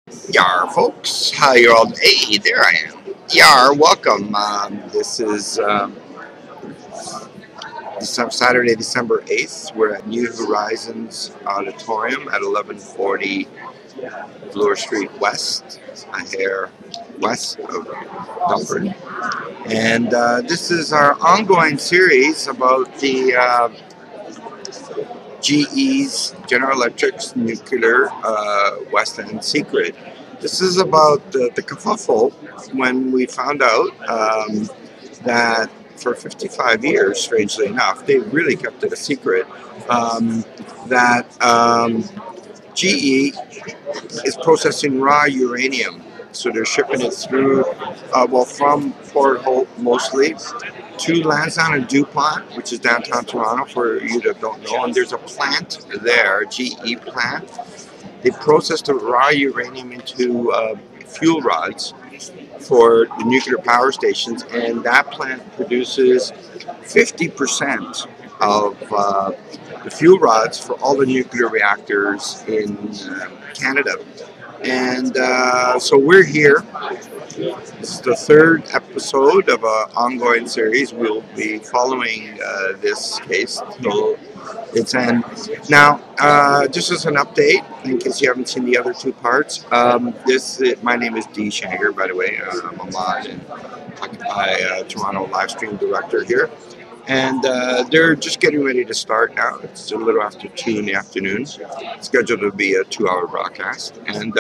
Yarrr, folks. How you all? Hey, there I am. Yarrr, welcome. This is Saturday, December 8th. We're at New Horizons Auditorium at 1140 Bloor Street West, a hair west of Dublin. And this is our ongoing series about the GE's, General Electric's nuclear West End secret. This is about the kerfuffle when we found out that for 55 years, strangely enough, they really kept it a secret, that GE is processing raw uranium. So they're shipping it through, from Port Hope mostly, to Lansdowne and Dupont, which is downtown Toronto, for you that don't know. And there's a plant there, GE plant. They process the raw uranium into fuel rods for the nuclear power stations, and that plant produces 50% of the fuel rods for all the nuclear reactors in Canada. And so we're here. This is the third episode of an ongoing series. We'll be following this case till its end. Now, just as an update, in case you haven't seen the other two parts, my name is D. Shanger, by the way. I'm a mod and Occupy Toronto live stream director here. And they're just getting ready to start now. It's a little after 2 in the afternoon. It's scheduled to be a 2-hour broadcast. And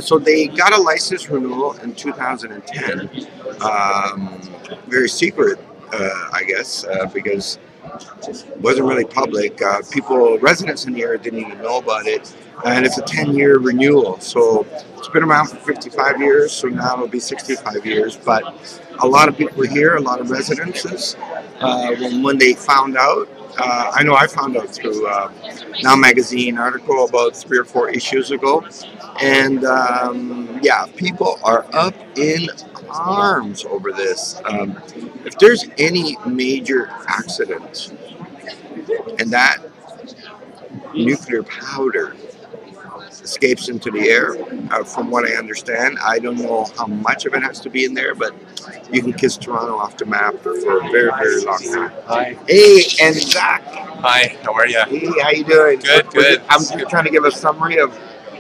so they got a license renewal in 2010. Very secret, I guess, because it wasn't really public. Residents in the area didn't even know about it. And it's a 10-year renewal. So it's been around for 55 years, so now it'll be 65 years. But a lot of people were here, a lot of residences. When they found out, I know I found out through Now Magazine article about 3 or 4 issues ago. And yeah, people are up in arms over this. If there's any major accident and that nuclear powder escapes into the air, from what I understand, I don't know how much of it has to be in there, but you can kiss Toronto off the map for a very, very long time. Hi. Hey, and Zach. Hi, how are you? Hey, how you doing? Good. I'm just trying to give a summary of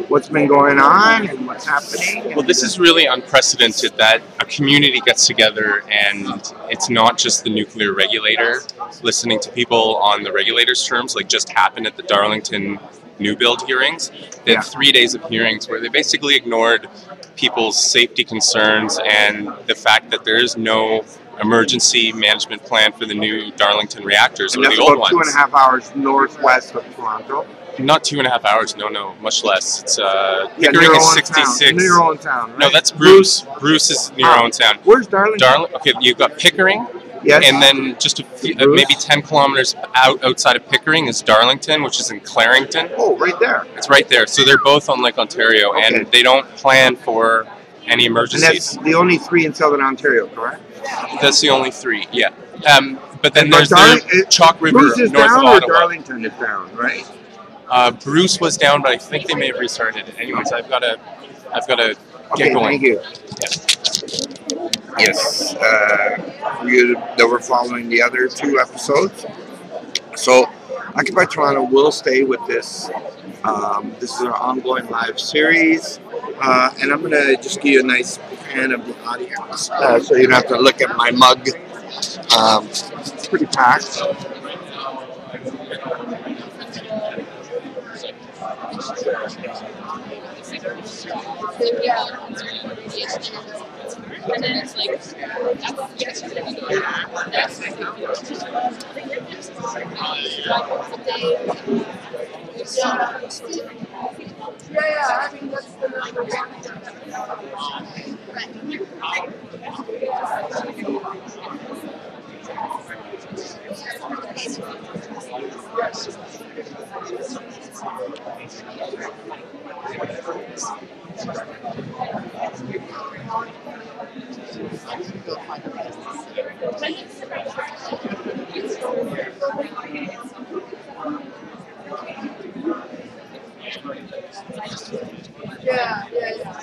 what's been going on and what's happening. Well, this is really unprecedented that a community gets together and it's not just the nuclear regulator listening to people on the regulator's terms, like just happened at the Darlington new build hearings. They had 3 days of hearings where they basically ignored people's safety concerns and the fact that there is no emergency management plan for the new Darlington reactors, or the old ones. That's about 2.5 hours northwest of Toronto. Not 2.5 hours, no, much less. It's Pickering is 66. Near your own town, right? No, that's Bruce. Bruce is near your own town. Where's Darlington? Okay, you've got Pickering. Yes. And then just maybe 10 kilometers outside of Pickering is Darlington, which is in Clarington. Oh, right there. It's right there. So they're both on Lake Ontario, and they don't plan for any emergencies. And that's the only 3 in Southern Ontario, correct? That's the only 3, yeah. But then there's Chalk River Bruce is north down, of Ottawa. or Darlington is down, right? Bruce was down, but I think they may have restarted it. Anyways, I've got to get going. Thank you. Yeah. Yes, for you that were following the other 2 episodes. So, Occupy Toronto will stay with this. This is our ongoing live series, and I'm going to just give you a nice pan of the audience, so you don't have to look at my mug. It's pretty packed. And then it's like, I mean, that's the number Yeah, yeah, yeah.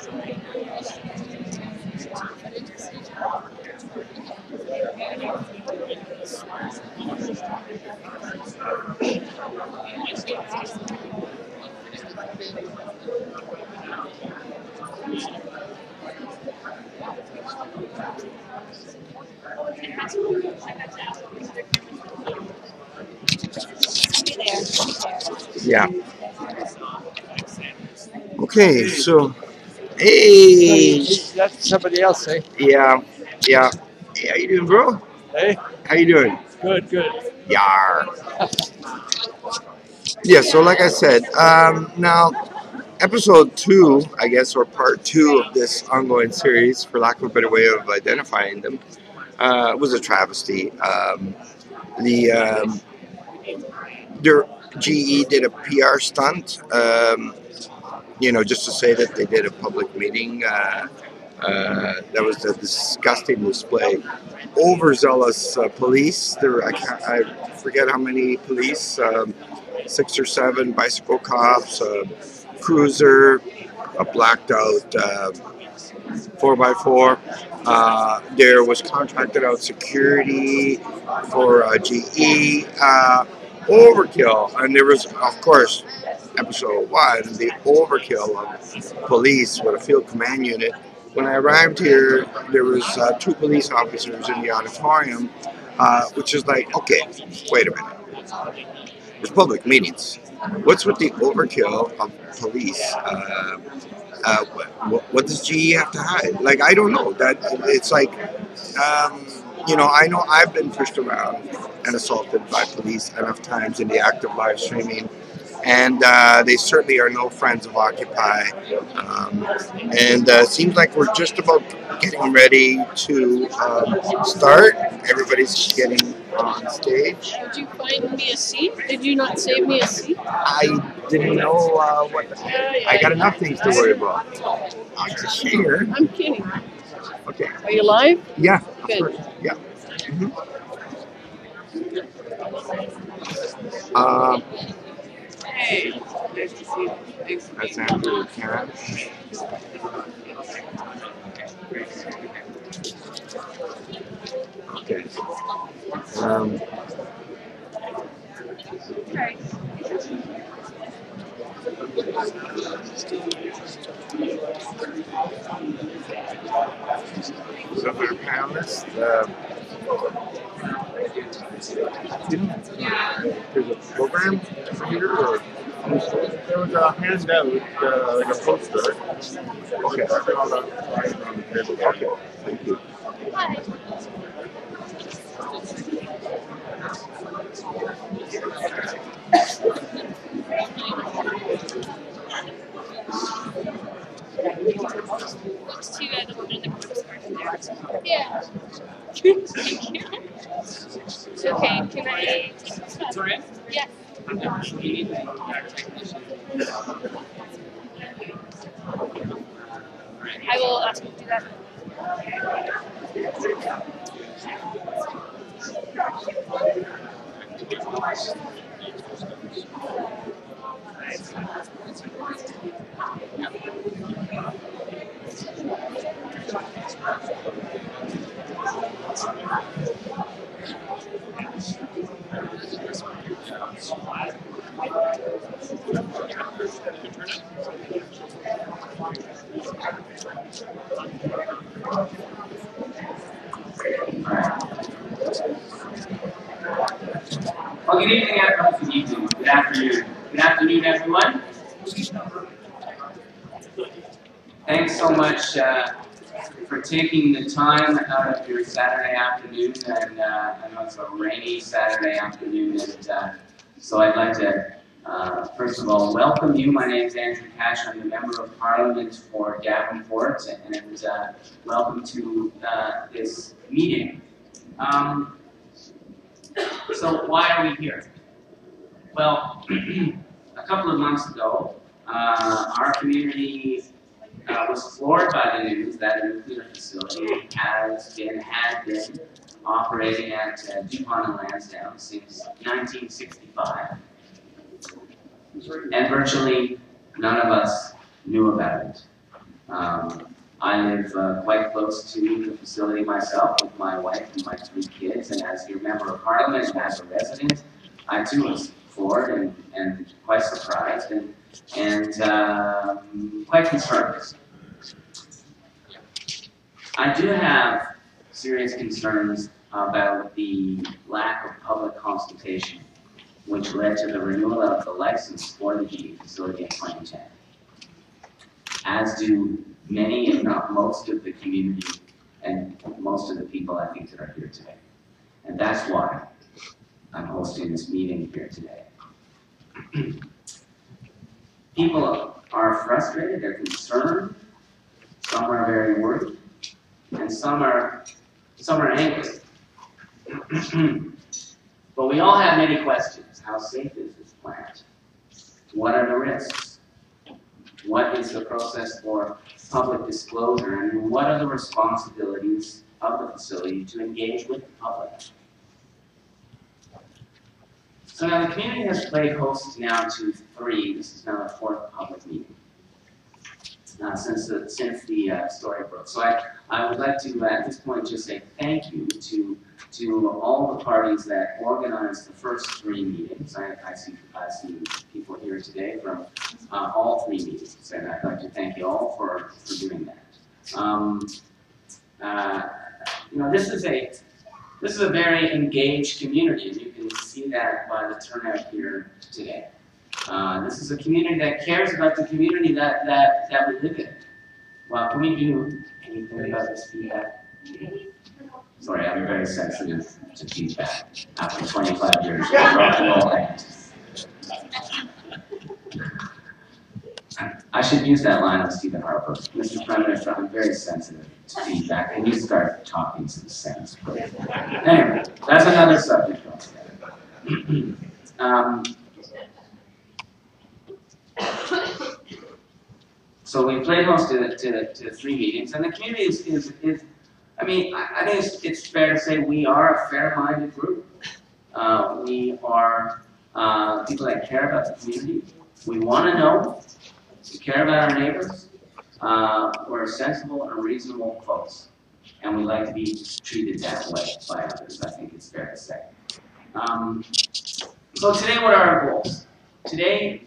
Yeah. Okay, so hey, That's somebody else, eh? yeah, yeah. Hey, how you doing, bro? Hey, How you doing? good, good. Yarrr. Yeah. So, like I said, now episode 2, I guess, or part 2 of this ongoing series, for lack of a better way of identifying them, was a travesty. The their GE did a PR stunt. Just to say that they did a public meeting. That was a disgusting display. Overzealous police. I forget how many police, 6 or 7 bicycle cops, a cruiser, a blacked out 4x4. There was contracted out security for GE. Overkill. And there was, of course, episode 1, the overkill of police with a field command unit. When I arrived here, there was 2 police officers in the auditorium, which is like, okay, wait a minute. There's public meetings. What's with the overkill of police? What does GE have to hide? Like, I don't know. That it's like, I know I've been pushed around and assaulted by police enough times in the act of live streaming, and they certainly are no friends of Occupy. And it seems like we're just about getting ready to start. Everybody's getting on stage. Did you find me a seat? Did you not save me a seat? I didn't know what. I got enough things to worry about. I'm just here. I'm kidding. Okay. Are you live? Yeah. Good. Of course. Yeah. Mm-hmm. Hey, nice to see you. That's Andrew Karen. Okay. So for the panelists, there's a program here, or There was a handout, like a poster. okay. Okay, thank you. Looks too bad the one in the corner there. Yeah. Thank you. Okay, can I take this one? Sorry? Yes. I will ask you to do that. Well, good evening, everyone. Good evening. Good afternoon. Good afternoon, everyone. Thanks so much for taking the time out of your Saturday afternoon, and I know it's a rainy Saturday afternoon, and so I'd like to first of all welcome you. My name is Andrew Cash. I'm the Member of Parliament for Davenport, and welcome to this meeting. So why are we here? Well, a couple of months ago, our community was floored by the news that a nuclear facility had been operating at Dupont and Lansdowne since 1965. And virtually none of us knew about it. I live quite close to the facility myself with my wife and my 3 kids, and as your member of parliament and as a resident, I too was floored and quite surprised and quite concerned. I do have serious concerns about the lack of public consultation, which led to the renewal of the license for the GE facility in 2010. As do many, if not most, of the community and most of the people I think that are here today. And that's why I'm hosting this meeting here today. People are frustrated, they're concerned, some are very worried, and some are angry. But we all have many questions. How safe is this plant? What are the risks? What is the process for public disclosure? And what are the responsibilities of the facility to engage with the public? So now the community has played host now to 3. This is now the 4th public meeting since the story broke. So I would like to, at this point, just say thank you to all the parties that organized the first 3 meetings. I see people here today from all 3 meetings, and I'd like to thank you all for doing that. You know, this is a very engaged community, and you can see that by the turnout here today. This is a community that cares about the community that we live in. Well, can we do anything about this feedback? Sorry, I'm very sensitive to feedback after 25 years. I should use that line of Stephen Harper. Mr. Prime Minister, I'm very sensitive to feedback, and you start talking some sense. Anyway, that's another subject altogether. So we played host to 3 meetings, and the community is I mean, I think it's fair to say we are a fair-minded group. We are people that care about the community. We want to know. We care about our neighbors. We're sensible and reasonable folks, and we like to be treated that way by others. I think it's fair to say. So today, what are our goals? Today,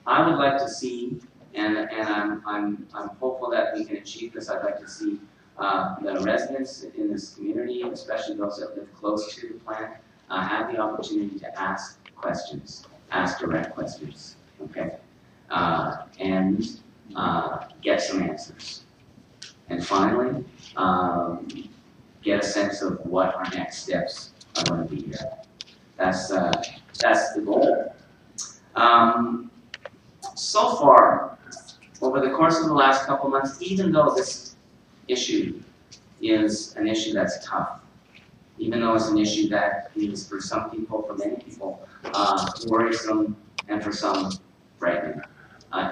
I would like to see, and I'm hopeful that we can achieve this. I'd like to see the residents in this community, especially those that live close to the plant, have the opportunity to ask questions, ask direct questions, okay, and get some answers. And finally, get a sense of what our next steps are going to be here. That's the goal. So far, over the course of the last couple months, even though this issue is an issue that's tough, even though it's an issue that is for some people, for many people, worrisome, and for some frightening,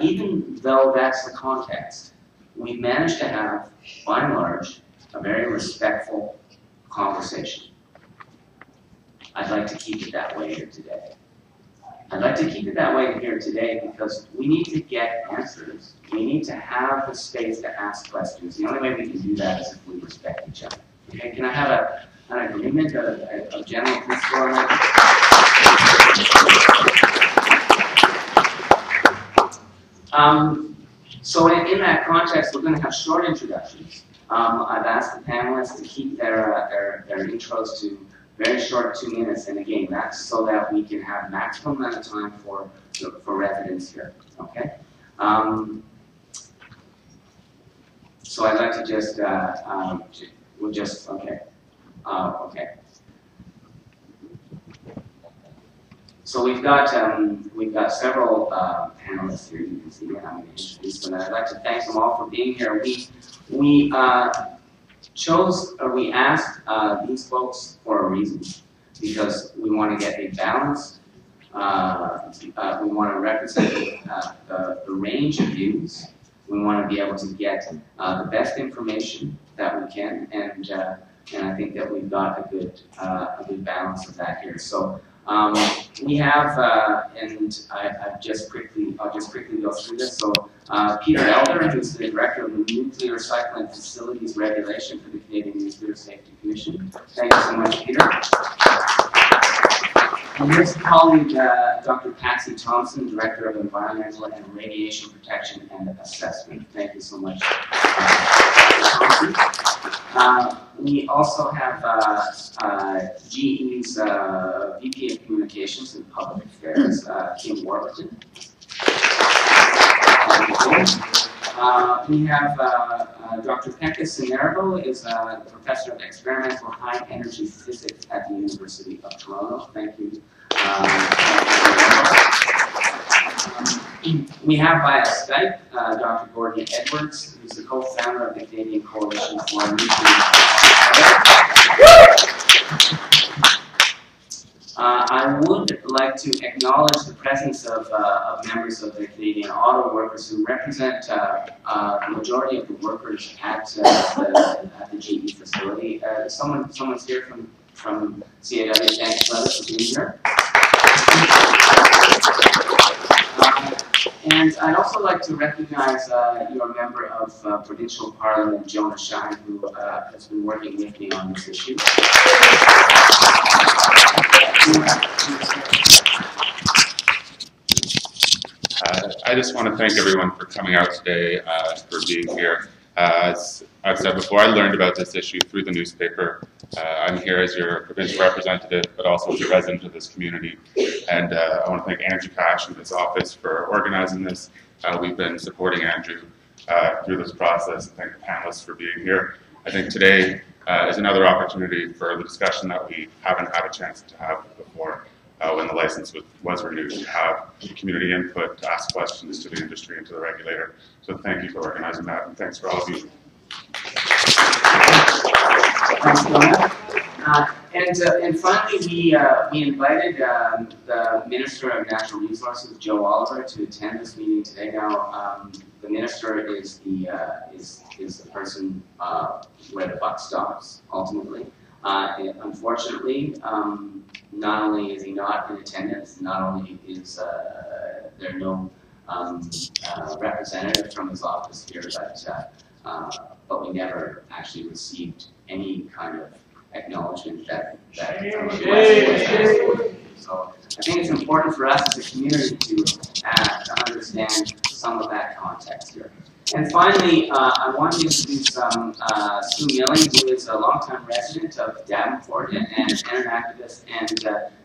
even though that's the context, we managed to have, by and large, a very respectful conversation. I'd like to keep it that way here today. I'd like to keep it that way here today because we need to get answers. We need to have the space to ask questions. The only way we can do that is if we respect each other. Okay, can I have an agreement, a general principle on that? So in that context, we're going to have short introductions. I've asked the panelists to keep their intros to very short, 2 minutes, and again, that's so that we can have maximum amount of time for residents here, okay? So I'd like to just, okay. So we've got several panelists here. You can see that I'm going to introduce them, and I'd like to thank them all for being here. We asked these folks for a reason, because we want to get a balanced, we want to represent the range of views. We want to be able to get the best information that we can, and I think that we've got a good balance of that here. So We have, and I'll just quickly go through this. So Peter Elder, who's the Director of the Nuclear Cycle and Facilities Regulation for the Canadian Nuclear Safety Commission. Thank you so much, Peter. And here's colleague Dr. Patsy Thompson, Director of Environmental and Radiation Protection and Assessment. Thank you so much, Dr. Thompson. We also have GE's VP of Communications and Public Affairs, Kim Warburton. We have Dr. Pekka Sinervo, is a Professor of Experimental High Energy Physics at the University of Toronto. Thank you. We have via Skype Dr. Gordon Edwards, who's the co-founder of the Canadian Coalition for Nuclear. I would like to acknowledge the presence of members of the Canadian Auto Workers who represent the majority of the workers at the GE facility. Someone's here from CAW. Thanks, brothers, for being here. And I'd also like to recognize your member of Provincial Parliament, Jonah Shine, who has been working with me on this issue. I just want to thank everyone for coming out today, for being here. As I've said before, I learned about this issue through the newspaper. I'm here as your provincial representative, but also as a resident of this community. And I want to thank Andrew Cash and his office for organizing this. We've been supporting Andrew through this process. Thank the panelists for being here. I think today is another opportunity for the discussion that we haven't had a chance to have before when the license was renewed, to have community input, to ask questions to the industry and to the regulator. So thank you for organizing that, and thanks for all of you. Thanks, Donna. And finally, we invited the Minister of Natural Resources, Joe Oliver, to attend this meeting today. Now, the Minister is the person where the buck stops, ultimately. Unfortunately, not only is he not in attendance, not only is there no representative from his office here, but we never actually received any kind of acknowledgement that so I think it's important for us as a community to understand some of that context here. And finally, I want to introduce Sue Milling, who is a longtime resident of Davenport and an activist, and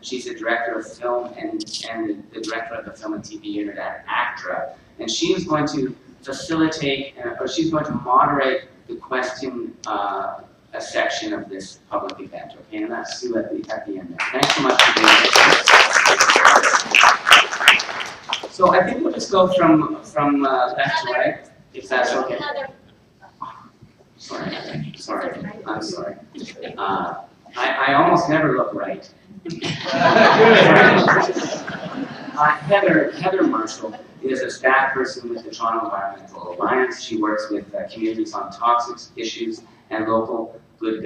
she's the director of film and the director of the film and TV unit at ACTRA. And she is going to facilitate, or she's going to moderate the question a section of this public event. Okay, and that's Sue at the end there. Thanks so much for being here. So I think we'll just go from left to right. If that's okay. Sorry, I'm sorry. I almost never look right. Heather Marshall is a staff person with the Toronto Environmental Alliance. She works with communities on toxic issues and local good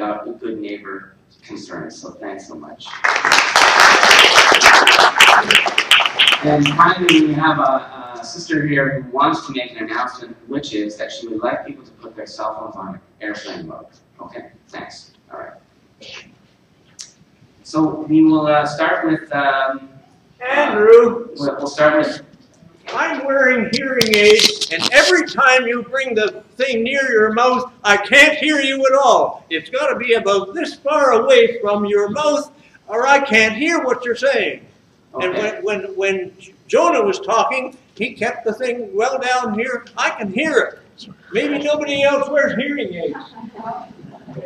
neighbor concerns. So thanks so much. And finally, we have a sister here who wants to make an announcement, which is that she would like people to put their cell phones on airplane mode. Okay, thanks. All right. So we will start with Andrew. We'll start with. I'm wearing hearing aids, and every time you bring the thing near your mouth, I can't hear you at all. It's got to be about this far away from your mouth, or I can't hear what you're saying. Okay. And when Jonah was talking, he kept the thing well down here. I can hear it. Maybe nobody else wears hearing aids.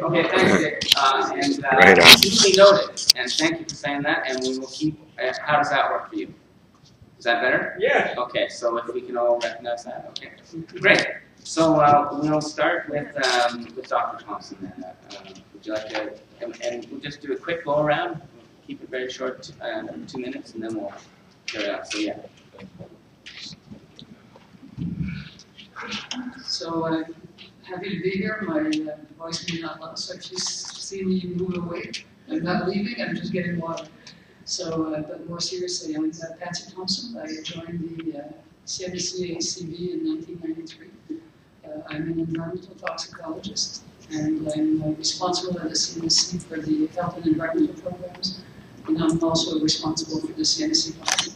Okay, thanks, Dick. Right on. Duly noted. And thank you for saying that. And we will keep. How does that work for you? Is that better? Yes. Okay, so if we can all recognize that, okay. Great. So we'll start with Dr. Thompson then. Would you like to, and we'll just do a quick go around. Keep it very short, 2 minutes, and then we'll carry on. So yeah. So happy to be here. My voice may not look so if you see me move away, I'm not leaving, I'm just getting water. So, but more seriously, I'm Patsy Thompson. I joined the CIBC ACB in 1993. I'm an environmental toxicologist, and I'm responsible at the CNSC for the health and environmental programs, and I'm also responsible for the CNSC fund.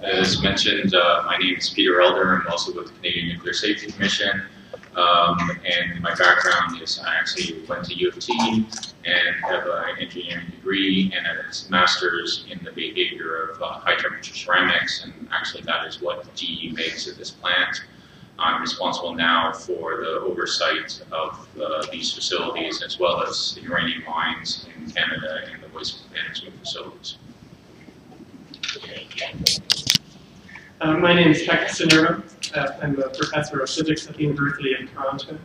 As mentioned, my name is Peter Elder. I'm also with the Canadian Nuclear Safety Commission. And my background is I actually went to U of T and have an engineering degree and a master's in the behavior of high temperature ceramics, and actually that is what GE makes at this plant. I'm responsible now for the oversight of these facilities as well as the uranium mines in Canada and the waste management facilities. My name is Jack Sinero. I'm a professor of physics at the University of Toronto,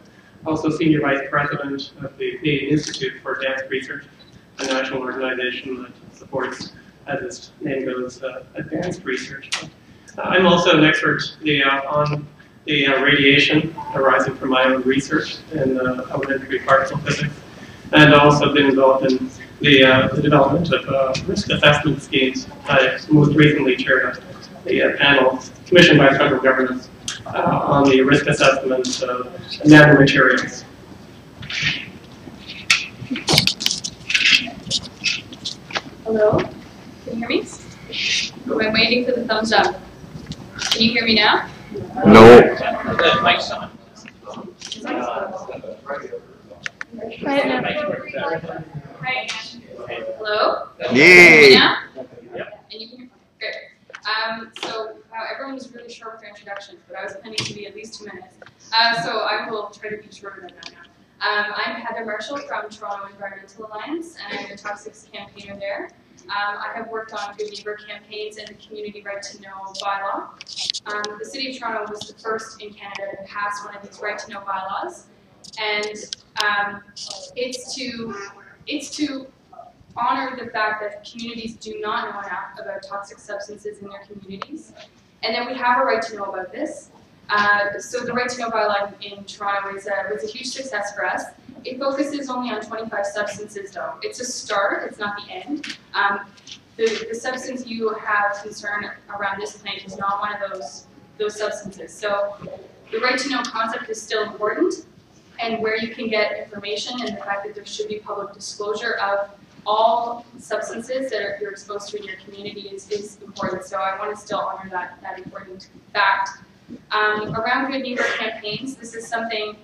also senior vice president of the Canadian Institute for Advanced Research, a national organization that supports, as its name goes, advanced research. I'm also an expert on the radiation arising from my own research in elementary particle physics, and also been involved in the development of risk assessment schemes. I most recently chaired the panel commissioned by the federal government on the risk assessment of nanomaterials. Hello, can you hear me? Oh, I'm waiting for the thumbs up. Can you hear me now? No. The mic's on. Right now. Right. Hello? Yay! Can you hear me now? And you can hear me? Great. So everyone was really short with their introductions, but I was planning to be at least 2 minutes. So I will try to be shorter than that now. I'm Heather Marshall from Toronto Environmental Alliance, and I'm a toxics campaigner there. I have worked on good neighbor campaigns and the community right to know bylaw. The City of Toronto was the first in Canada to pass one of these right to know bylaws, and it's to honor the fact that communities do not know enough about toxic substances in their communities, and that we have a right to know about this. So the right to know bylaw in Toronto was a huge success for us. It focuses only on 25 substances though. It's a start, it's not the end. The substance you have concern around this plant is not one of those substances. So the right to know concept is still important, and where you can get information and the fact that there should be public disclosure of all substances that you're exposed to in your community is important. So I want to still honor that important fact. Around good neighbor campaigns, this is something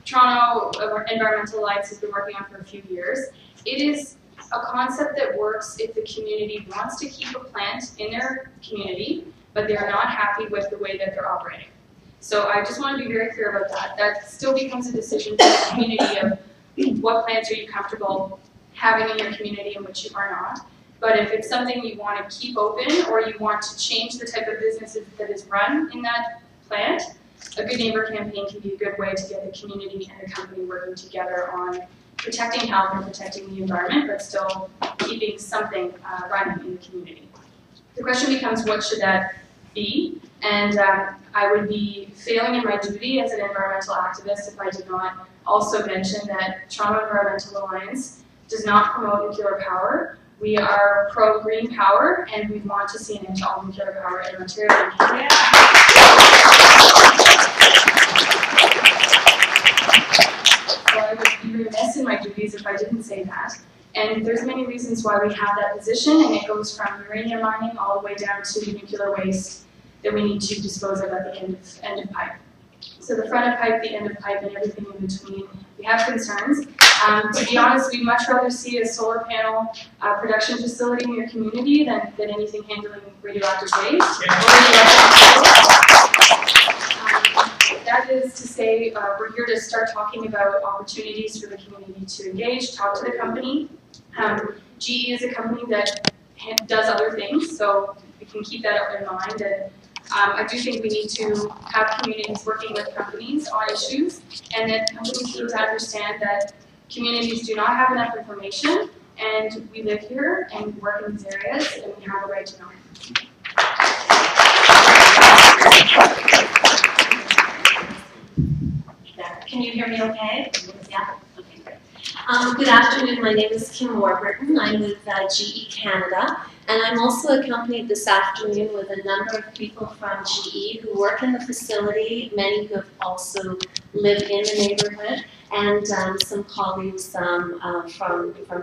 Toronto Environmental Alliance has been working on for a few years. It is a concept that works if the community wants to keep a plant in their community, but they're not happy with the way that they're operating. So I just want to be very clear about that. That still becomes a decision for the community of what plants are you comfortable having in your community and which you are not. But if it's something you want to keep open or you want to change the type of business that is run in that plant, a good neighbor campaign can be a good way to get the community and the company working together on protecting health and protecting the environment, but still keeping something running in the community. The question becomes, what should that be? And I would be failing in my duty as an environmental activist if I did not also mention that Toronto Environmental Alliance does not promote nuclear power. We are pro-green power, and we want to see an end to all nuclear power in Ontario and Canada. So I would be remiss in my duties if I didn't say that. And there's many reasons why we have that position, and it goes from uranium mining all the way down to nuclear waste that we need to dispose of at the end of pipe. So the front of pipe, the end of pipe, and everything in between, we have concerns. To be honest, we'd much rather see a solar panel production facility in your community than anything handling radioactive waste. That is to say, we're here to start talking about opportunities for the community to engage, talk to the company. GE is a company that does other things, so we can keep that in mind. And I do think we need to have communities working with companies on issues, and that companies need to understand that communities do not have enough information, and we live here and work in these areas, and we have a right to know. Can you hear me okay? Yeah? Okay, great. Good afternoon, my name is Kim Warburton. I'm with GE Canada, and I'm also accompanied this afternoon with a number of people from GE who work in the facility, many who have also lived in the neighborhood, and some colleagues from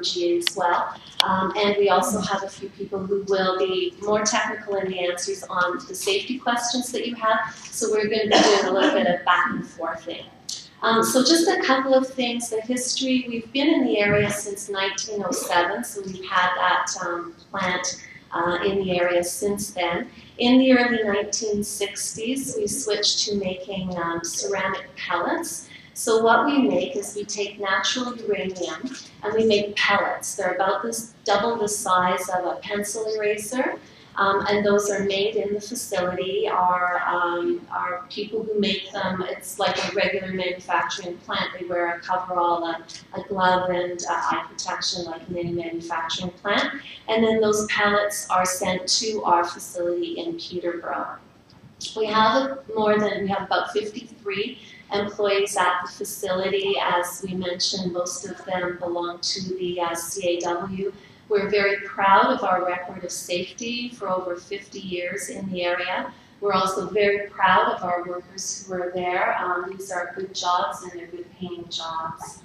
GE as well. And we also have a few people who will be more technical in the answers on the safety questions that you have, so we're going to be doing a little bit of back and forthing. So just a couple of things, the history, we've been in the area since 1907, so we've had that plant in the area since then. In the early 1960s, we switched to making ceramic pellets. So what we make is we take natural uranium and we make pellets. They're about double the size of a pencil eraser. And those are made in the facility. Our people who make them, it's like a regular manufacturing plant. They wear a coverall, a glove, and eye protection like in any manufacturing plant. And then those pellets are sent to our facility in Peterborough. We have about 53 employees at the facility. As we mentioned, most of them belong to the CAW. We're very proud of our record of safety for over 50 years in the area. We're also very proud of our workers who are there. These are good jobs and they're good paying jobs.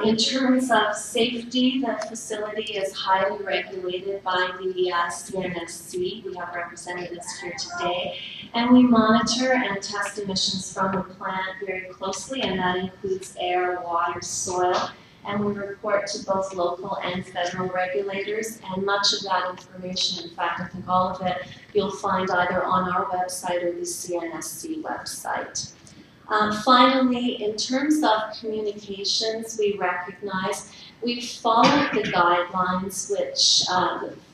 In terms of safety, the facility is highly regulated by the CNSC. We have representatives here today. And we monitor and test emissions from the plant very closely, and that includes air, water, soil. And we report to both local and federal regulators, and much of that information, in fact, I think all of it, you'll find either on our website or the CNSC website. Finally, in terms of communications, we recognize we've followed the guidelines which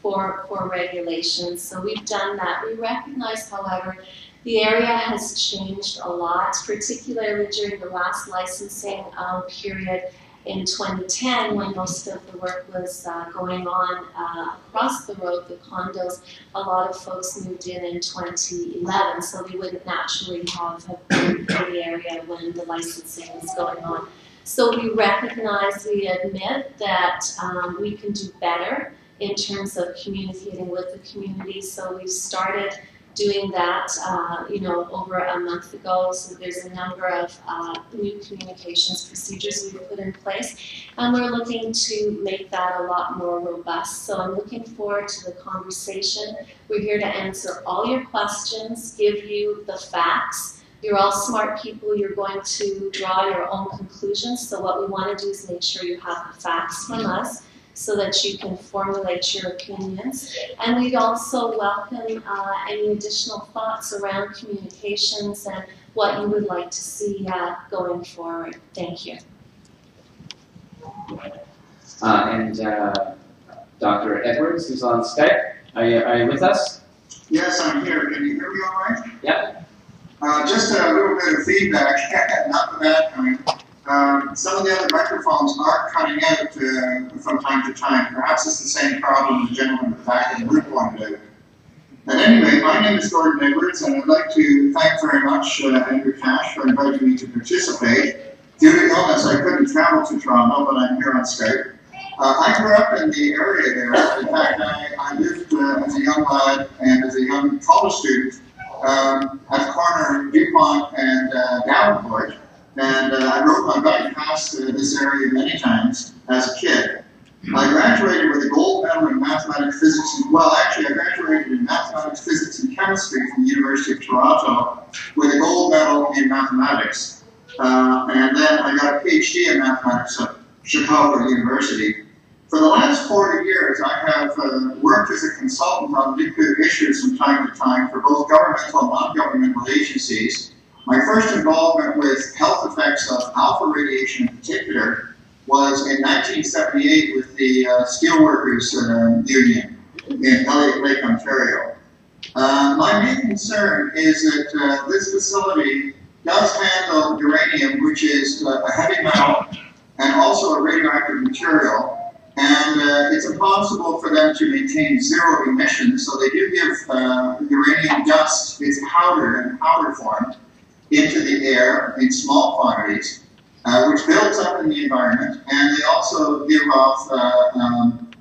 for regulations, so we've done that. We recognize, however, the area has changed a lot, particularly during the last licensing period in 2010, when most of the work was going on across the road, the condos. A lot of folks moved in 2011, so they wouldn't naturally have been in the area when the licensing was going on. So we recognize, we admit that we can do better in terms of communicating with the community, so we've started doing that, over a month ago. So there's a number of new communications procedures we've put in place, and we're looking to make that a lot more robust. So I'm looking forward to the conversation. We're here to answer all your questions, give you the facts. You're all smart people. You're going to draw your own conclusions. So what we want to do is make sure you have the facts from us, so that you can formulate your opinions. And we'd also welcome any additional thoughts around communications and what you would like to see going forward. Thank you. Dr. Edwards, who's on Skype, are you with us? Yes, I'm here. Can you hear me all right? Yep. Just a little bit of feedback, not the bad kind. Some of the other microphones are cutting out from time to time. Perhaps it's the same problem the gentleman at the back of the group pointed out. But anyway, my name is Gordon Edwards, and I'd like to thank very much Andrew Cash for inviting me to participate. Due to illness, I couldn't travel to Toronto, but I'm here on Skype. I grew up in the area there. In fact, I lived as a young lad and as a young college student at the corner of Dupont and Davenport. And I rode my bike past this area many times as a kid. I graduated with a gold medal in mathematics, physics, I graduated in mathematics, physics, and chemistry from the University of Toronto with a gold medal in mathematics. And then I got a PhD in mathematics at Chicago University. For the last 40 years, I have worked as a consultant on nuclear issues from time to time for both governmental and non-governmental agencies. My first involvement with health effects of alpha radiation in particular was in 1978 with the Steelworkers Union in Elliott Lake, Ontario. My main concern is that this facility does handle uranium, which is a heavy metal and also a radioactive material, and it's impossible for them to maintain zero emissions, so they do give uranium dust, its powder in powder form, into the air in small quantities. which builds up in the environment, and they also give off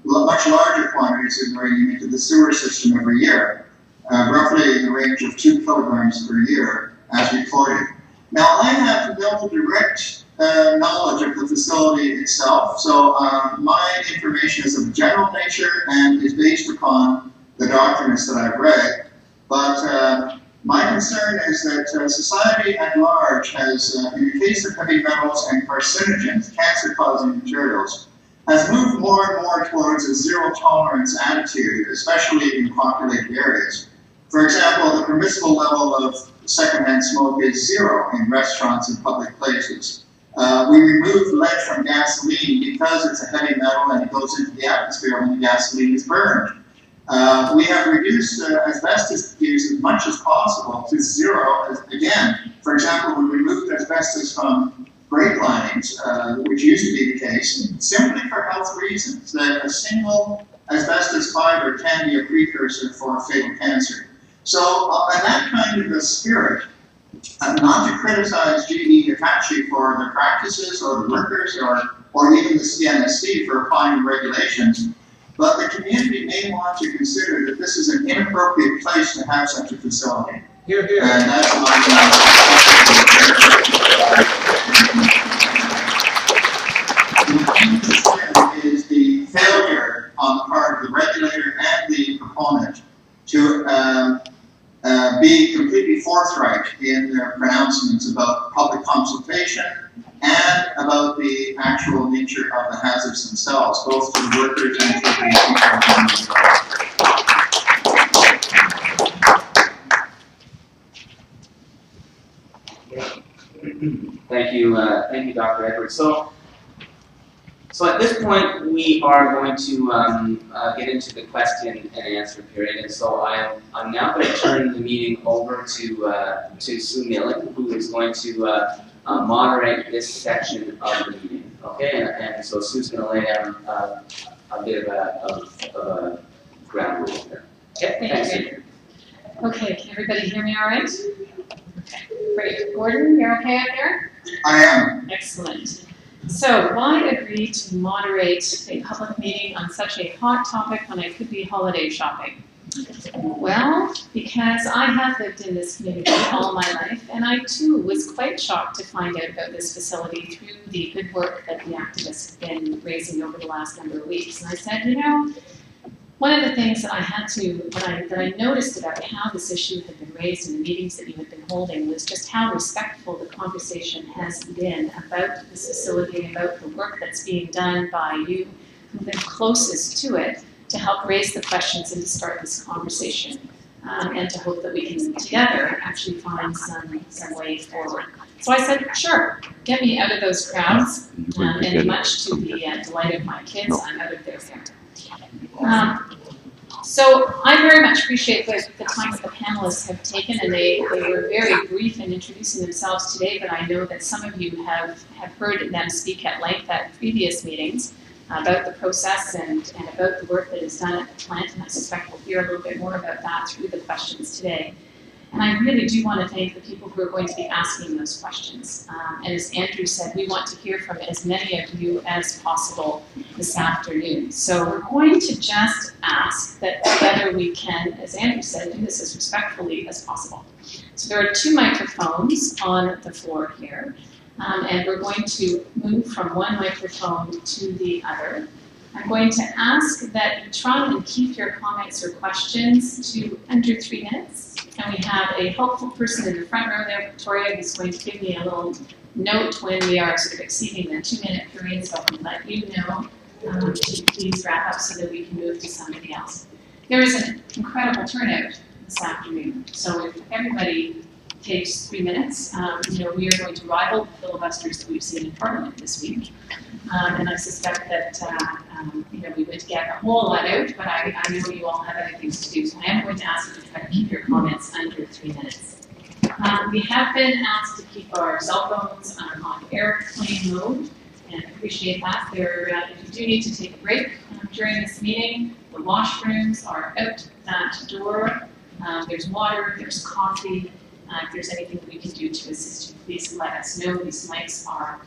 much larger quantities of uranium into the sewer system every year, roughly in the range of 2 kilograms per year, as reported. Now, I have no direct knowledge of the facility itself, so my information is of general nature and is based upon the documents that I've read. But my concern is that society at large has, in the case of heavy metals and carcinogens, cancer-causing materials, has moved more and more towards a zero-tolerance attitude, especially in populated areas. For example, the permissible level of secondhand smoke is 0 in restaurants and public places. We remove lead from gasoline because it's a heavy metal and it goes into the atmosphere when the gasoline is burned. We have reduced asbestos use as much as possible to 0. Again, for example, we removed asbestos from brake linings, which used to be the case, simply for health reasons, that a single asbestos fiber can be a precursor for fatal cancer. So, in that kind of a spirit, not to criticize GE-Hitachi for their practices or the workers or even the CNSC for applying regulations, but the community may want to consider that this is an inappropriate place to have such a facility. Here, here. And that's my is the failure on the part of the regulator and the proponent to be completely forthright in their pronouncements about public consultation and about the actual nature of the hazards themselves, both to the workers and to the people. Thank you, Dr. Edwards. So at this point, we are going to get into the question and answer period. And so I'm now going to turn the meeting over to Sue Millen, who is going to moderate this section of the meeting. Okay, and so Sue's going to lay down a bit of a ground rule here. Okay, thanks, Sue. Okay, can everybody hear me all right? Okay, great. Gordon, you're okay up there? I am. Excellent. So, why agree to moderate a public meeting on such a hot topic when I could be holiday shopping? Well, because I have lived in this community all my life, and I too was quite shocked to find out about this facility through the good work that the activists have been raising over the last number of weeks. And I said, you know, one of the things that I noticed about how this issue had been raised in the meetings that you had been holding was just how respectful the conversation has been about this facility, about the work that's being done by you who've been closest to it to help raise the questions and to start this conversation, and to hope that we can together actually find some way forward. So I said, sure, get me out of those crowds, and much to the delight of my kids, I'm out of their hair. So I very much appreciate the time that the panelists have taken, and they were very brief in introducing themselves today, but I know that some of you have heard them speak at length at previous meetings about the process and about the work that is done at the plant, and I suspect we'll hear a little bit more about that through the questions today. And I really do want to thank the people who are going to be asking those questions. And as Andrew said, we want to hear from as many of you as possible this afternoon. So we're going to just ask that together we can, as Andrew said, do this as respectfully as possible. So there are 2 microphones on the floor here, and we're going to move from one microphone to the other. I'm going to ask that you try and keep your comments or questions to under 3 minutes. And we have a helpful person in the front row there, Victoria, who's going to give me a little note when we are sort of exceeding the 2-minute period, so I can let you know to please wrap up so that we can move to somebody else. There is an incredible turnout this afternoon, so if everybody takes 3 minutes, we are going to rival the filibusters that we've seen in Parliament this week. And I suspect that we would get a whole lot out, but I know you all have other things to do, so I am going to ask you to try to keep your comments under 3 minutes. We have been asked to keep our cell phones on airplane mode, and I appreciate that. If you do need to take a break during this meeting, the washrooms are out that door. There's water, there's coffee. If there's anything that we can do to assist you, please let us know. These mics are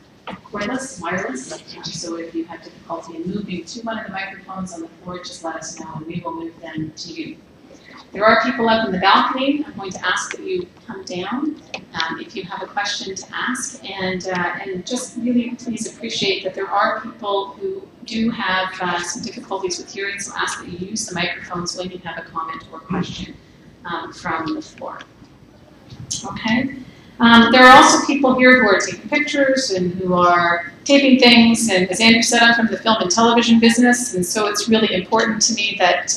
cordless, wireless. So if you have difficulty in moving to one of the microphones on the floor, just let us know and we will move them to you. There are people up in the balcony. I'm going to ask that you come down if you have a question to ask, and just really please appreciate that there are people who do have some difficulties with hearing, so ask that you use the microphones when you have a comment or question from the floor. Okay. There are also people here who are taking pictures and who are taping things, and as Andrew said, I'm from the film and television business, and so it's really important to me that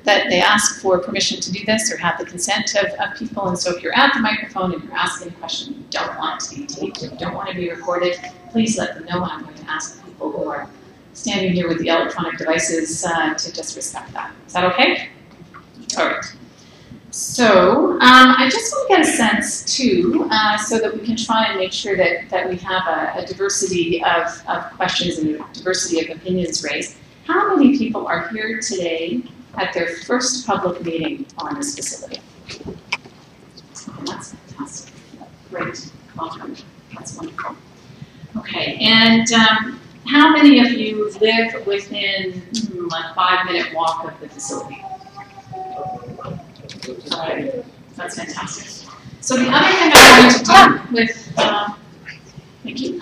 that they ask for permission to do this or have the consent of people. And so if you're at the microphone and you're asking a question you don't want to be taped, you don't want to be recorded, please let them know. I'm going to ask the people who are standing here with the electronic devices to just respect that. Is that okay? All right. So I just want to get a sense, too, so that we can try and make sure that we have a diversity of questions and a diversity of opinions raised. How many people are here today at their first public meeting on this facility? That's fantastic. Great. Welcome. That's wonderful. Okay, and how many of you live within like 5-minute walk of the facility? All right. That's fantastic. So the other thing I'm going to do with, thank you.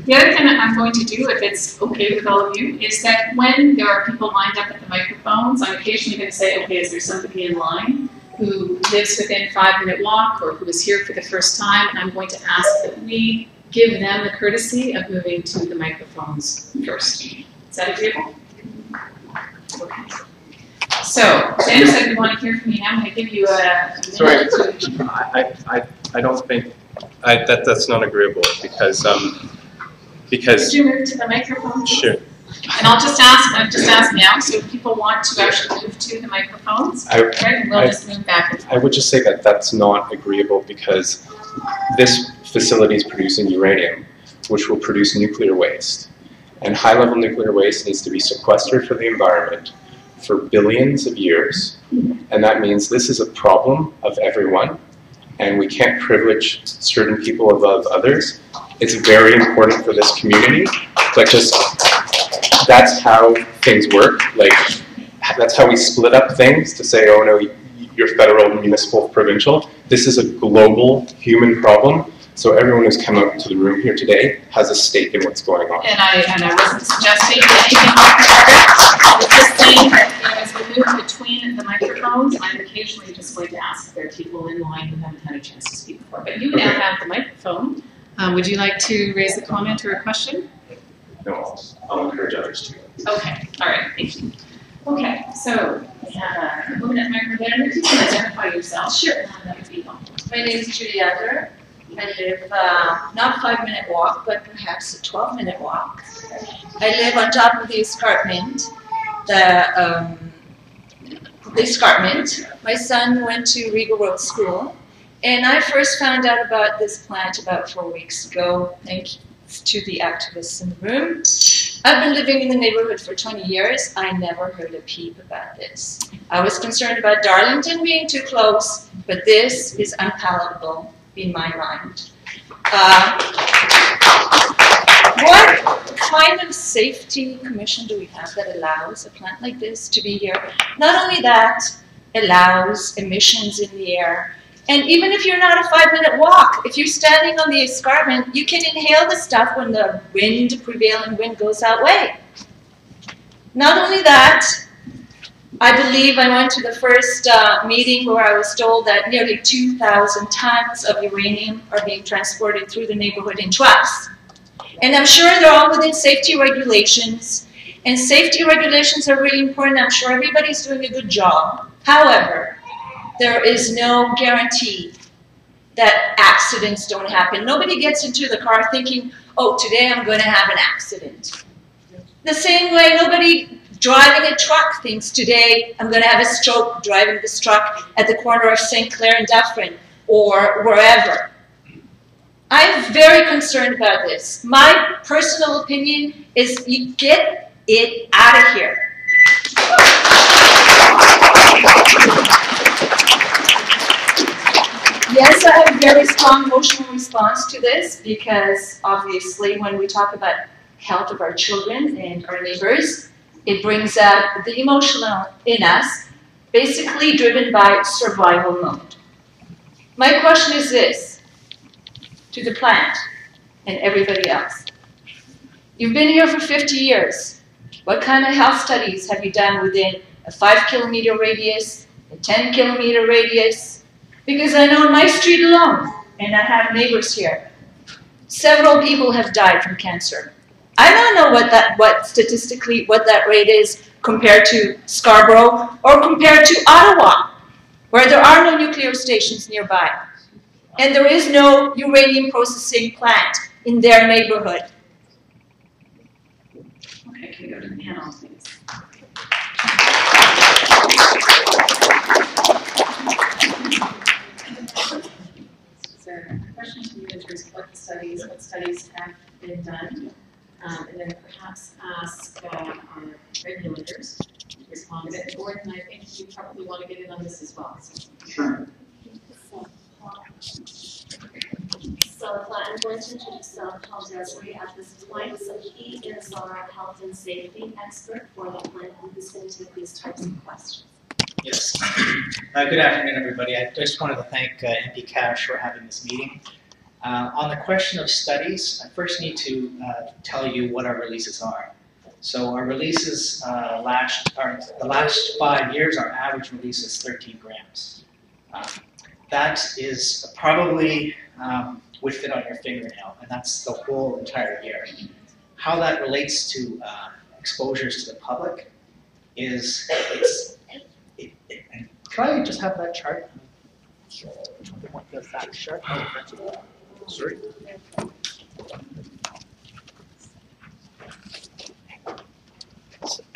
The other thing that I'm going to do, if it's okay with all of you, is that when there are people lined up at the microphones, I'm occasionally going to say, okay, is there somebody in line who lives within 5-minute walk or who is here for the first time? And I'm going to ask that we give them the courtesy of moving to the microphones first. Is that agreeable? Okay. So, Andrew said we want to hear from you now. I'm going to give you a Sorry, I don't think that's not agreeable because Could you move to the microphone? Sure. And I'll just ask now. So if people want to actually move to the microphones, we'll just move back and forth. I would just say that that's not agreeable because this facility is producing uranium, which will produce nuclear waste. And high-level nuclear waste needs to be sequestered for the environment for billions of years. And that means this is a problem of everyone, and we can't privilege certain people above others. It's very important for this community, but just that's how things work. Like, that's how we split up things to say, oh no, you're federal, municipal, provincial. This is a global human problem. So everyone who's come out to the room here today has a stake in what's going on. And I wasn't suggesting anything I was just saying that as we move between the microphones, I'm occasionally just going to ask if there are people in line who haven't had a chance to speak before. But you now have the microphone. Would you like to raise a comment or a question? No, I'll encourage others to. Okay, all right, thank you. Okay, so we have a woman at the microphone there. If you can identify yourself. Sure. That would be helpful. My name is Judy Yarrr. I live not a 5-minute walk, but perhaps a 12-minute walk. I live on top of the escarpment. The escarpment. My son went to Regal Road School, and I first found out about this plant about 4 weeks ago, thanks to the activists in the room. I've been living in the neighborhood for 20 years. I never heard a peep about this. I was concerned about Darlington being too close, but this is unpalatable in my mind. What kind of safety commission do we have that allows a plant like this to be here? Not only that, allows emissions in the air. And even if you're not a 5-minute walk, if you're standing on the escarpment, you can inhale the stuff when the prevailing wind goes that way. Not only that, I believe I went to the first meeting where I was told that nearly 2,000 tons of uranium are being transported through the neighborhood in trucks. And I'm sure they're all within safety regulations. And safety regulations are really important. I'm sure everybody's doing a good job. However, there is no guarantee that accidents don't happen. Nobody gets into the car thinking, oh, today I'm going to have an accident. The same way nobody driving a truck thinks today I'm going to have a stroke driving this truck at the corner of St. Clair and Dufferin or wherever. I'm very concerned about this. My personal opinion is you get it out of here. Yes, I have a very strong emotional response to this because obviously when we talk about health of our children and our neighbors, it brings out the emotional in us, basically driven by survival mode. My question is this, to the plant and everybody else. You've been here for 50 years. What kind of health studies have you done within a 5-kilometer radius, a 10-kilometer radius? Because I know on my street alone, and I have neighbors here, several people have died from cancer. I don't know statistically what that rate is compared to Scarborough or compared to Ottawa, where there are no nuclear stations nearby. And there is no uranium processing plant in their neighborhood. Okay, can we go to the panel, please? So, a question to you in terms of what studies have been done, and then perhaps ask our regulators to respond to it. Gordon, I think you probably want to get in on this as well. So. Sure. So I'm going to introduce Paul Desiree at this point. So he is our health and safety expert for the plant, and he's going to take these types of questions. Yes. Good afternoon, everybody. I just wanted to thank MP Cash for having this meeting. On the question of studies, I first need to tell you what our releases are. So our releases, the last 5 years, our average release is 13 grams. That is probably would fit on your fingernail, and that's the whole entire year. How that relates to exposures to the public is, can I just have that chart? That chart? Sorry.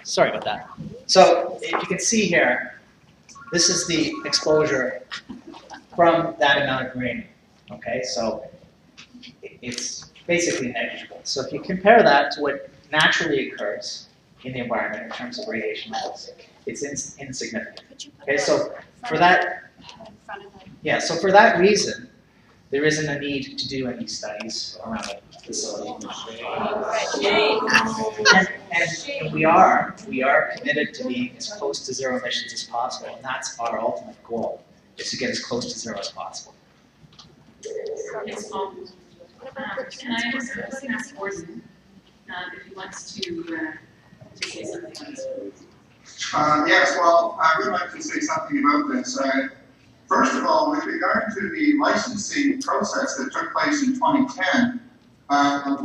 Sorry about that. So if you can see here, this is the exposure from that amount of uranium. Okay, so it's basically negligible. So if you compare that to what naturally occurs in the environment in terms of radiation levels, it's insignificant. Okay, so for that, yeah, so for that reason, there isn't a need to do any studies around the facility. And we are committed to being as close to zero emissions as possible, and that's our ultimate goal, is to get as close to zero as possible. Can I ask Gordon if he wants to say something on this? Yes, well, I would like to say something about this. First of all, with regard to the licensing process that took place in 2010,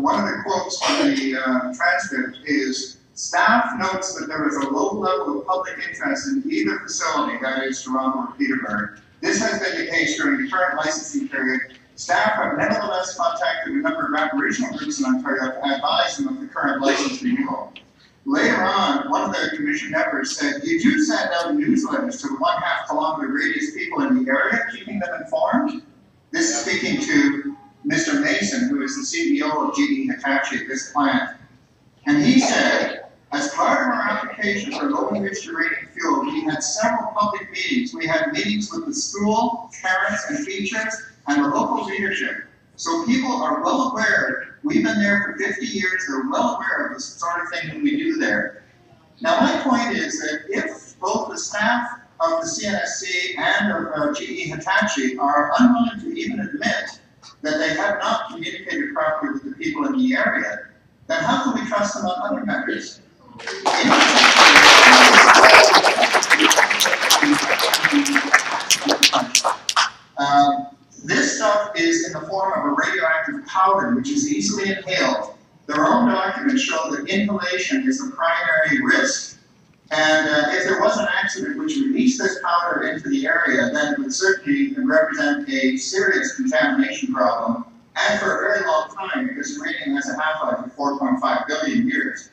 one of the quotes from the transcript is, staff notes that there is a low level of public interest in either facility, that is Toronto or Peterborough. This has been the case during the current licensing period. Staff have nevertheless contacted a number of Aboriginal groups in Ontario to advise them of the current license renewal. Later on, one of the commission members said, you do send out newsletters to the 1/2 kilometer radius people in the area, keeping them informed? This is speaking to Mr. Mason, who is the CEO of GE-Hitachi, this plant. And he said, as part of our application for low-enriched uranium fuel, we had several public meetings. We had meetings with the school, parents, and teachers, and the local leadership. So people are well aware. We've been there for 50 years. They're well aware of the sort of thing that we do there. Now, my point is that if both the staff of the CNSC and of GE-Hitachi are unwilling to even admit that they have not communicated properly with the people in the area, then how can we trust them on other matters? This stuff is in the form of a radioactive powder, which is easily inhaled. Their own documents show that inhalation is the primary risk. And if there was an accident which released this powder into the area, then it would certainly represent a serious contamination problem, and for a very long time, because uranium has a half-life of 4.5 billion years.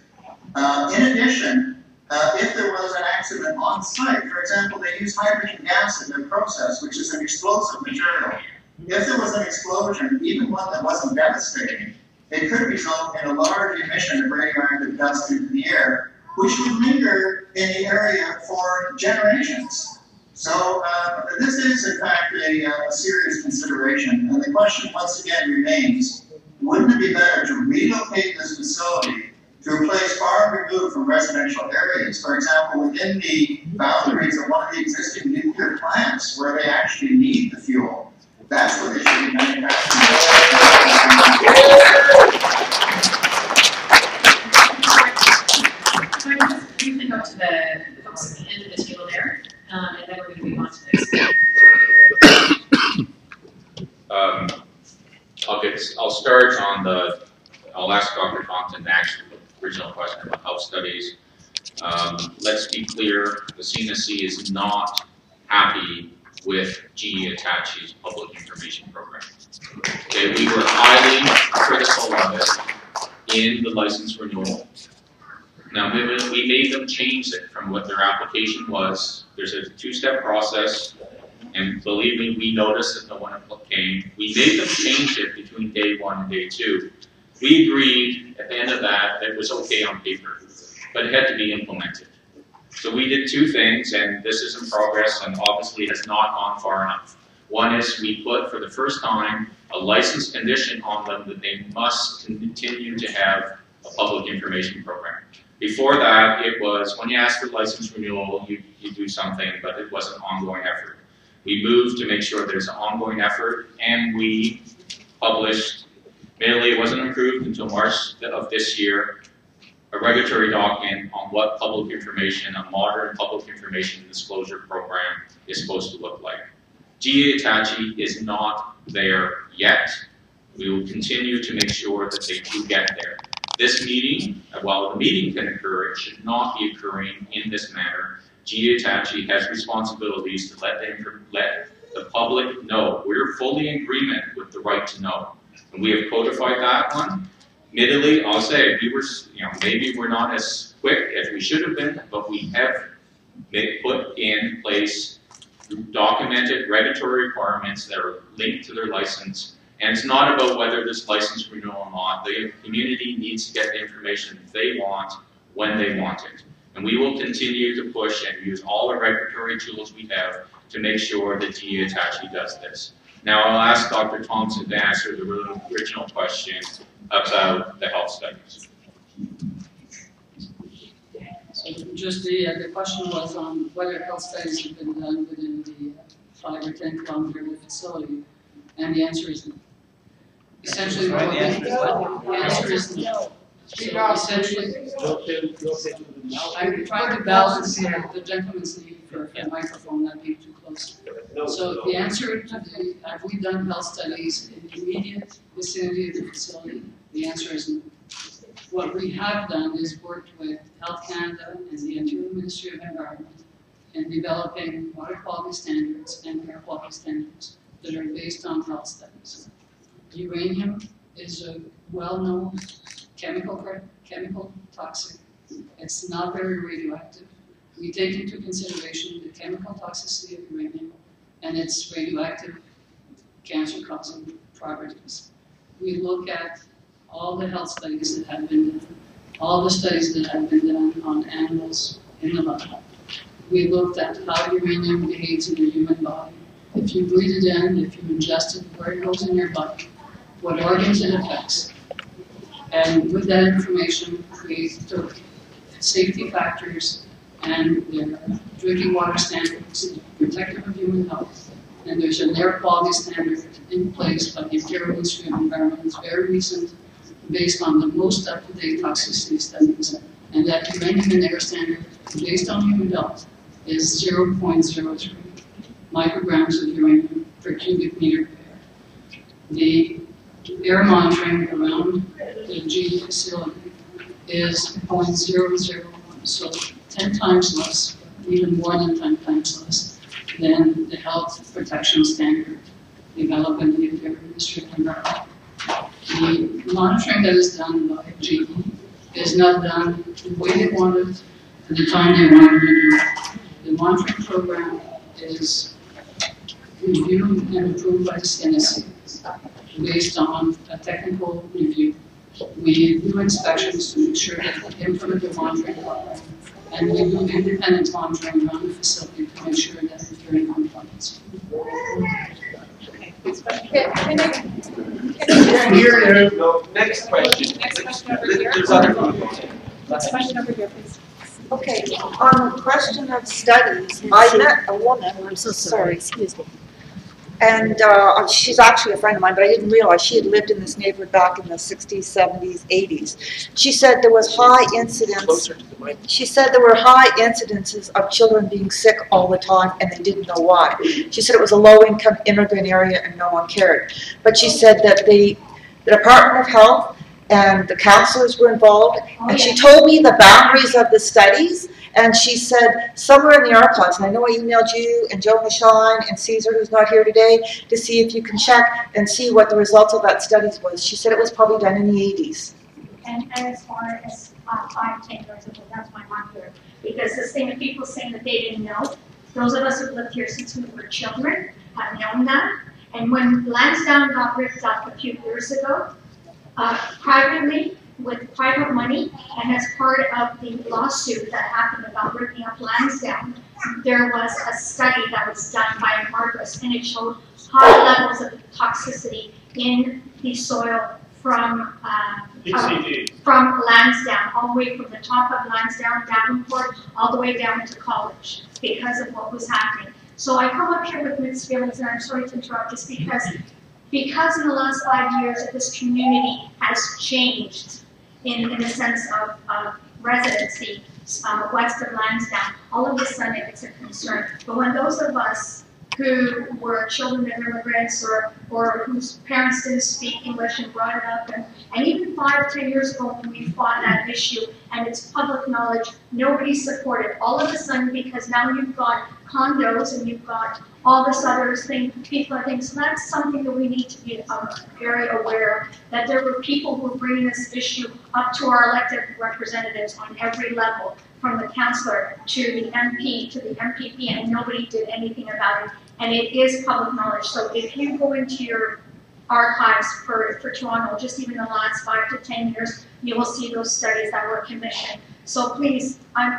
In addition, if there was an accident on site, for example, they use hydrogen gas in their process, which is an explosive material. If there was an explosion, even one that wasn't devastating, it could result in a large emission of radioactive dust into the air, which would linger in the area for generations. So this is, in fact, a serious consideration. And the question once again remains, wouldn't it be better to relocate this facility to a place far removed from residential areas? For example, within the boundaries of one of the existing nuclear plants where they actually need the fuel. That's what they should be manufacturing. Can I just briefly go to the folks at the end of the table there, and then we're going to move on to this. I'll start on I'll ask Dr. Thompson to answer the original question about health studies. Let's be clear, the CNSC is not happy with GE-Hitachi's public information program. Okay, we were highly critical of it in the license renewal. Now, we made them change it from what their application was. There's a two-step process, and believe me, we noticed that no one came. We made them change it between day 1 and day 2. We agreed at the end of that it was okay on paper, but it had to be implemented. So we did 2 things, and this is in progress, and obviously has not gone far enough. One is we put, for the first time, a license condition on them that they must continue to have a public information program. Before that, it was when you ask for license renewal, you do something, but it was an ongoing effort. We moved to make sure there's an ongoing effort, and we published, merely it wasn't approved until March of this year, a regulatory document on what public information, a modern public information disclosure program is supposed to look like. GE-Hitachi is not there yet. We will continue to make sure that they do get there. This meeting, while the meeting can occur, it should not be occurring in this manner. GE-Hitachi has responsibilities to let the public know. We're fully in agreement with the right to know. And we have codified that one. Admittedly, I'll say, maybe we're not as quick as we should have been, but we have put in place documented regulatory requirements that are linked to their license. And it's not about whether this license renewal or not. The community needs to get the information they want when they want it. And we will continue to push and use all the regulatory tools we have to make sure that GE-Hitachi does this. Now I'll ask Dr. Thompson to answer the original question about the health studies. So just the question was on whether health studies have been done within the 5 or 10 kilometer of the facility, and the answer is no. Essentially, the answer is no. So essentially, I'm trying to balance the gentleman's need for a microphone not being too close. So the answer to the, have we done health studies in the immediate vicinity of the facility? The answer is no. What we have done is worked with Health Canada and the Ontario Ministry of Environment in developing water quality standards and air quality standards that are based on health studies. Uranium is a well-known chemical toxic. It's not very radioactive. We take into consideration the chemical toxicity of uranium and its radioactive cancer-causing properties. We look at all the health studies that have been done, all the studies that have been done on animals in the lab. We looked at how uranium behaves in the human body. If you breathe it in, if you ingest it, where it goes in your body, what organs it affects. And with that information, create safety factors and their drinking water standards, protective of human health. And there's an air quality standard in place by the Ontario Ministry of Environment. It's very recent, based on the most up-to-date toxicity studies. And that uranium and air standard, based on human health, is 0.03 micrograms of uranium per cubic meter of air. The air monitoring around the GE facility is 0.001, so 10 times less, even more than 10 times less than the health protection standard developed in the Ontario Ministry of Environment. The monitoring that is done by GE is not done the way they wanted at the time they wanted to do it. The monitoring program is reviewed and approved by the CNSC based on a technical review. We do inspections to make sure that we implement the monitoring program And we do independent monitoring around the facility to make sure that we're hearing on problems. Here, no, next question. Next question over here. There's other people. Next question over here, please. Okay, on the question of studies, I met a woman, I'm so sorry, excuse me. And she's actually a friend of mine, but I didn't realize she had lived in this neighborhood back in the 60s, 70s, 80s. She said there was high incidence. She said there were high incidences of children being sick all the time, and they didn't know why. She said it was a low-income immigrant area, and no one cared. But she said that the Department of Health and the counselors were involved, and she told me the boundaries of the studies. And she said, somewhere in the archives, and I know I emailed you and Joe Shine and Caesar, who's not here today, to see if you can check and see what the results of that studies was. She said it was probably done in the 80s. And as far as 5, 10 years ago, that's my mind here. Because this thing of people saying that they didn't know, those of us who've lived here since we were children have known that. And when Lansdowne got ripped up a few years ago, privately, with private money, and as part of the lawsuit that happened about ripping up Lansdowne, there was a study that was done by Marcus, and it showed high levels of toxicity in the soil from Lansdowne, all the way from the top of Lansdowne, Davenport, all the way down to college, because of what was happening. So I come up here with mixed feelings, and I'm sorry to interrupt, just because in the last 5 years this community has changed in the sense of residency west of Lansdowne. All of a sudden it's a concern. But when those of us who were children of immigrants or whose parents didn't speak English and brought it up, and even 5 or 10 years ago when we fought that issue and it's public knowledge, nobody supported. All of a sudden, because now you've got condos and you've got all this other thing, people are thinking, so that's something that we need to be very aware of, that there were people who were bringing this issue up to our elected representatives on every level, from the councillor to the MP to the MPP, and nobody did anything about it. And it is public knowledge. So if you go into your archives for Toronto, just even the last 5 to 10 years, you will see those studies that were commissioned. So please, I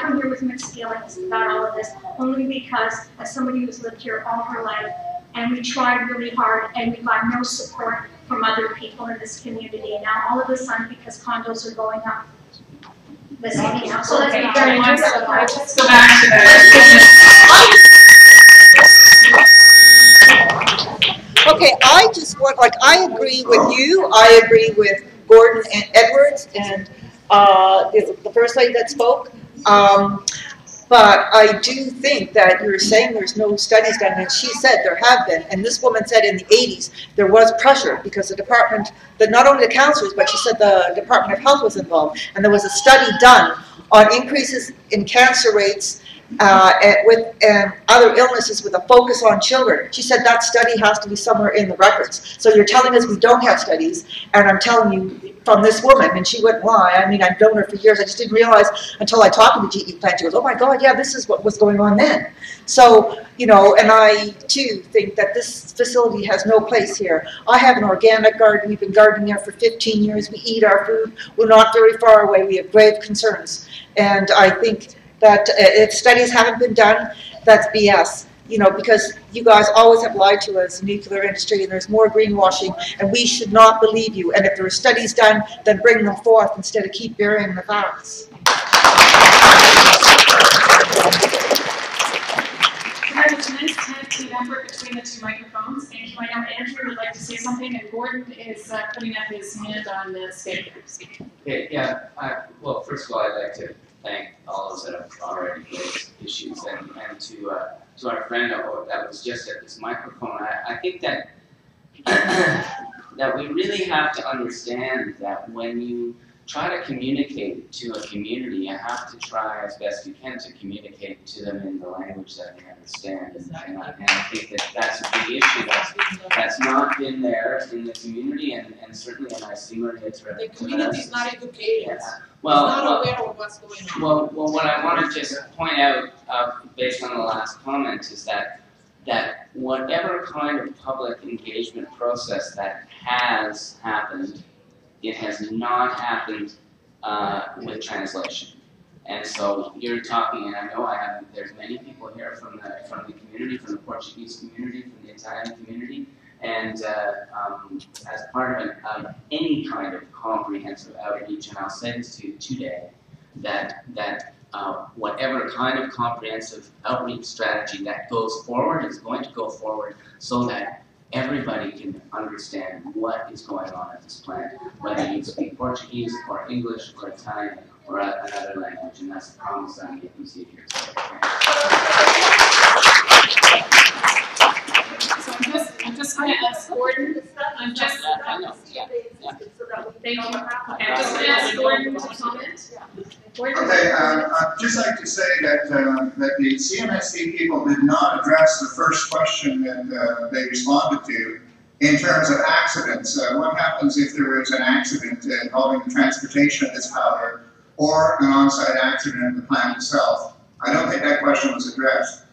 come here with mixed feelings about all of this, only because as somebody who's lived here all her life, and we tried really hard, and we got no support from other people in this community. And now all of a sudden, because condos are going up, this evening now. So let's be very mindful of that. Let's go back to that. Okay, I just want, I agree with you. I agree with Gordon and Edwards and the first lady that spoke. But I do think that you're saying there's no studies done, and she said there have been, and this woman said in the 80s there was pressure because the department, not only the councillors, but she said the Department of Health was involved, and there was a study done on increases in cancer rates and other illnesses with a focus on children. She said that study has to be somewhere in the records. So you're telling us we don't have studies, and I'm telling you from this woman, and she wouldn't lie. I mean, I've known her for years. I just didn't realize until I talked to the GE plant. She goes, oh my God, yeah, this is what was going on then. So, and I too think that this facility has no place here. I have an organic garden. We've been gardening there for 15 years. We eat our food. We're not very far away. We have grave concerns. And I think that if studies haven't been done, that's BS. Because you guys always have lied to us, nuclear industry, and there's more greenwashing, and we should not believe you. And if there are studies done, then bring them forth instead of keep burying the facts. There's a nice tight team effort between the two microphones. Thank you. I know Andrew would like to say something, and Gordon is putting up his hand on the speakers. Yeah. Well, first of all, I'd like to thank all those that have already raised issues, and to our friend that was just at this microphone. I think that that we really have to understand that when you try to communicate to a community, you have to try as best you can to communicate to them in the language that they understand. And I think that that's a big issue that's not been there in the community, and certainly, and I see Maria the community is not educated. Yeah. Well, it's not aware of what's going on. Well, what I want to just point out, based on the last comment, is that whatever kind of public engagement process that has happened, it has not happened with translation. And so you're talking, and I know there's many people here from the community, from the Portuguese community, from the Italian community, and as part of any kind of comprehensive outreach, and I'll say this to you today, that whatever kind of comprehensive outreach strategy that goes forward is going to go forward so that everybody can understand what is going on at this plant, whether you speak Portuguese or English or Italian or another language, and that's the promise I'm making to you here today. So I'm just going to ask Gordon. I'm just. Yeah. Thank you. Okay, I'm just going to ask Gordon to comment. Okay, I'd just like to say that the CMSC people did not address the first question that they responded to in terms of accidents. What happens if there is an accident involving the transportation of this powder or an on-site accident in the plant itself? I don't think that question was addressed.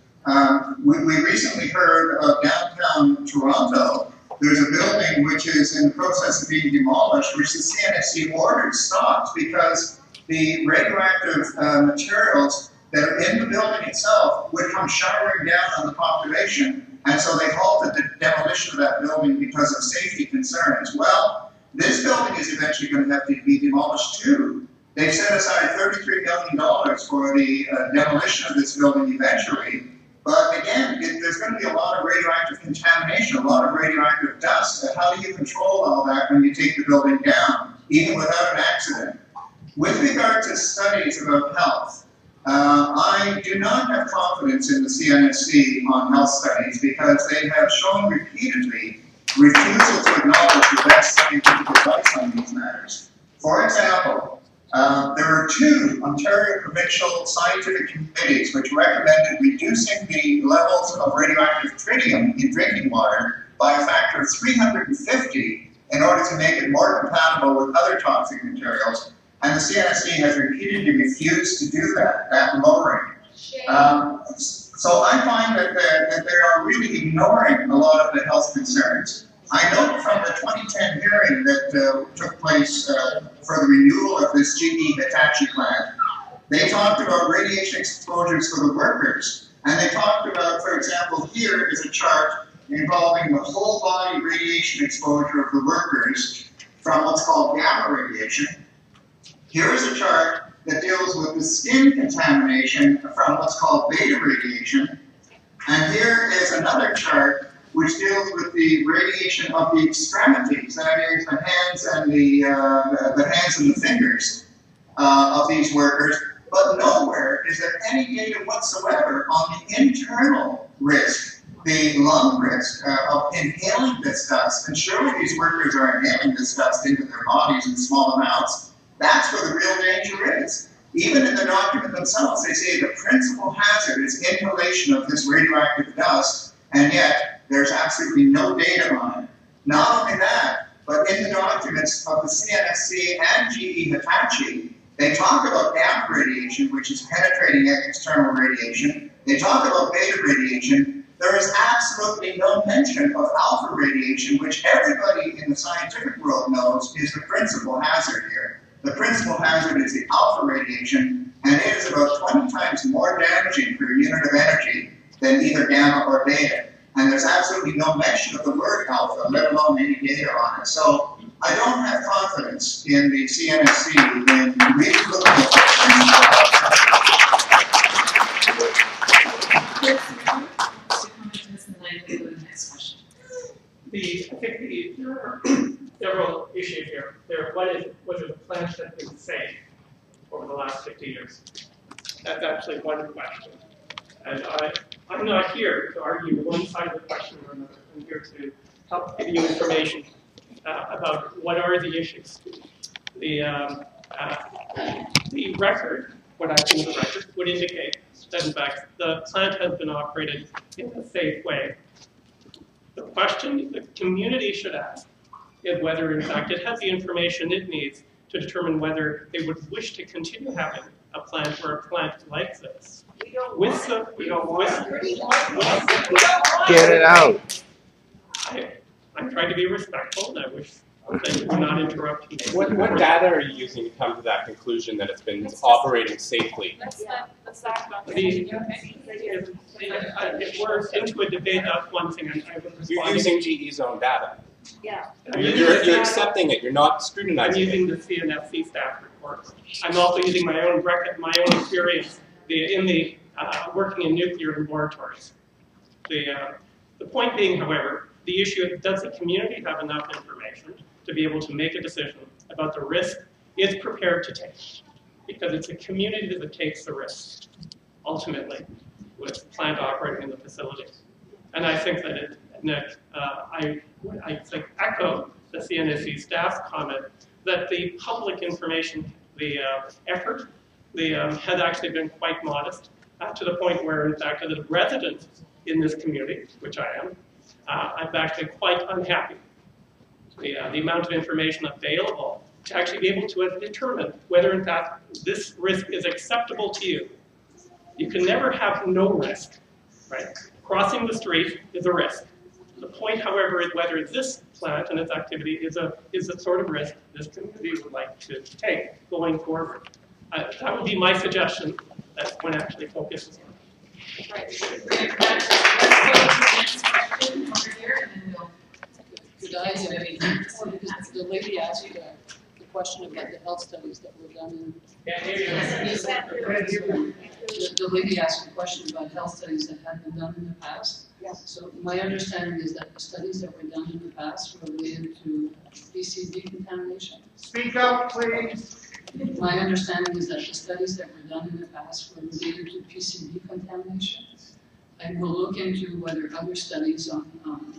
We recently heard of downtown Toronto. There's a building which is in the process of being demolished, which the CNSC ordered stopped because the radioactive materials that are in the building itself would come showering down on the population, and so they halted the demolition of that building because of safety concerns. Well, this building is eventually going to have to be demolished too. They've set aside $33 million for the demolition of this building eventually, but again, there's going to be a lot of radioactive contamination, a lot of radioactive dust. How do you control all that when you take the building down, even without an accident? With regard to studies about health, I do not have confidence in the CNSC on health studies because they have shown repeatedly refusal to acknowledge the best scientific advice on these matters. For example, there are 2 Ontario provincial scientific committees which recommended reducing the levels of radioactive tritium in drinking water by a factor of 350 in order to make it more compatible with other toxic materials. And the CNSC has repeatedly refused to do that lowering. So I find that they are really ignoring a lot of the health concerns. I note from the 2010 hearing that took place for the renewal of this GE-Hitachi plant, they talked about radiation exposures for the workers. And they talked about, for example, here is a chart involving the whole body radiation exposure of the workers from what's called gamma radiation. Here is a chart that deals with the skin contamination from what's called beta radiation. And here is another chart which deals with the radiation of the extremities, that is the hands and the hands and the fingers of these workers. But nowhere is there any data whatsoever on the internal risk, the lung risk of inhaling this dust. And surely these workers are inhaling this dust into their bodies in small amounts. That's where the real danger is. Even in the document themselves, they say the principal hazard is inhalation of this radioactive dust, and yet there's absolutely no data on it. Not only that, but in the documents of the CNSC and GE-Hitachi, they talk about gamma radiation, which is penetrating external radiation. They talk about beta radiation. There is absolutely no mention of alpha radiation, which everybody in the scientific world knows is the principal hazard here. The principal hazard is the alpha radiation, and it is about 20 times more damaging per unit of energy than either gamma or beta. And there's absolutely no mention of the word alpha, let alone any data on it. So I don't have confidence in the CNSC in really looking at There are several issues here. One is whether the plants have been safe over the last 50 years. That's actually one question. And I'm not here to argue one side of the question or another. I'm here to help give you information about what are the issues. The record, what I think the record, would indicate that in fact the plant has been operated in a safe way. The question the community should ask is whether in fact it has the information it needs to determine whether they would wish to continue having a plant or a plant like this. Get it out. I'm trying to be respectful, and I wish that we're not interrupting. What data are you using to come to that conclusion that it's been operating safely? Let's talk about this. If we're into a debate, that's one thing I would respond. You're using GE's own data. Yeah. You're accepting it. You're not scrutinizing it. I'm using the CNFC staff report. I'm also using my own experience in working in nuclear laboratories. The point being, however, the issue is, does the community have enough information to be able to make a decision about the risk it's prepared to take? Because it's the community that takes the risk, ultimately, with the plant operating in the facility. And I think that I think echo the CNSC staff's comment that the public information, the effort, has actually been quite modest, to the point where, in fact, as a resident in this community, which I am, I'm actually quite unhappy. The amount of information available to actually be able to determine whether, in fact, this risk is acceptable to you. You can never have no risk, right? Crossing the street is a risk. The point, however, is whether this plant and its activity is the sort of risk this community would like to take going forward. That would be my suggestion that one actually focuses on. Right. Let's go to the next question over here, and then we'll. Could I, because the lady asked the question about the health studies that were done in. The lady asked a question about health studies that had been done in the past. Yeah. So my understanding is that the studies that were done in the past were related to PCB contamination. Speak up, please. My understanding is that the studies that were done in the past were related to PCB contamination. I will look into whether other studies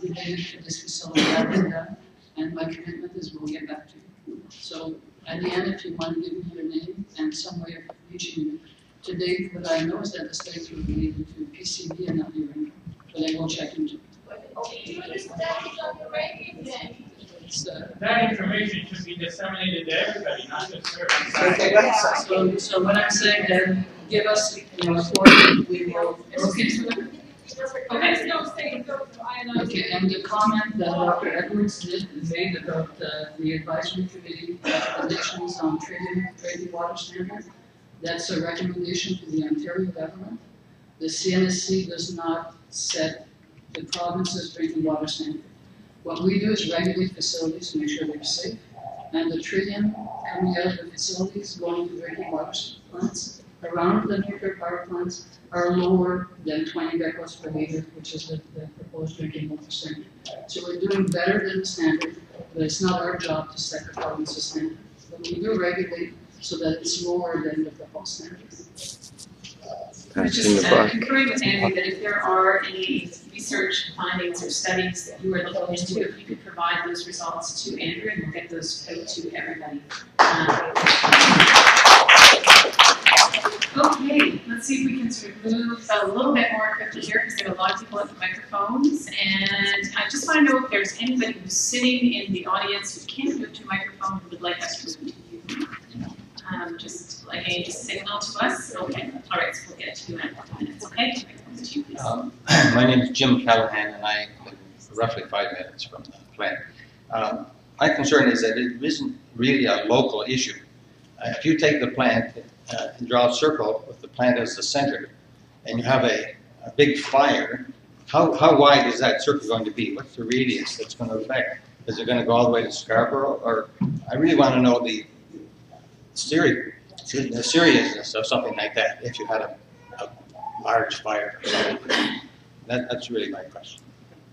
related to this facility have been done, and my commitment is we'll get back to you. So at the end, if you want to give me your name and some way of reaching you. To date, what I know is that the studies were related to PCB and not uranium, but I will check into it. That information should be disseminated to everybody, not just her. So what I'm saying then, give us a report, we will look into it. Okay, and the comment that Dr. Edwards made about the advisory committee recommendations on trading water standard, that's a recommendation to the Ontario government. The CNSC does not set the province's drinking water standard. What we do is regulate facilities to make sure they're safe, and the tritium coming out of the facilities going to drinking water plants around the nuclear power plants are lower than 20 becquerels per liter, which is the proposed drinking water standard. So we're doing better than the standard, but it's not our job to set the province's standard. But we do regulate so that it's lower than the proposed standard. I was just concurring with Andy that if there are any research findings or studies that you are looking into, if you could provide those results to Andrew, and we'll get those out to everybody. Okay, let's see if we can sort of move a little bit more quickly here, because there are a lot of people at the microphones, and I just want to know if there's anybody who's sitting in the audience who can't move to a microphone who would like us to move to you. Just like a signal to us. Okay. All right. So we'll get to you in a couple minutes. Okay. My name is Jim Callahan, and I live roughly 5 minutes from the plant. My concern is that it isn't really a local issue. If you take the plant and draw a circle with the plant as the center, and you have a big fire, how wide is that circle going to be? What's the radius that's going to affect? Is it going to go all the way to Scarborough? Or I really want to know the seriousness of something like that if you had a large fire. That's really my question.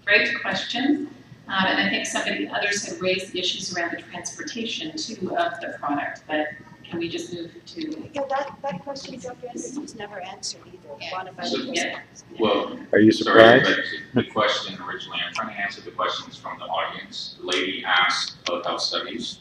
Great question. And I think some of the others have raised the issues around the transportation, too, of the product. But can we just move to... Yeah, that question, Dr. Edwards, was never answered either. Well, are you surprised? Sorry, but the question originally, I'm trying to answer the questions from the audience. The lady asked about health studies,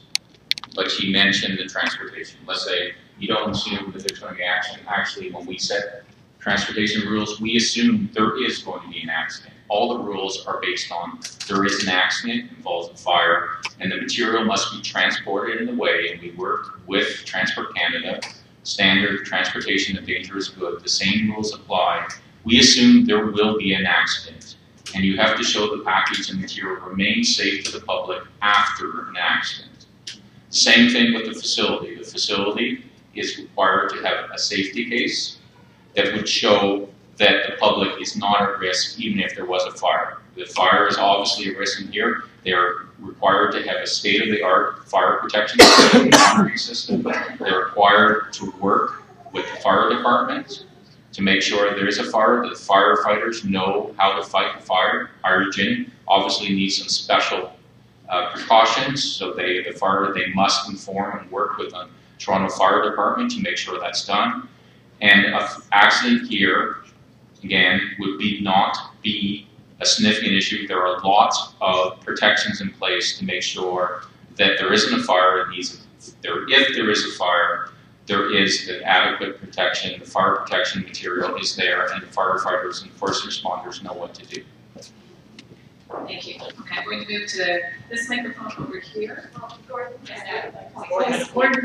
but she mentioned the transportation. Let's say you don't assume that there's going to be action. Actually, when we set transportation rules, we assume there is going to be an accident. All the rules are based on there is an accident, involves a fire, and the material must be transported in a way, and we work with Transport Canada, standard transportation of dangerous goods. The same rules apply. We assume there will be an accident. and you have to show the package and material remains safe to the public after an accident. Same thing with the facility. The facility is required to have a safety case that would show that the public is not at risk even if there was a fire. The fire is obviously a risk in here. They are required to have a state-of-the-art fire protection system. They're required to work with the fire department to make sure there is a fire, that the firefighters know how to fight the fire. Hydrogen obviously needs some special precautions, so they must inform and work with the Toronto Fire Department to make sure that's done. And an accident here, again, would not be a significant issue. There are lots of protections in place to make sure that there isn't a fire. If there is a fire, there is an adequate protection. The fire protection material is there, and the firefighters and first responders know what to do. Thank you. Okay, I'm going to move to this microphone over here. Gordon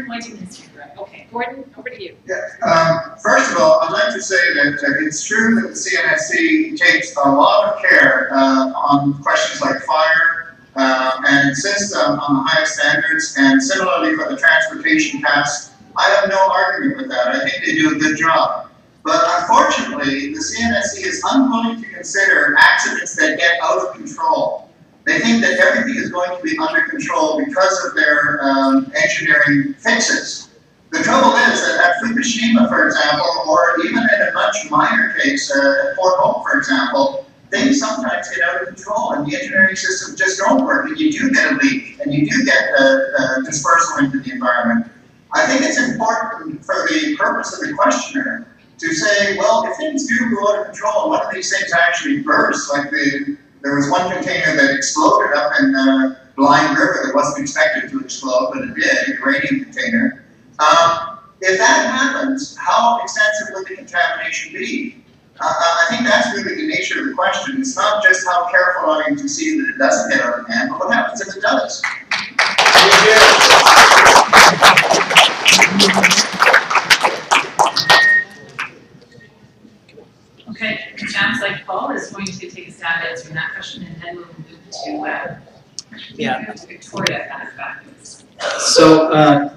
pointing this way. Okay, Gordon, over to you. Yeah. First of all, I'd like to say that it's true that the CNSC takes a lot of care on questions like fire and insists on the highest standards, and similarly for the transportation tasks. I have no argument with that. I think they do a good job. But unfortunately, the CNSC is unwilling to consider accidents that get out of control. They think that everything is going to be under control because of their engineering fixes. The trouble is that at Fukushima, for example, or even in a much minor case, at Port Hope, for example, things sometimes get out of control and the engineering systems just don't work, and you do get a leak, and you do get dispersal into the environment. I think it's important for the purpose of the questionnaire to say, well, if things do go out of control, and one of these things actually bursts, like there was one container that exploded up in Blind River that wasn't expected to explode, but it did, a uranium container. If that happens, how extensive will the contamination be? I think that's really the nature of the question. It's not just how careful are you to see that it doesn't get out of hand, but what happens if it does? Okay, it sounds like Paul is going to take a stab at answering that question, and then we'll move to Victoria backwards. So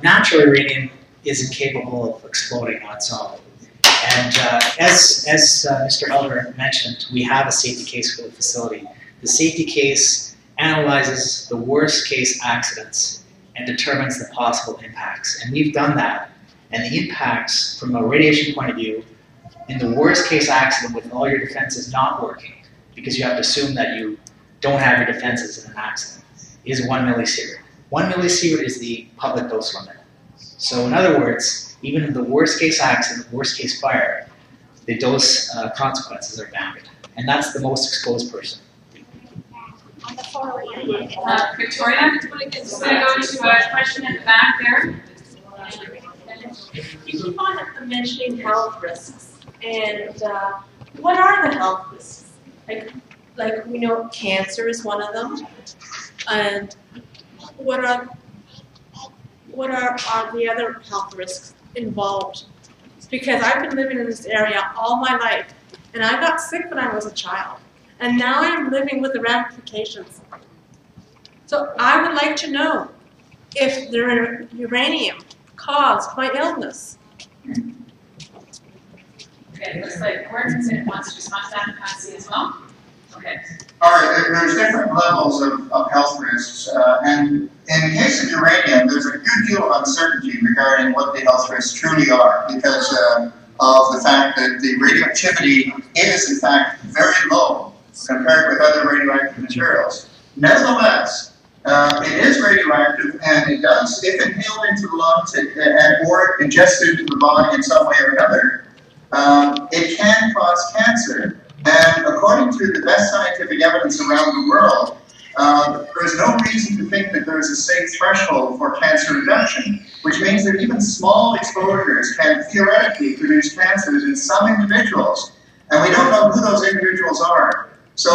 natural uranium is incapable of exploding on its own. And as Mr. Elder mentioned, we have a safety case for the facility. The safety case analyzes the worst case accidents and determines the possible impacts. And we've done that. And the impacts from a radiation point of view, in the worst case accident with all your defenses not working, because you have to assume that you don't have your defenses in an accident, is 1 millisievert. 1 millisievert is the public dose limit. So in other words, even in the worst case accident, worst case fire, the dose consequences are bounded. And that's the most exposed person. Victoria, I'm going to go to a question in the back there. You keep on mentioning health risks. And what are the health risks? Like we know cancer is one of them. And what are the other health risks involved? Because I've been living in this area all my life, and I got sick when I was a child, and now I'm living with the ramifications. So I would like to know if there is uranium caused by illness. Okay, looks like Gordon wants to respond to that capacity as well. Okay. All right, there's different levels of health risks, and in the case of uranium, there's a good deal of uncertainty regarding what the health risks truly are, because of the fact that the radioactivity is, in fact, very low compared with other radioactive materials. Nevertheless, it is radioactive, and it does, if inhaled into the lungs or ingested into the body in some way or another, it can cause cancer. And according to the best scientific evidence around the world, there is no reason to think that there is a safe threshold for cancer reduction, which means that even small exposures can theoretically produce cancers in some individuals, and we don't know who those individuals are. So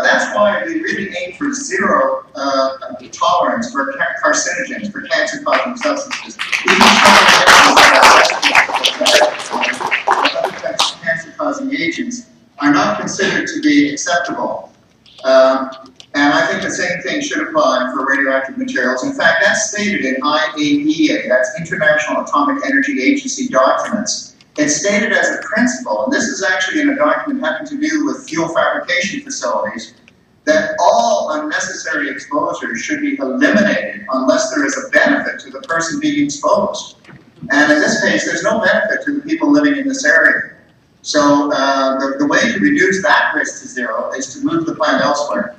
that's why we really aim for zero tolerance for carcinogens, for cancer-causing substances. Even cancer-causing agents are not considered to be acceptable. And I think the same thing should apply for radioactive materials. In fact, that's stated in IAEA, that's International Atomic Energy Agency documents. It's stated as a principle, and this is actually in a document having to do with fuel fabrication facilities, that all unnecessary exposures should be eliminated unless there is a benefit to the person being exposed. And in this case, there's no benefit to the people living in this area. So the way to reduce that risk to zero is to move the plant elsewhere.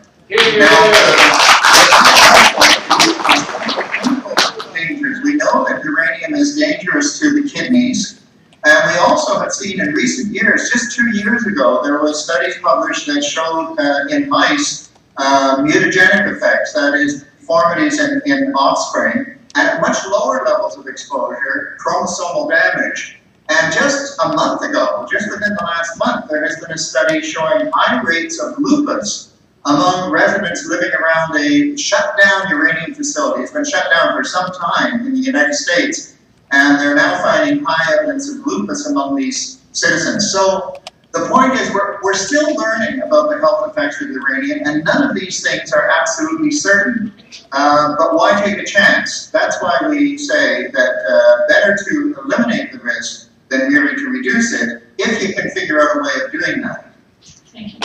Dangers. We know that uranium is dangerous to the kidneys. And we also have seen in recent years, just 2 years ago, there was studies published that showed in mice mutagenic effects, that is, deformities in offspring, at much lower levels of exposure, chromosomal damage. And just a month ago, just within the last month, there has been a study showing high rates of lupus among residents living around a shut-down uranium facility. It's been shut down for some time in the United States, and they're now finding high evidence of lupus among these citizens. So the point is we're still learning about the health effects of uranium, and none of these things are absolutely certain. But why take a chance? That's why we say that better to eliminate the risk than merely to reduce it, if you can figure out a way of doing that. Thank you.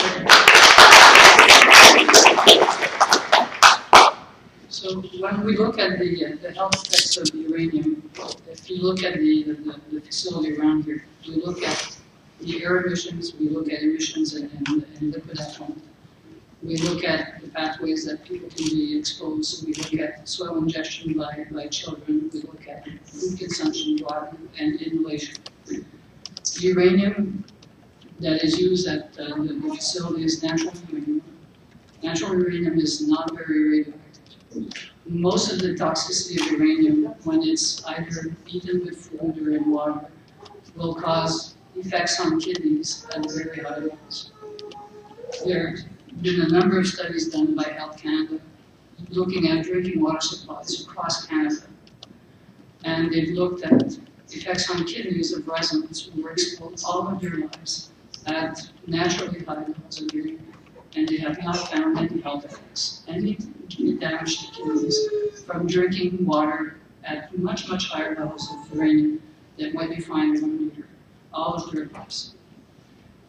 So when we look at the health effects of uranium, if you look at the facility around here, we look at the air emissions, we look at emissions in liquid effluent. We look at the pathways that people can be exposed. So we look at soil ingestion by children. We look at food consumption, water, and inhalation. Uranium that is used at the facility is natural uranium. Natural uranium is not very radioactive. Most of the toxicity of uranium, when it's either eaten with food or in water, will cause effects on kidneys at very high levels. There's been a number of studies done by Health Canada looking at drinking water supplies across Canada. And they've looked at effects on kidneys of residents who were exposed all of their lives at naturally high levels of uranium. And they have not found any health effects, any damage to kidneys from drinking water at much, much higher levels of uranium than what you find in 1 liter, all of their lives.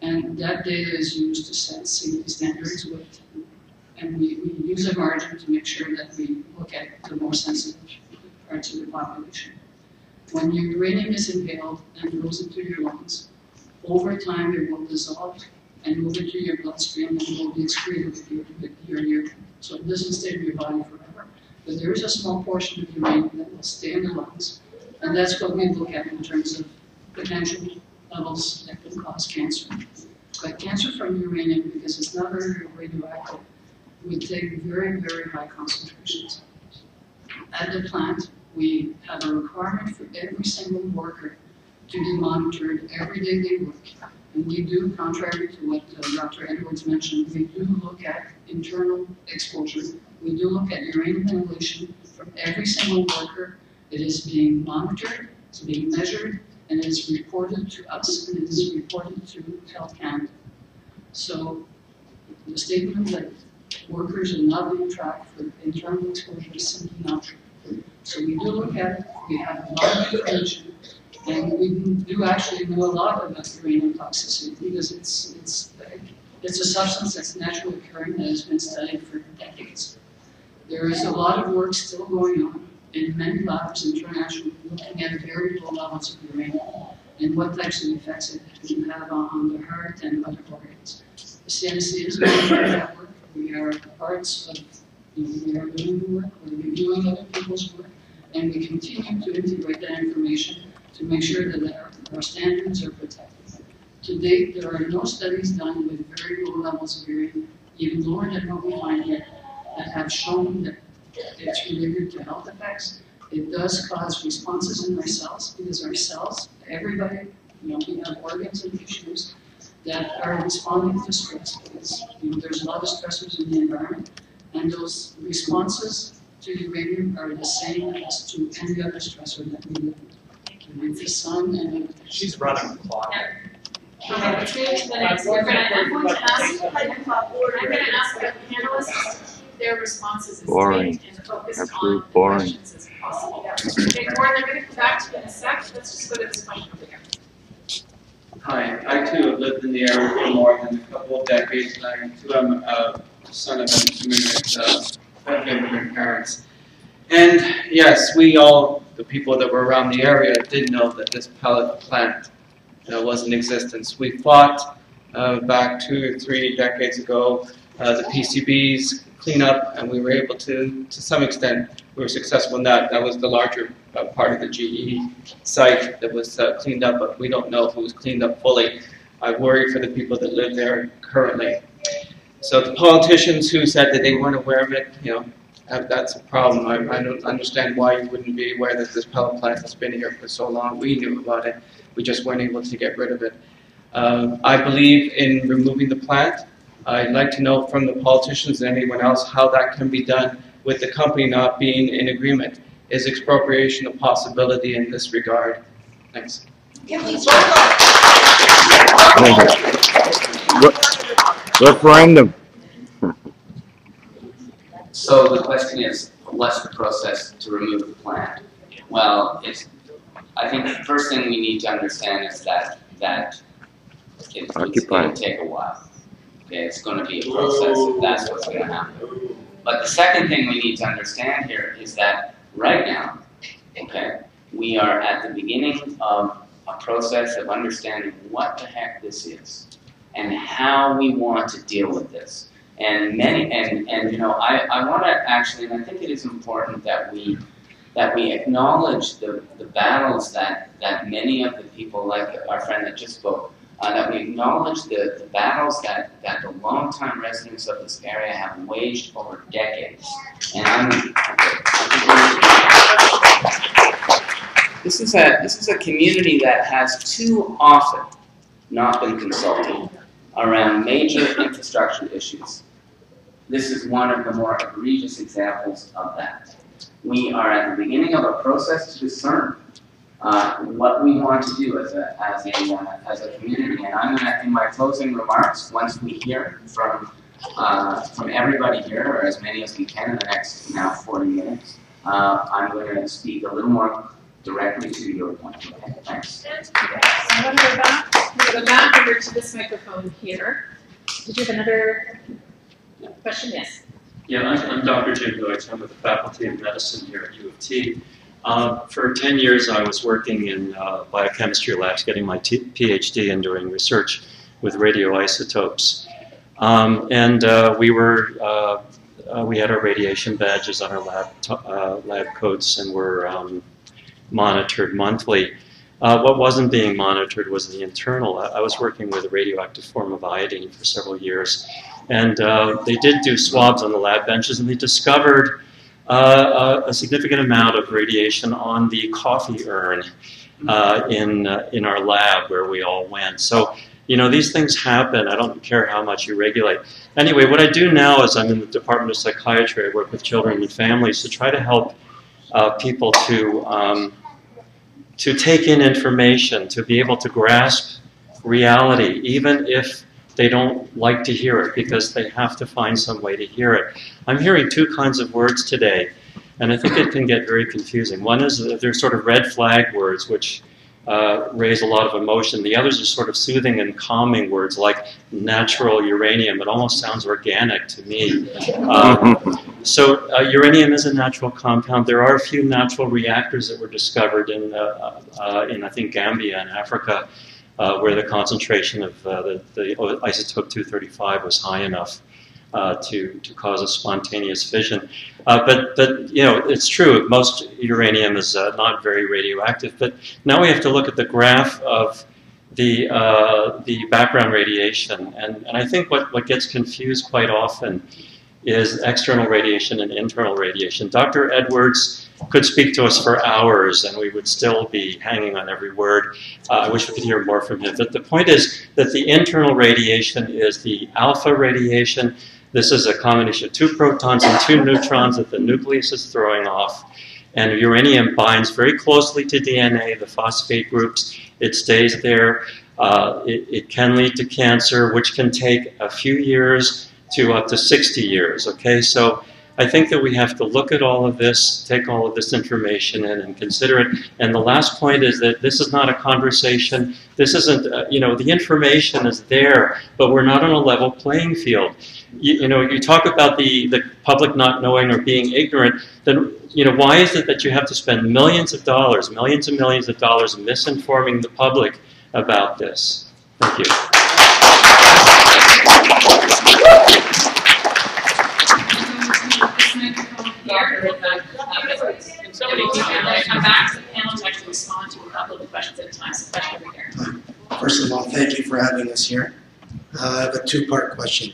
And that data is used to set safety standards with, and we use a margin to make sure that we look at the more sensitive parts of the population. When your uranium is inhaled and goes into your lungs, over time it will dissolve and move into your bloodstream and will be excreted with your urine. So it doesn't stay in your body forever. But there is a small portion of uranium that will stay in the lungs, and that's what we look at in terms of potential levels that can cause cancer. But cancer from uranium, because it's not very radioactive, we take very, very high concentrations. At the plant, we have a requirement for every single worker to be monitored every day they work. And we do, contrary to what Dr. Edwards mentioned, we do look at internal exposure. We do look at uranium inhalation from every single worker. It is being monitored, it's being measured, and it is reported to us, and it is reported to Health Canada. So the statement that workers are not being tracked for internal exposure is simply not true. So we do look at it, we have a lot of information, and we do actually know a lot about uranium toxicity because it's a substance that's naturally occurring that has been studied for decades. There is a lot of work still going on in many labs internationally looking at very low levels of uranium and what types of effects it can have on the heart and other organs. The CNC is going through that work. We are parts of, we are doing the work, we're reviewing other people's work, and we continue to integrate that information to make sure that our standards are protected. To date, there are no studies done with very low levels of uranium, even lower than what we find here, that have shown that it's related to health effects. It does cause responses in our cells, because our cells, everybody, we have organs and tissues that are responding to stress, because there's a lot of stressors in the environment, and those responses to uranium are the same as to any other stressor that we live with. With the sun and she's running the clock. 2 minutes. I'm going to ask the panelists their responses as Boring. and focus Absolute on boring. questions as possible. Okay, Gordon, I'm going to come back to you in a sec. Let's just go to this question over here. Hi, I too have lived in the area for more than a couple of decades, and I too am a son of immigrant parents. And yes, we all, the people that were around the area, did know that this pellet plant was in existence. We fought back 2 or 3 decades ago the PCBs cleanup, and we were able to some extent, we were successful in that. That was the larger part of the GE site that was cleaned up, but we don't know if it was cleaned up fully. I worry for the people that live there currently. So the politicians who said that they weren't aware of it, that's a problem. I don't understand why you wouldn't be aware that this pellet plant has been here for so long. We knew about it. We just weren't able to get rid of it. I believe in removing the plant. I'd like to know from the politicians and anyone else how that can be done with the company not being in agreement. Is expropriation a possibility in this regard? Thanks. Referendum. So the question is, what's the process to remove the plant? Well, I think the first thing we need to understand is that it's going to take a while. Okay, it's going to be a process if that's what's going to happen. But the second thing we need to understand here is that right now, okay, we are at the beginning of a process of understanding what the heck this is and how we want to deal with this. And I want to actually, and I think it is important that we acknowledge the battles that many of the people, like our friend that just spoke, that we acknowledge the battles that the longtime residents of this area have waged over decades. And this is a community that has too often not been consulted around major infrastructure issues. This is one of the more egregious examples of that. We are at the beginning of a process to discern what we want to do as a community. And I'm going to, in my closing remarks, once we hear from everybody here, or as many as we can in the next now 40 minutes, I'm going to speak a little more directly to your point. Okay, thanks. I'm going to go back over to this microphone here. Did you have another question? Yes. Yeah, I'm Dr. Jim Deutsch. I'm with the Faculty of Medicine here at U of T. For 10 years, I was working in biochemistry labs, getting my PhD and doing research with radioisotopes. We had our radiation badges on our lab coats and were monitored monthly. What wasn't being monitored was the internal. I was working with a radioactive form of iodine for several years, and they did do swabs on the lab benches, and they discovered a significant amount of radiation on the coffee urn in our lab where we all went. So, these things happen. I don't care how much you regulate. Anyway, what I do now is I'm in the Department of Psychiatry. I work with children and families to try to help people to take in information, to be able to grasp reality, even if they don't like to hear it, because they have to find some way to hear it. I'm hearing 2 kinds of words today, and I think it can get very confusing. One is that they're sort of red flag words, which raise a lot of emotion. The others are sort of soothing and calming words, like natural uranium. It almost sounds organic to me. So uranium is a natural compound. There are a few natural reactors that were discovered in I think, Gambia in Africa, where the concentration of the isotope 235 was high enough to cause a spontaneous fission. But it's true. Most uranium is not very radioactive. But now we have to look at the graph of the background radiation, and I think what gets confused quite often is external radiation and internal radiation. Dr. Edwards could speak to us for hours, and we would still be hanging on every word. I wish we could hear more from him. But the point is that the internal radiation is the alpha radiation. This is a combination of 2 protons and 2 neutrons that the nucleus is throwing off. And uranium binds very closely to DNA, the phosphate groups. It stays there. It can lead to cancer, which can take a few years to up to 60 years, okay? So I think that we have to look at all of this, take all of this information in and consider it. And the last point is that this is not a conversation. This isn't, the information is there, but we're not on a level playing field. You talk about the public not knowing or being ignorant, then, why is it that you have to spend millions of dollars, millions and millions of dollars misinforming the public about this? Thank you. Come back to the panel to actually respond to a couple of the questions at a time, so question over here. First of all, thank you for having us here. I have a two-part question.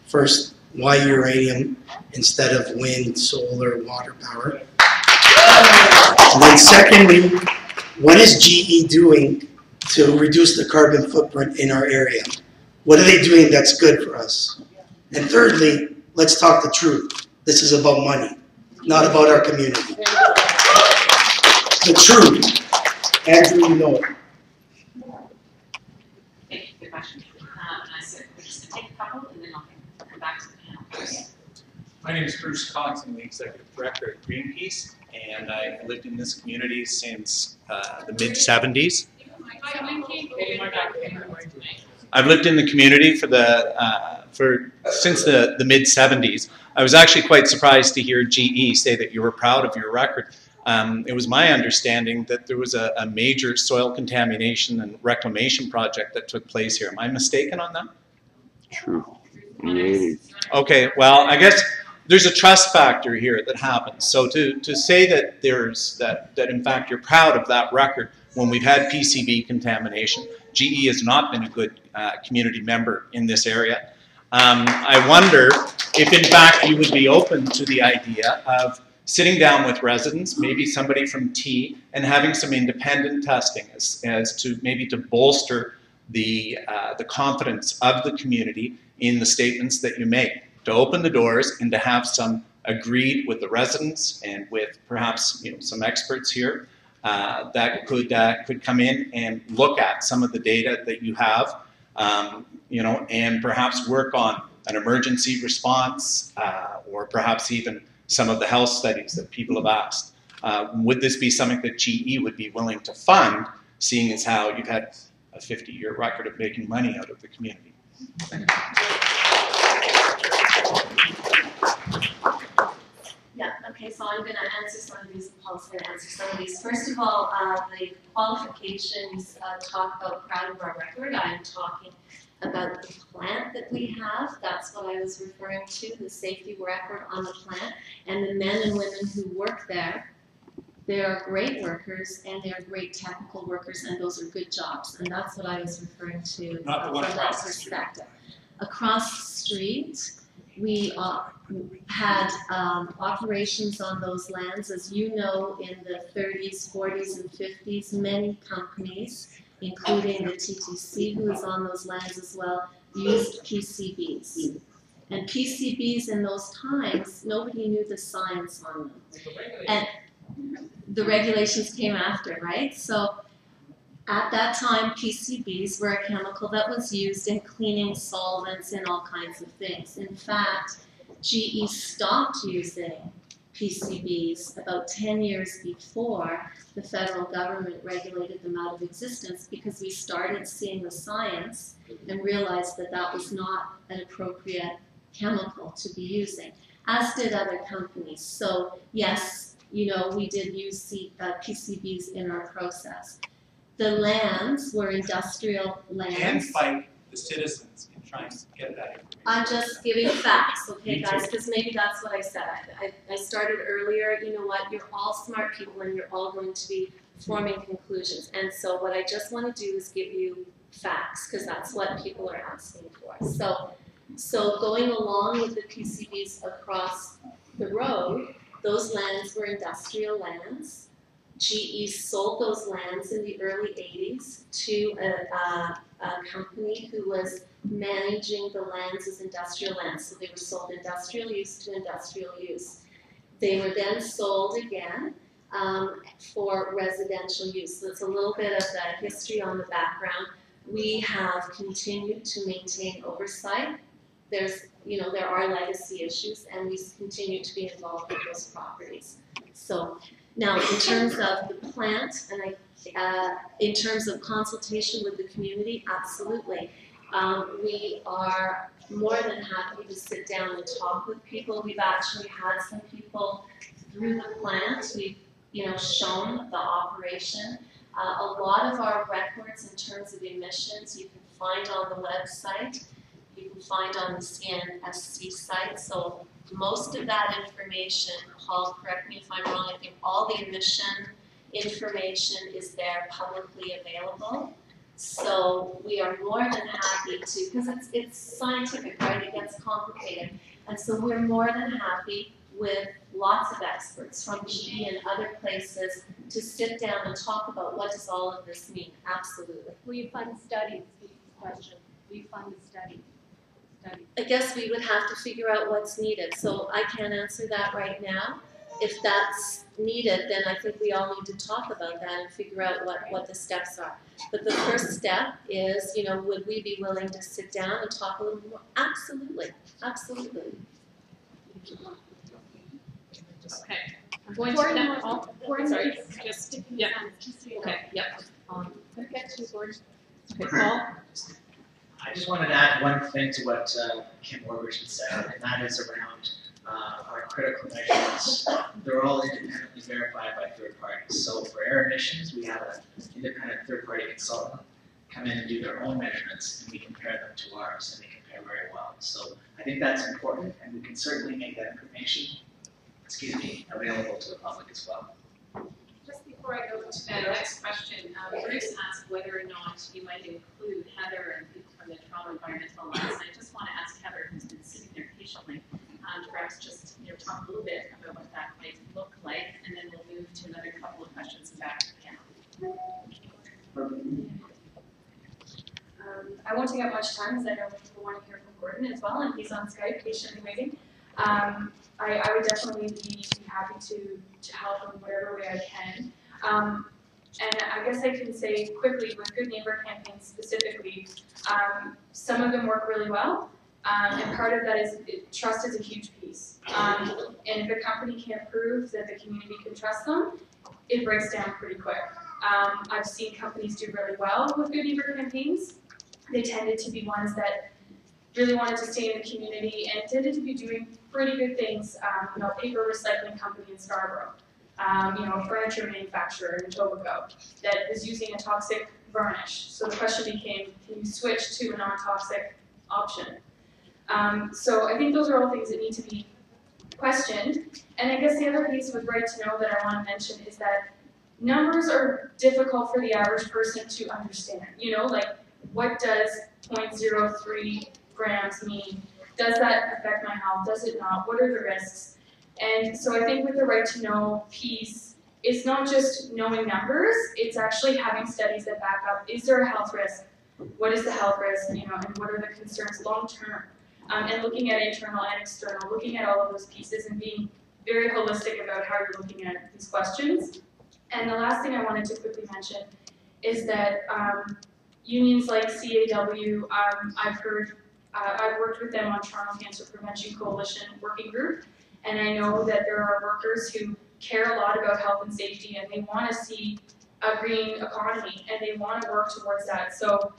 First, why uranium instead of wind, solar, water power? And then secondly, what is GE doing to reduce the carbon footprint in our area? What are they doing that's good for us? And thirdly, let's talk the truth. This is about money, not about our community. The truth. Andrew, you know it. Thank you for the question. I said we're just going to take a couple and then I'll come back to the panel. My name is Bruce Cox. I'm the Executive Director at Greenpeace, and I lived in this community since the mid-70s. I've lived in the community since the mid-70s. I was actually quite surprised to hear GE say that you were proud of your record. It was my understanding that there was a major soil contamination and reclamation project that took place here. Am I mistaken on that? True. In the 80s. Okay, well, I guess there's a trust factor here that happens. So to say that that in fact you're proud of that record when we've had PCB contamination, GE has not been a good community member in this area. I wonder if in fact you would be open to the idea of sitting down with residents, maybe somebody from T, and having some independent testing as to maybe to bolster the confidence of the community in the statements that you make, to open the doors and to have some agreed with the residents and with perhaps some experts here that could come in and look at some of the data that you have, and perhaps work on an emergency response or perhaps even some of the health studies that people have asked. Would this be something that GE would be willing to fund, seeing as how you've had a 50-year record of making money out of the community? Yeah, okay, so I'm going to answer some of these, and Paul's going to answer some of these. First of all, the qualifications talk about proud of our record. I'm talking about the plant that we have. That's what I was referring to, the safety record on the plant. And the men and women who work there, they are great workers and they're great technical workers, and those are good jobs. And that's what I was referring to from that perspective. Across the street, we had operations on those lands. As you know, in the 30s, 40s, and 50s, many companies, including the TTC, who is on those lands as well, used PCBs. And PCBs in those times, nobody knew the science on them. And the regulations came after, right? So at that time, PCBs were a chemical that was used in cleaning solvents and all kinds of things. In fact, GE stopped using PCBs about 10 years before the federal government regulated them out of existence, because we started seeing the science and realized that that was not an appropriate chemical to be using, as did other companies. So yes, we did use PCBs in our process. The lands were industrial lands. And fight the citizens in trying to get that information. I'm just giving facts, okay, guys, because maybe that's what I said. I started earlier, you know what, you're all smart people and you're all going to be forming conclusions. And so what I just want to do is give you facts, because that's what people are asking for. So going along with the PCBs across the road, those lands were industrial lands. GE sold those lands in the early 80s to a company who was managing the lands as industrial lands. So they were sold industrial use to industrial use. They were then sold again for residential use. So it's a little bit of the history on the background. We have continued to maintain oversight. There are legacy issues, and we continue to be involved with those properties. So now, in terms of the plant, and in terms of consultation with the community, absolutely. We are more than happy to sit down and talk with people. We've actually had some people through the plant. We've shown the operation. A lot of our records in terms of emissions you can find on the website. You can find on the CNSC site. So most of that information, Paul, correct me if I'm wrong, I think all the emission information is there publicly available. So we are more than happy to, because it's scientific, right? It gets complicated. And so we're more than happy with lots of experts from GE and other places to sit down and talk about what does all of this mean. Absolutely. Will you fund studies? Question. Will you fund the study? I guess we would have to figure out what's needed. So I can't answer that right now. If that's needed, then I think we all need to talk about that and figure out what the steps are. But the first step is, would we be willing to sit down and talk a little more? Absolutely. Absolutely. Okay. I'm going to now. Sorry. Just, yeah. Okay. Yep. Okay, Gordon. Okay, Paul. I just wanted to add one thing to what Kim Warburton said, and that is around our critical measurements. They're all independently verified by third parties. So for air emissions, we have an independent third-party consultant come in and do their own measurements, and we compare them to ours, and they compare very well. So I think that's important, and we can certainly make that information, available to the public as well. Just before I go to the next question, Bruce asked whether or not you might include Heather and people from the Toronto Environmental Alliance. And I just want to ask Heather, who's been sitting there patiently, to perhaps just talk a little bit about what that might look like, and then we'll move to another couple of questions and back to the panel. I won't take up much time because I know people want to hear from Gordon as well, and he's on Skype patiently waiting. I would definitely be happy to help in whatever way I can. And I guess I can say quickly with Good Neighbor campaigns specifically, some of them work really well, and part of that is trust is a huge piece. And if a company can't prove that the community can trust them, it breaks down pretty quick. I've seen companies do really well with Good Neighbor campaigns. They tended to be ones that really wanted to stay in the community and tended to be doing pretty good things. Paper recycling company in Scarborough, furniture manufacturer in Etobicoke that was using a toxic varnish. So the question became, can you switch to a non-toxic option? So I think those are all things that need to be questioned. And I guess the other piece with Right to Know that I want to mention is that numbers are difficult for the average person to understand. What does 0.03 grams mean? Does that affect my health? Does it not? What are the risks? And so I think with the Right to Know piece, it's not just knowing numbers, it's actually having studies that back up, is there a health risk? What is the health risk, and what are the concerns long term? And looking at internal and external, looking at all of those pieces and being very holistic about how you're looking at these questions. And the last thing I wanted to quickly mention is that unions like CAW, I've worked with them on Toronto Cancer Prevention Coalition Working Group, and I know that there are workers who care a lot about health and safety, and they want to see a green economy, and they want to work towards that. So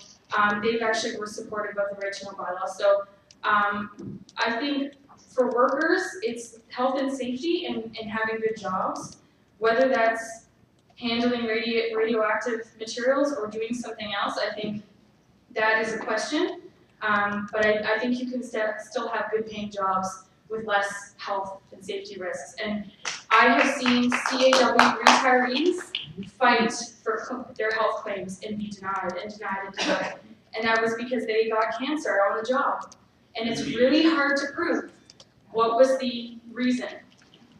they've actually were supportive of the Right to Know bylaw. So I think for workers, it's health and safety and having good jobs, whether that's handling radioactive materials or doing something else. I think that is a question. But I think you can still have good paying jobs with less health and safety risks. And I have seen CAW retirees fight for their health claims and be denied and denied and denied. And that was because they got cancer on the job. And it's really hard to prove what was the reason.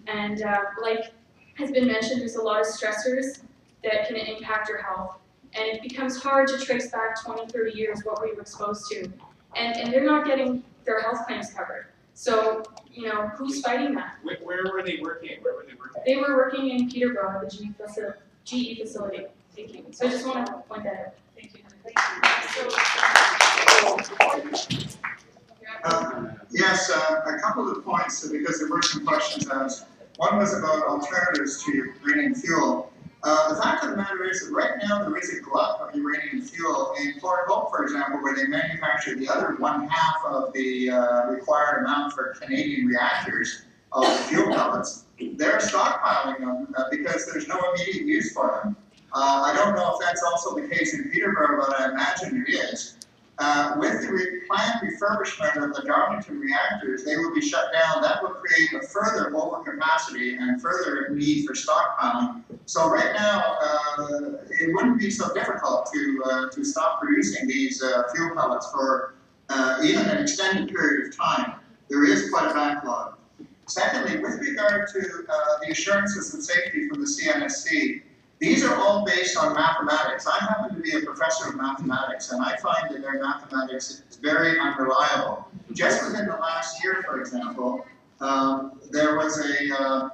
And like has been mentioned, there's a lot of stressors that can impact your health. And it becomes hard to trace back 20, 30 years what were you exposed to. And they're not getting their health claims covered. So, who's fighting that? Where were they working? They were working in Peterborough, the GE facility. Thank you. So I just want to point that out. Thank you. Yes, a couple of points, because there were some questions asked. One was about alternatives to uranium fuel. The fact of the matter is that right now there is a glut of uranium fuel in Port Hope, for example, where they manufacture the other 1/2 of the required amount for Canadian reactors of the fuel pellets. They're stockpiling them because there's no immediate use for them. I don't know if that's also the case in Peterborough, but I imagine it is. With the planned refurbishment of the Darlington reactors, they will be shut down. That will create a further overcapacity and further need for stockpiling. So right now, it wouldn't be so difficult to stop producing these fuel pellets for even an extended period of time. There is quite a backlog. Secondly, with regard to the assurances of safety from the CNSC, these are all based on mathematics. I happen to be a professor of mathematics, and I find that their mathematics is very unreliable. Just within the last year, for example, there was a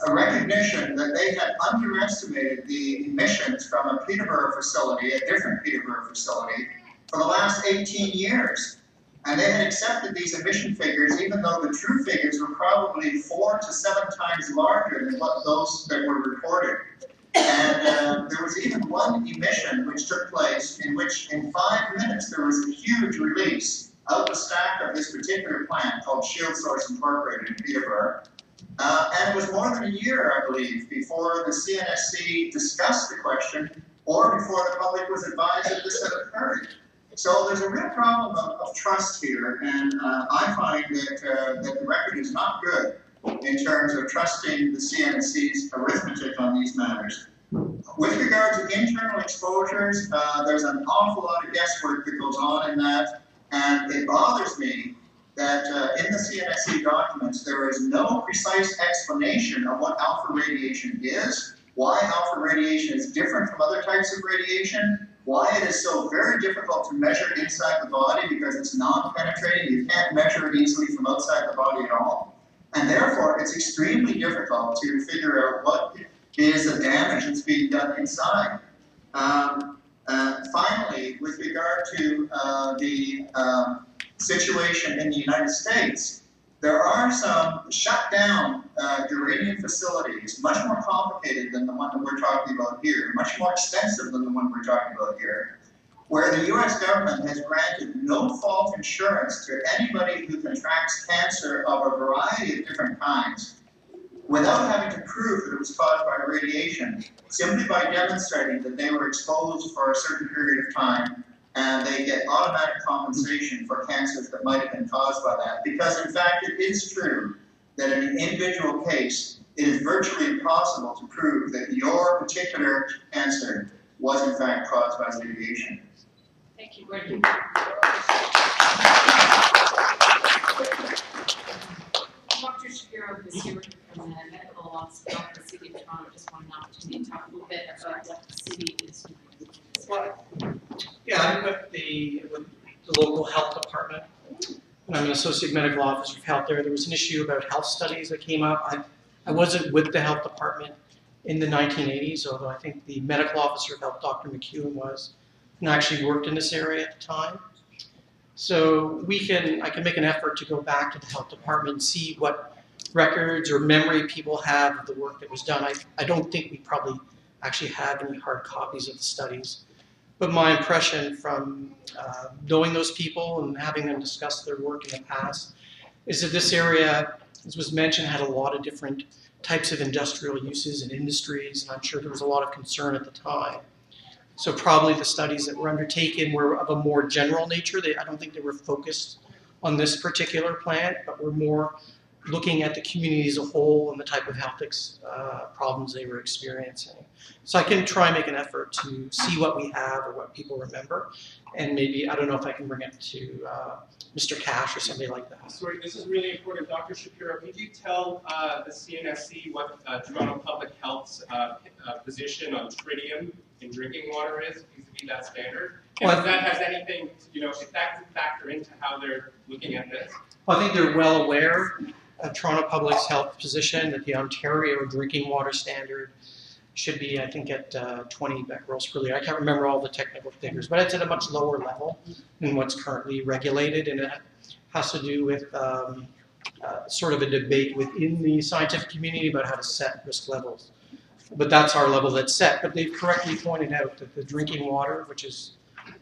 recognition that they had underestimated the emissions from a Peterborough facility, a different Peterborough facility, for the last 18 years. And they had accepted these emission figures, even though the true figures were probably 4 to 7 times larger than what those that were reported. And there was even one emission which took place in which in 5 minutes there was a huge release out the stack of this particular plant called Shield Source Incorporated in Peterborough. And it was more than a year, I believe, before the CNSC discussed the question or before the public was advised that this had occurred. So there's a real problem of trust here, and I find that the record is not good in terms of trusting the CNSC's arithmetic on these matters. With regard to internal exposures, there's an awful lot of guesswork that goes on in that, and it bothers me that in the CNSC documents there is no precise explanation of what alpha radiation is, why alpha radiation is different from other types of radiation, why it is so very difficult to measure inside the body because it's non-penetrating. You can't measure it easily from outside the body at all. And therefore, it's extremely difficult to figure out what is the damage that's being done inside. Finally, with regard to the situation in the United States, there are some shut down uranium facilities, much more complicated than the one that we're talking about here, much more extensive than the one we're talking about here, where the U.S. government has granted no-fault insurance to anybody who contracts cancer of a variety of different kinds without having to prove that it was caused by radiation, simply by demonstrating that they were exposed for a certain period of time, and they get automatic compensation for cancers that might have been caused by that. Because in fact, it is true that in an individual case, it is virtually impossible to prove that your particular cancer was in fact caused by radiation. Thank you, Gordon. Dr. Shapiro is here from the medical office of the City of Toronto. Just want an opportunity to talk a little bit about what the city is doing. Yeah, I'm with the local health department. I'm an associate medical officer of health there. There was an issue about health studies that came up. I wasn't with the health department in the 1980s, although I think the medical officer of health, Dr. McEwen, was, and actually worked in this area at the time. So I can make an effort to go back to the health department and see what records or memory people have of the work that was done. I don't think we probably actually have any hard copies of the studies. But my impression from knowing those people and having them discuss their work in the past is that this area, as was mentioned, had a lot of different types of industrial uses and industries, and I'm sure there was a lot of concern at the time. So probably the studies that were undertaken were of a more general nature. I don't think they were focused on this particular plant, but were more looking at the community as a whole and the type of health problems they were experiencing. So I can try and make an effort to see what we have or what people remember, and maybe, I don't know if I can bring it to Mr. Cash or somebody like that. Sorry, this is really important. Dr. Shapiro, could you tell the CNSC what Toronto Public Health's position on tritium in drinking water is, vis-a-vis that standard? And if that has anything, if that could factor into how they're looking at this? Well, I think they're well aware of Toronto Public's health position, that the Ontario drinking water standard should be, I think, at 20 becquerels per liter. I can't remember all the technical figures, but it's at a much lower level than what's currently regulated, and it has to do with sort of a debate within the scientific community about how to set risk levels. But that's our level that's set. But they've correctly pointed out that the drinking water, which is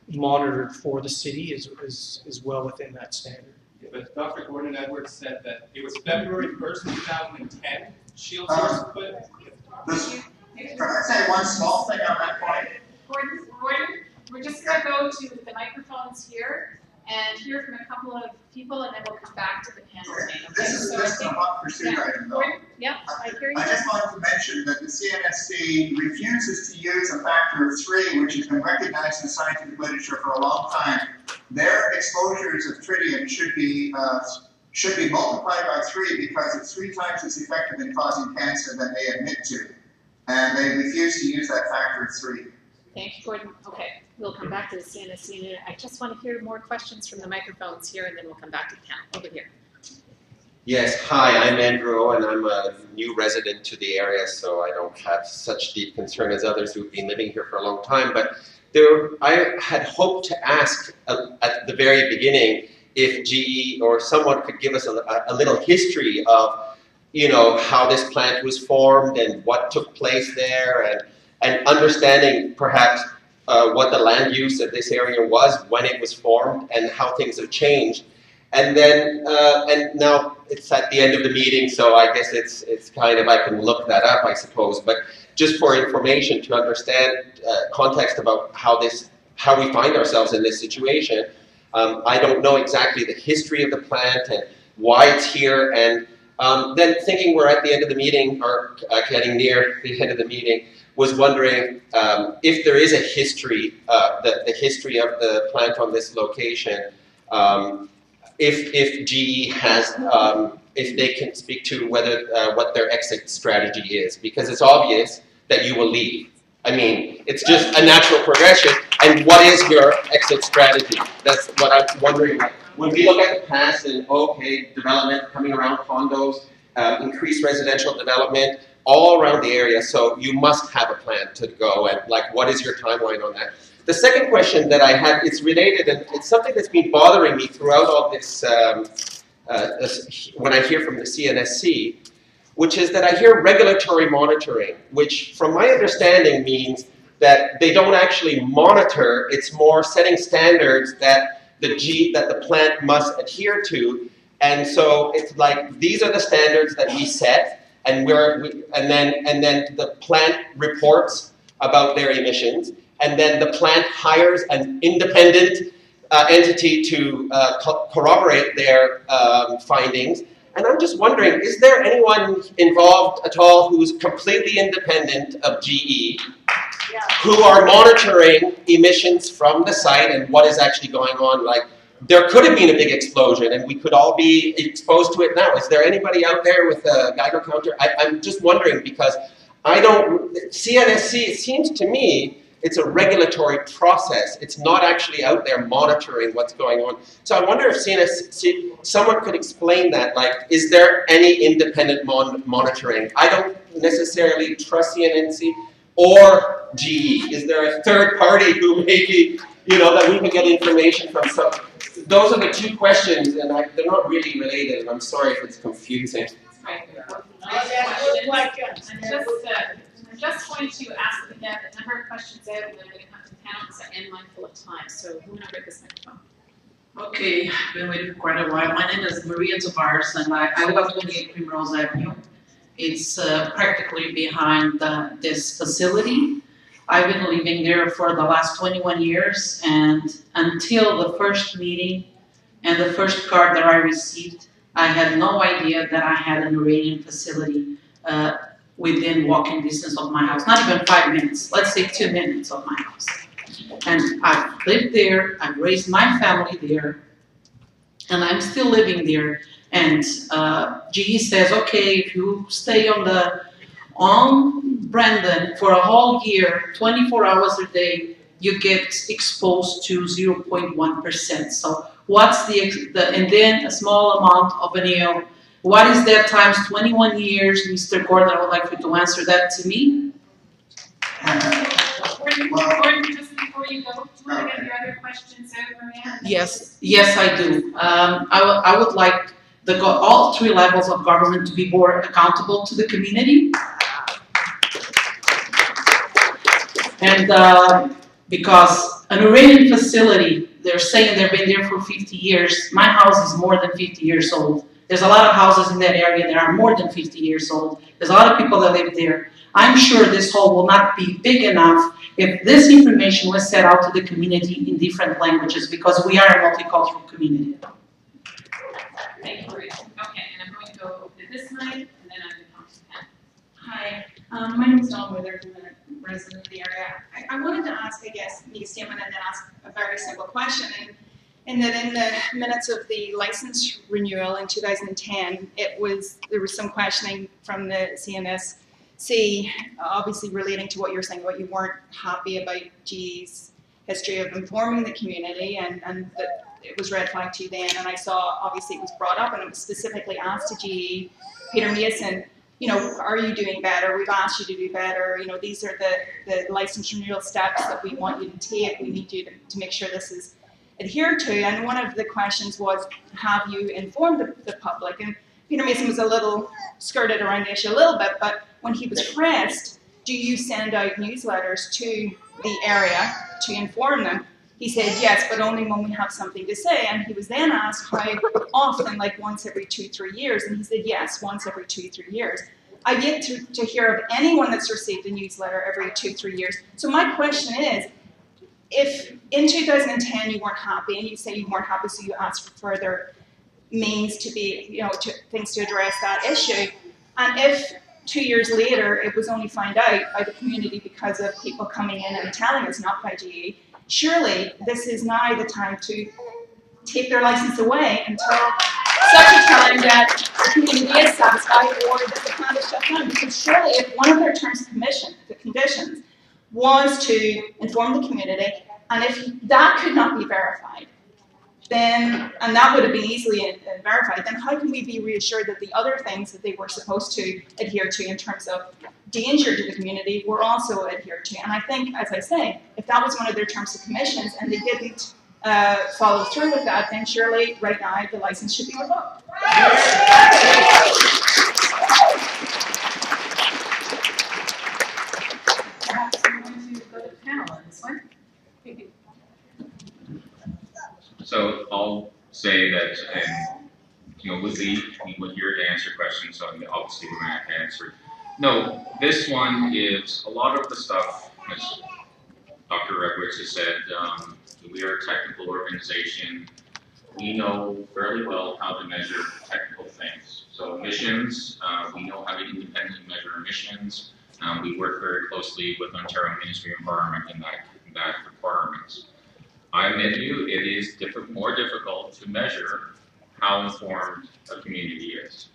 monitored for the city, is well within that standard. Yeah, but Dr. Gordon Edwards said that it was February 1st, 2010, Shield Source put. Can I say one small thing on that point? Gordon, we're just going to go to the microphones here and hear from a couple of people, and then we'll come back to the panel. Okay. This is a hot pursuit item, though. Yeah, I hear you. I just wanted to mention that the CNSC refuses to use a factor of 3, which has been recognized in the scientific literature for a long time. Their exposures of tritium should be multiplied by 3 because it's 3 times as effective in causing cancer than they admit to. And they refuse to use that factor of 3. Thank you, Gordon. Okay, we'll come back to the CNSC in a minute. I just want to hear more questions from the microphones here, and then we'll come back to the panel. Over here. Yes, hi, I'm Andrew, and I'm a new resident to the area, so I don't have such deep concern as others who've been living here for a long time. But I had hoped to ask at the very beginning if GE or someone could give us a little history of, you know, how this plant was formed and what took place there, and understanding perhaps what the land use of this area was when it was formed and how things have changed. And then, and now it's at the end of the meeting, so I guess it's kind of, I can look that up, I suppose, but just for information to understand context about how we find ourselves in this situation. I don't know exactly the history of the plant and why it's here, and then thinking we're at the end of the meeting, or getting near the end of the meeting, was wondering if there is a history, the history of the plant on this location, if GE has, if they can speak to whether what their exit strategy is, because it's obvious that you will leave. I mean, it's just a natural progression. And what is your exit strategy? That's what I'm wondering. When we look at the past and, okay, development coming around condos, increased residential development, all around the area, so you must have a plan to go, and like, what is your timeline on that? The second question that I have, it's related, and it's something that's been bothering me throughout all this, when I hear from the CNSC, which is that I hear regulatory monitoring, which from my understanding means that they don't actually monitor, it's more setting standards that the plant must adhere to. And so it's like, these are the standards that we set, and then the plant reports about their emissions, and then the plant hires an independent entity to corroborate their findings. And I'm just wondering, is there anyone involved at all who's completely independent of GE, who are monitoring emissions from the site and what is actually going on? Like, there could have been a big explosion and we could all be exposed to it now. Is there anybody out there with a Geiger counter? I'm just wondering, because CNSC, it seems to me, it's a regulatory process. It's not actually out there monitoring what's going on. So I wonder if CNSC, someone could explain that. Like, is there any independent monitoring? I don't necessarily trust CNSC or GE. Is there a third party who maybe, you know, that we can get information from? So those are the two questions, and they're not really related, and I'm sorry if it's confusing. Right. I'm just going to ask again a number of questions out, and then I'm going to come to the panel because I am mindful of time. So who numbered this microphone? Okay, I've been waiting for quite a while. My name is Maria Tavares, and I live at 28 Primrose Avenue. It's practically behind this facility. I've been living there for the last 21 years, and until the first meeting and the first card that I received, I had no idea that I had an uranium facility within walking distance of my house. Not even 5 minutes, let's say 2 minutes of my house. And I've lived there, I've raised my family there, and I'm still living there. And GE says, okay, if you stay on Brandon for a whole year, 24 hours a day, you get exposed to 0.1%. So what's and then a small amount of an AO. What is that times 21 years, Mr. Gordon? I would like you to answer that to me. Just before you go, do you want to get your other questions out, Maria? Yes, I do. I would like all three levels of government to be more accountable to the community. And because an uranium facility, they're saying they've been there for 50 years. My house is more than 50 years old. There's a lot of houses in that area that are more than 50 years old. There's a lot of people that live there. I'm sure this hall will not be big enough if this information was set out to the community in different languages, because we are a multicultural community. Thank you, Maria. Okay, and I'm going to go over to this side, and then I'm going to come to Ken. Hi, my name is Dawn Wither, I'm a resident of the area. I wanted to ask, I guess, make a statement and then ask a very simple question. And that in the minutes of the license renewal in 2010, there was some questioning from the CNSC, obviously relating to what you're saying, what you weren't happy about GE's history of informing the community, and that it was red flag to you then. And I saw, obviously, it was brought up and it was specifically asked to GE, Peter Mason, are you doing better? We've asked you to do better. These are the license renewal steps that we want you to take. We need you to make sure this is adhered to. And one of the questions was, have you informed the public? And Peter Mason was a little skirted around the issue a little bit, but when he was pressed, do you send out newsletters to the area to inform them? He said, yes, but only when we have something to say. And he was then asked how often, like once every 2-3 years. And he said, yes, once every 2-3 years. I've yet to hear of anyone that's received a newsletter every 2-3 years. So my question is, if in 2010 you weren't happy, and you say you weren't happy, so you asked for further means to be, things to address that issue, and if 2 years later it was only found out by the community because of people coming in and telling us, not by GE, surely this is now the time to take their license away until such a time that the community is satisfied or that the plant is shut down. Because surely if one of their terms of the conditions, was to inform the community, and if that could not be verified, then, and that would have been easily verified, then how can we be reassured that the other things that they were supposed to adhere to in terms of danger to the community were also adhered to? And I think, as I say, if that was one of their terms and conditions and they didn't follow through with that, then surely right now the license should be revoked. Perhaps I'm going to go to the panel on this one. So I'll say that, we're here to answer questions, so obviously we're going to have to answer. No, this one is a lot of the stuff, as Dr. Redwitz has said, we are a technical organization. We know fairly well how to measure technical things. So emissions, we know how to independently measure emissions. We work very closely with Ontario Ministry of Environment in that requirements. I admit to you, it is more difficult to measure how informed a community is.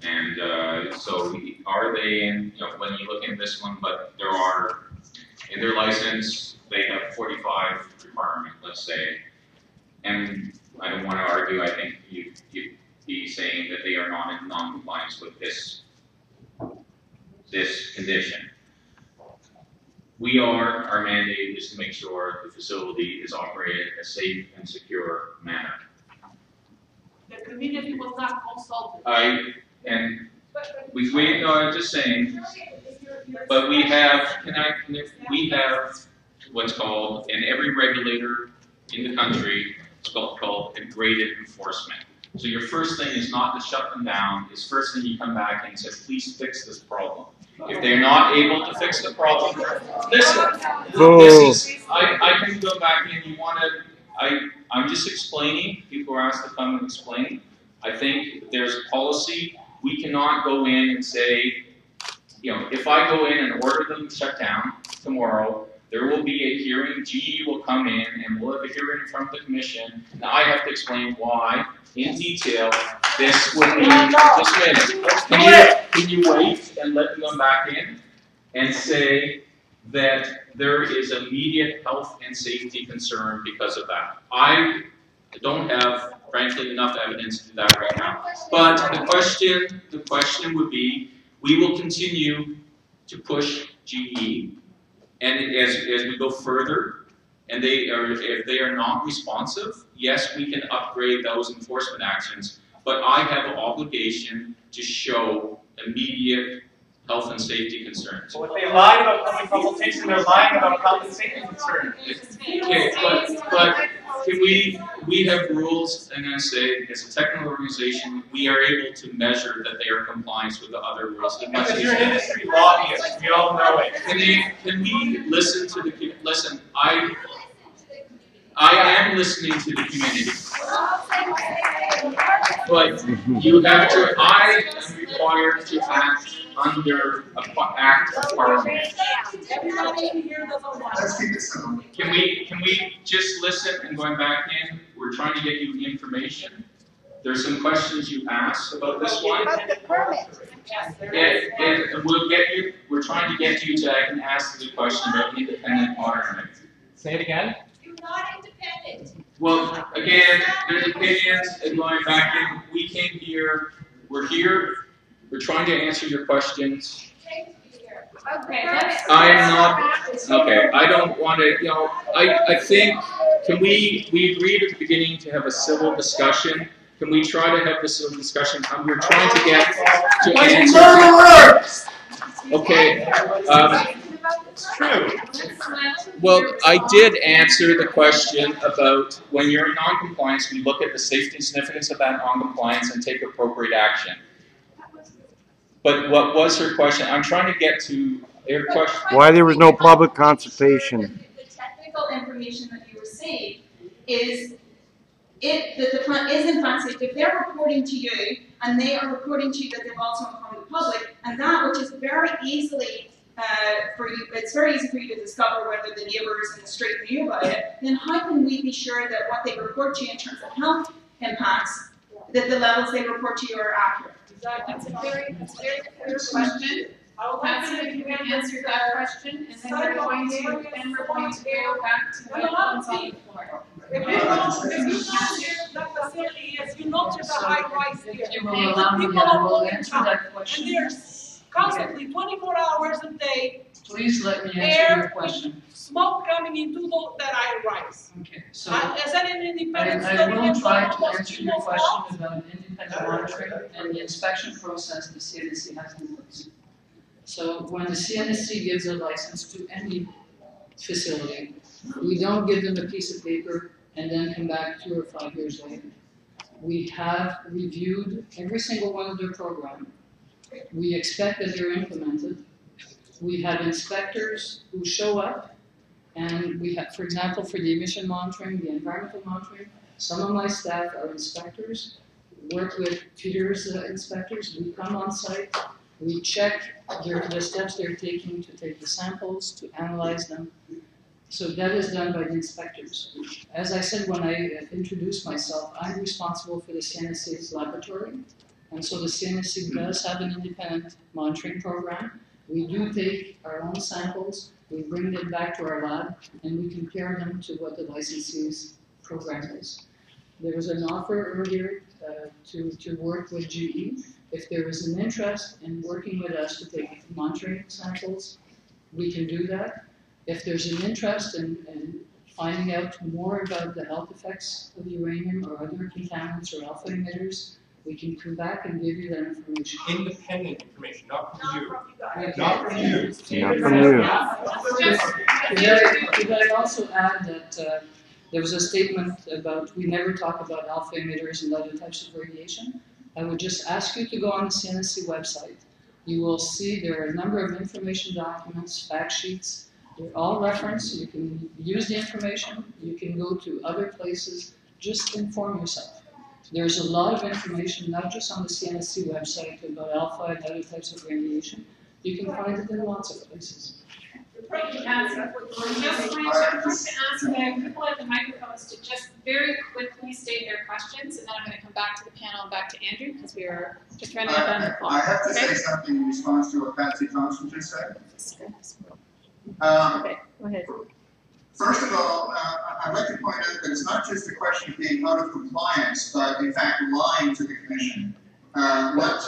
And so are they in, when you look in this one, but there are, in their license, they have 45 requirements, let's say. And I don't want to argue, I think you'd be saying that they are not in non-compliance with this condition. Our mandate is to make sure the facility is operated in a safe and secure manner. The community was not consulted. I'm just saying, but we have what's called, and every regulator in the country, it's called a graded enforcement. So your first thing is not to shut them down. It's first thing you come back and say, please fix this problem. If they're not able to fix the problem, listen. I can go back in. I'm just explaining. People are asked to come and explain. I think there's a policy. We cannot go in and say, if I go in and order them shut down tomorrow, there will be a hearing. GE will come in and we'll have a hearing from the commission. Now I have to explain why, in detail, this would be dismissed. Can you wait and let them come back in and say that there is immediate health and safety concern because of that? I don't have, frankly, enough evidence to do that right now. But the question would be, we will continue to push GE And as we go further, and if they are not responsive, yes, we can upgrade those enforcement actions. But I have an obligation to show immediate health and safety concerns. So if they lied about public consultation, they're lying about health and safety concerns. Okay, but can we have rules, I'm going to say, as a technical organization, we are able to measure that they are in compliance with the other rules. Because you're an industry lobbyist, we all know it. Can we listen to the, listen, I am listening to the community. But you have to, I am required to act under an act of parliament. Let's keep it simple. Can we just listen and going back in? We're trying to get you information. There's some questions you asked about this one. And we'll get you, we're trying to get you to I can ask the question about independent auditing. Say it again. You're not independent. Well, again, there's opinions and going back in. We came here, we're here, we're trying to answer your questions. Okay, I'm not, okay, I don't want to, you know, I think, can we agreed at the beginning to have a civil discussion. Can we try to have this civil discussion? We're trying to get to answer. Okay, it's true. Well, I did answer the question about when you're in non-compliance, we look at the safety and significance of that non-compliance and take appropriate action. But what was her question? I'm trying to get to your question. Why there was no public consultation? The technical information that you receive is that the plant is in fact safe. If they're reporting to you and they are reporting to you that they've also informed the public, and that which is very easily for you, it's very easy for you to discover whether the neighbours in the street knew about it, then how can we be sure that what they report to you in terms of health impacts, that the levels they report to you are accurate? That's a very clear question. Patsy, if you can answer that question, and then we're going to go back to the ones on the floor. If you know the facility is, you know there's a high rise there. If you will allow me, I will answer that question. And there's constantly 24 hours a day. Please let me answer your question. Smoke coming into that high rise. Okay, so Is that an independent study? I will try to answer your question about independent monitoring and the inspection process the CNSC has in place. So when the CNSC gives a license to any facility, we don't give them a piece of paper and then come back 2 or 5 years later. We have reviewed every single one of their programs. We expect that they're implemented. We have inspectors who show up, and we have, for example, for the emission monitoring, the environmental monitoring, some of my staff are inspectors, work with Peter's inspectors. We come on site, we check the steps they're taking to take the samples, to analyze them. So that is done by the inspectors. As I said when I introduced myself, I'm responsible for the CNSC's laboratory. And so the CNSC does have an independent monitoring program. We do take our own samples, we bring them back to our lab, and we compare them to what the licensee's program is. There was an offer earlier to work with GE. If there is an interest in working with us to take monitoring samples, we can do that. If there's an interest in finding out more about the health effects of uranium or other contaminants or alpha emitters, we can come back and give you that information. Independent information, not from you. Okay. Not from you. Not from you. Could I also add that there was a statement about we never talk about alpha emitters and other types of radiation. I would just ask you to go on the CNSC website. You will see there are a number of information documents, fact sheets. They're all referenced. You can use the information. You can go to other places. Just inform yourself. There's a lot of information, not just on the CNSC website, about alpha and other types of radiation. You can find it in lots of places. Thank you, Patsy. I'm just going to first ask the people at the microphones to just very quickly state their questions, and then I'm going to come back to the panel and back to Andrew, because we are just running up on the clock. I have to say something in response to what Patsy Thompson just said. Okay, go ahead. First of all, I'd like to point out that it's not just a question of being out of compliance, but in fact lying to the Commission. What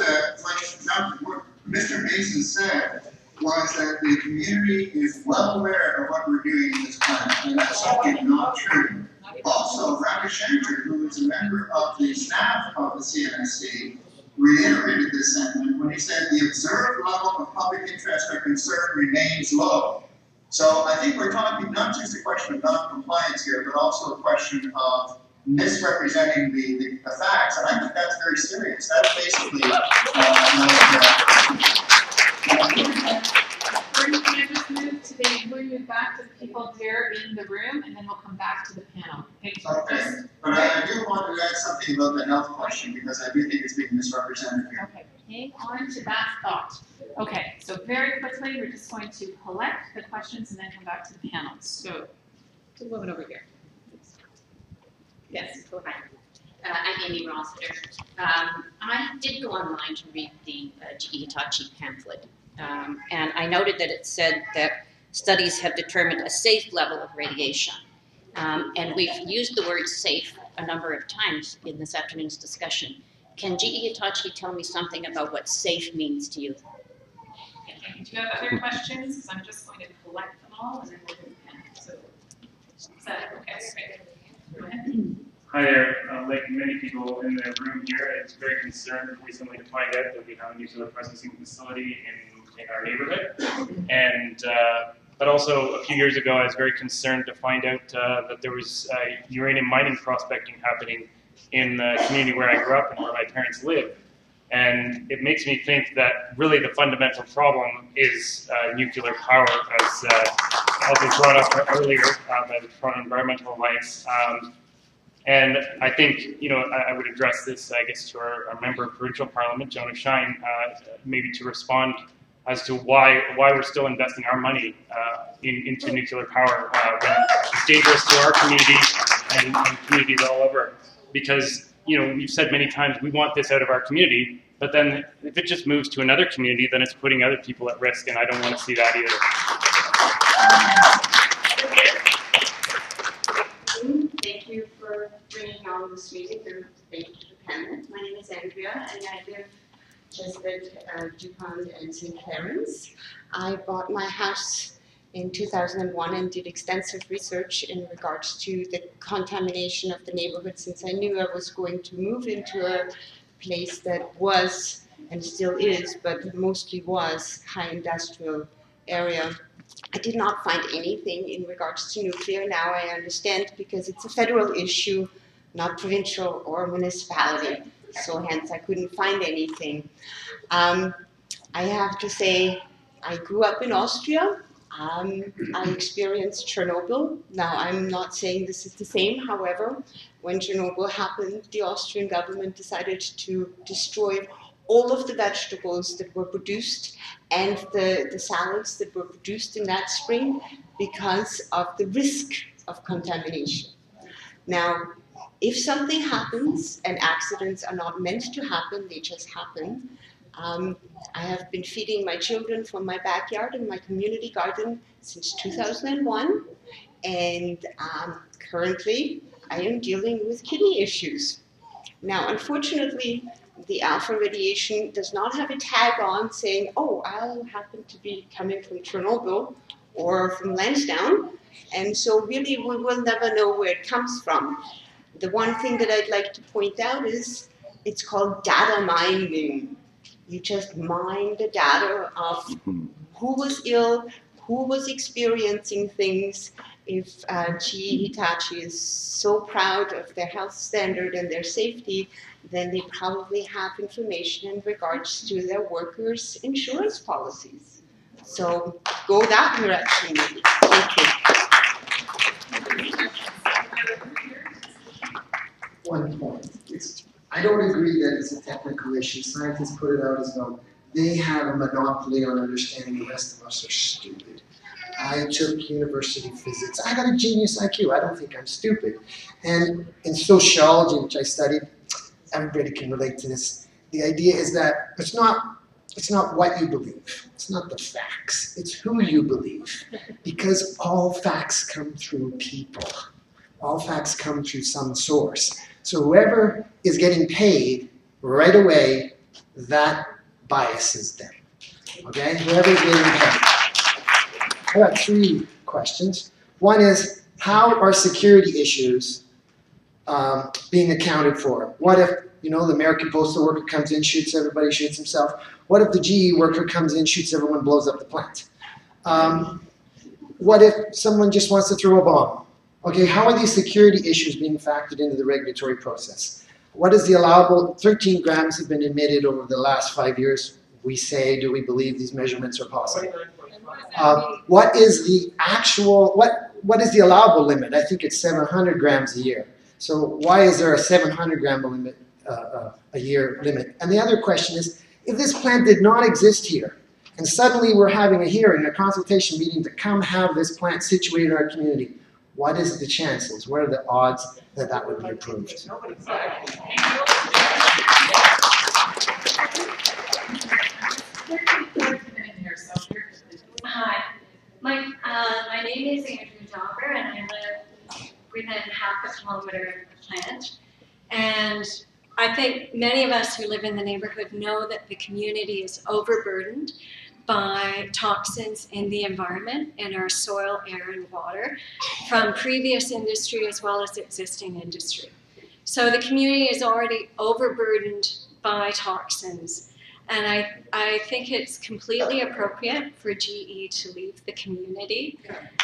Mr. Mason said was that the community is well aware of what we're doing in this plant, and that's simply not true. Also, Ramachandra, who is a member of the staff of the CNSC, reiterated this sentiment when he said the observed level of public interest or concern remains low. So I think we're talking not just a question of non-compliance here, but also a question of misrepresenting the facts, and I think that's very serious. That's basically We'll move back to the people here in the room, and then we'll come back to the panel. Thank you. Okay, but I do want to add something about the health question, because I do think it's being misrepresented here. Okay, hang on to that thought. Okay, so very quickly, we're just going to collect the questions and then come back to the panels. So, to the woman over here. Yes, go ahead. I'm Amy Rossiter. I did go online to read the GE-Hitachi pamphlet, and I noted that it said that studies have determined a safe level of radiation. And we've used the word safe a number of times in this afternoon's discussion. Can GE-Hitachi tell me something about what safe means to you? Okay. Do you have other questions? Because I'm just going to collect them all and then we'll do the panel. So, is that okay? Great. Go ahead. Hi there. Like many people in the room here, I was very concerned recently to find out that we have a nuclear processing facility in our neighborhood. And but also a few years ago, I was very concerned to find out that there was uranium mining prospecting happening in the community where I grew up and where my parents live. And it makes me think that really the fundamental problem is nuclear power, as was brought up earlier by the Toronto Environmental Alliance. And I think, you know, I would address this, I guess, to our member of provincial parliament, Jonah Shine, maybe to respond as to why we're still investing our money into nuclear power when it's dangerous to our community and communities all over. Because, you know, we've said many times we want this out of our community, but then if it just moves to another community, then it's putting other people at risk, and I don't want to see that either. Thank you for bringing on this meeting. Thank you to the panel. My name is Andrea, and I live just at Dupont and St. Clarence. I bought my house in 2001 and did extensive research in regards to the contamination of the neighborhood, since I knew I was going to move into a place that was, and still is, but mostly was, high industrial area. I did not find anything in regards to nuclear. Now I understand, because it's a federal issue, not provincial or municipality. So hence I couldn't find anything. I have to say, I grew up in Austria. I experienced Chernobyl. Now I'm not saying this is the same. However, when Chernobyl happened, the Austrian government decided to destroy all of the vegetables that were produced and the salads that were produced in that spring because of the risk of contamination. Now, if something happens, and accidents are not meant to happen, they just happen. I have been feeding my children from my backyard in my community garden since 2001, and currently I am dealing with kidney issues. Now, unfortunately, the alpha radiation does not have a tag on saying, oh, I happen to be coming from Chernobyl or from Lansdowne, and so really we will never know where it comes from. The one thing that I'd like to point out is it's called data mining. You just mine the data of who was ill, who was experiencing things. If GE-Hitachi is so proud of their health standard and their safety, then they probably have information in regards to their workers' insurance policies. So go that direction, maybe. Thank you. One point. I don't agree that it's a technical issue. Scientists put it out as though they have a monopoly on understanding. The rest of us are stupid. I took university physics. I got a genius IQ. I don't think I'm stupid. And in sociology, which I studied, everybody can relate to this. The idea is that it's not what you believe. It's not the facts. It's who you believe. Because all facts come through people. All facts come through some source. So whoever is getting paid right away, that biases them. Okay, whoever's being impaired. I got 3 questions. One is, how are security issues being accounted for? What if, the American postal worker comes in, shoots everybody, shoots himself? What if the GE worker comes in, shoots everyone, blows up the plant? What if someone just wants to throw a bomb? Okay, how are these security issues being factored into the regulatory process? What is the allowable? 13 grams have been emitted over the last 5 years. We say, do we believe these measurements are possible? What is the actual, what is the allowable limit? I think it's 700 grams a year. So why is there a 700 gram limit, a year limit? And the other question is, if this plant did not exist here, and suddenly we're having a hearing, a consultation meeting to come have this plant situated in our community, what is the chances? What are the odds that that would be approved? Hi, my name is Andrew Dauber, and I live within half a kilometer of the plant. And I think many of us who live in the neighborhood know that the community is overburdened by toxins in the environment, in our soil, air, and water, from previous industry as well as existing industry. So the community is already overburdened by toxins. And I think it's completely appropriate for GE to leave the community.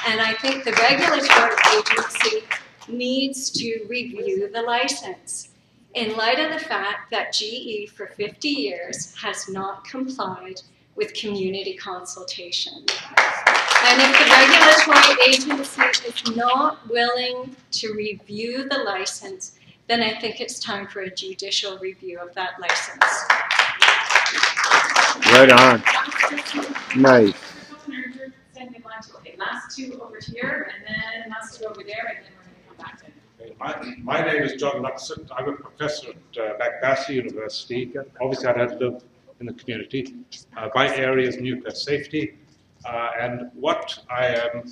And I think the regulatory agency needs to review the license in light of the fact that GE for 50 years has not complied with community consultation. And if the regulatory agency is not willing to review the license, then I think it's time for a judicial review of that license. Right on. Nice. Okay, last 2 over here, and then last 2 over there, and then we're going to come back to My name is John Luxon. I'm a professor at Macmaster University. Obviously, I had lived in the community. My area is nuclear safety. And what I am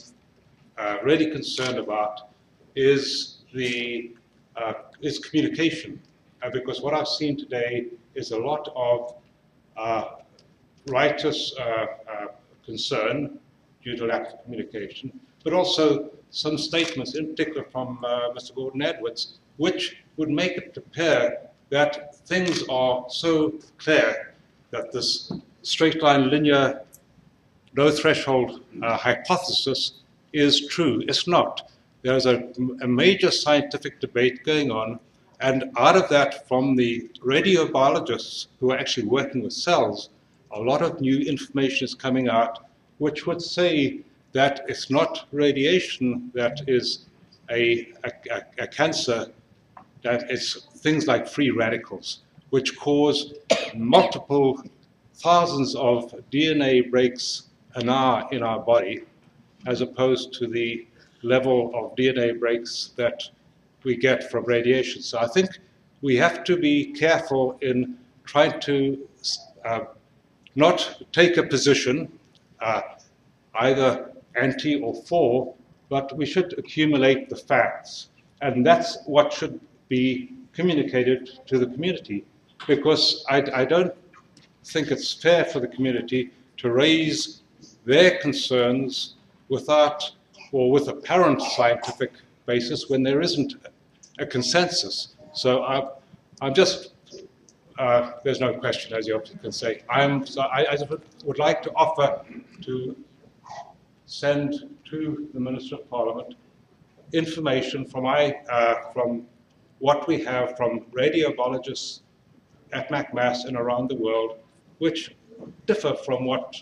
really concerned about is communication. Because what I've seen today is a lot of righteous concern due to lack of communication, but also some statements, in particular from Mr. Gordon Edwards, which would make it appear that things are so clear that this straight line linear low threshold hypothesis is true. It's not. There's a major scientific debate going on, and out of that, from the radiobiologists who are actually working with cells, a lot of new information is coming out which would say that it's not radiation that is a cancer, that it's things like free radicals, which cause multiple thousands of DNA breaks an hour in our body, as opposed to the level of DNA breaks that we get from radiation. So I think we have to be careful in trying to not take a position, either anti or for, but we should accumulate the facts. And that's what should be communicated to the community, because I don't think it's fair for the community to raise their concerns without or with apparent scientific basis when there isn't a consensus. So I'm just, there's no question, as you can say. So I just would like to offer to send to the Minister of Parliament information from what we have from radiobiologists at McMass and around the world, which differ from what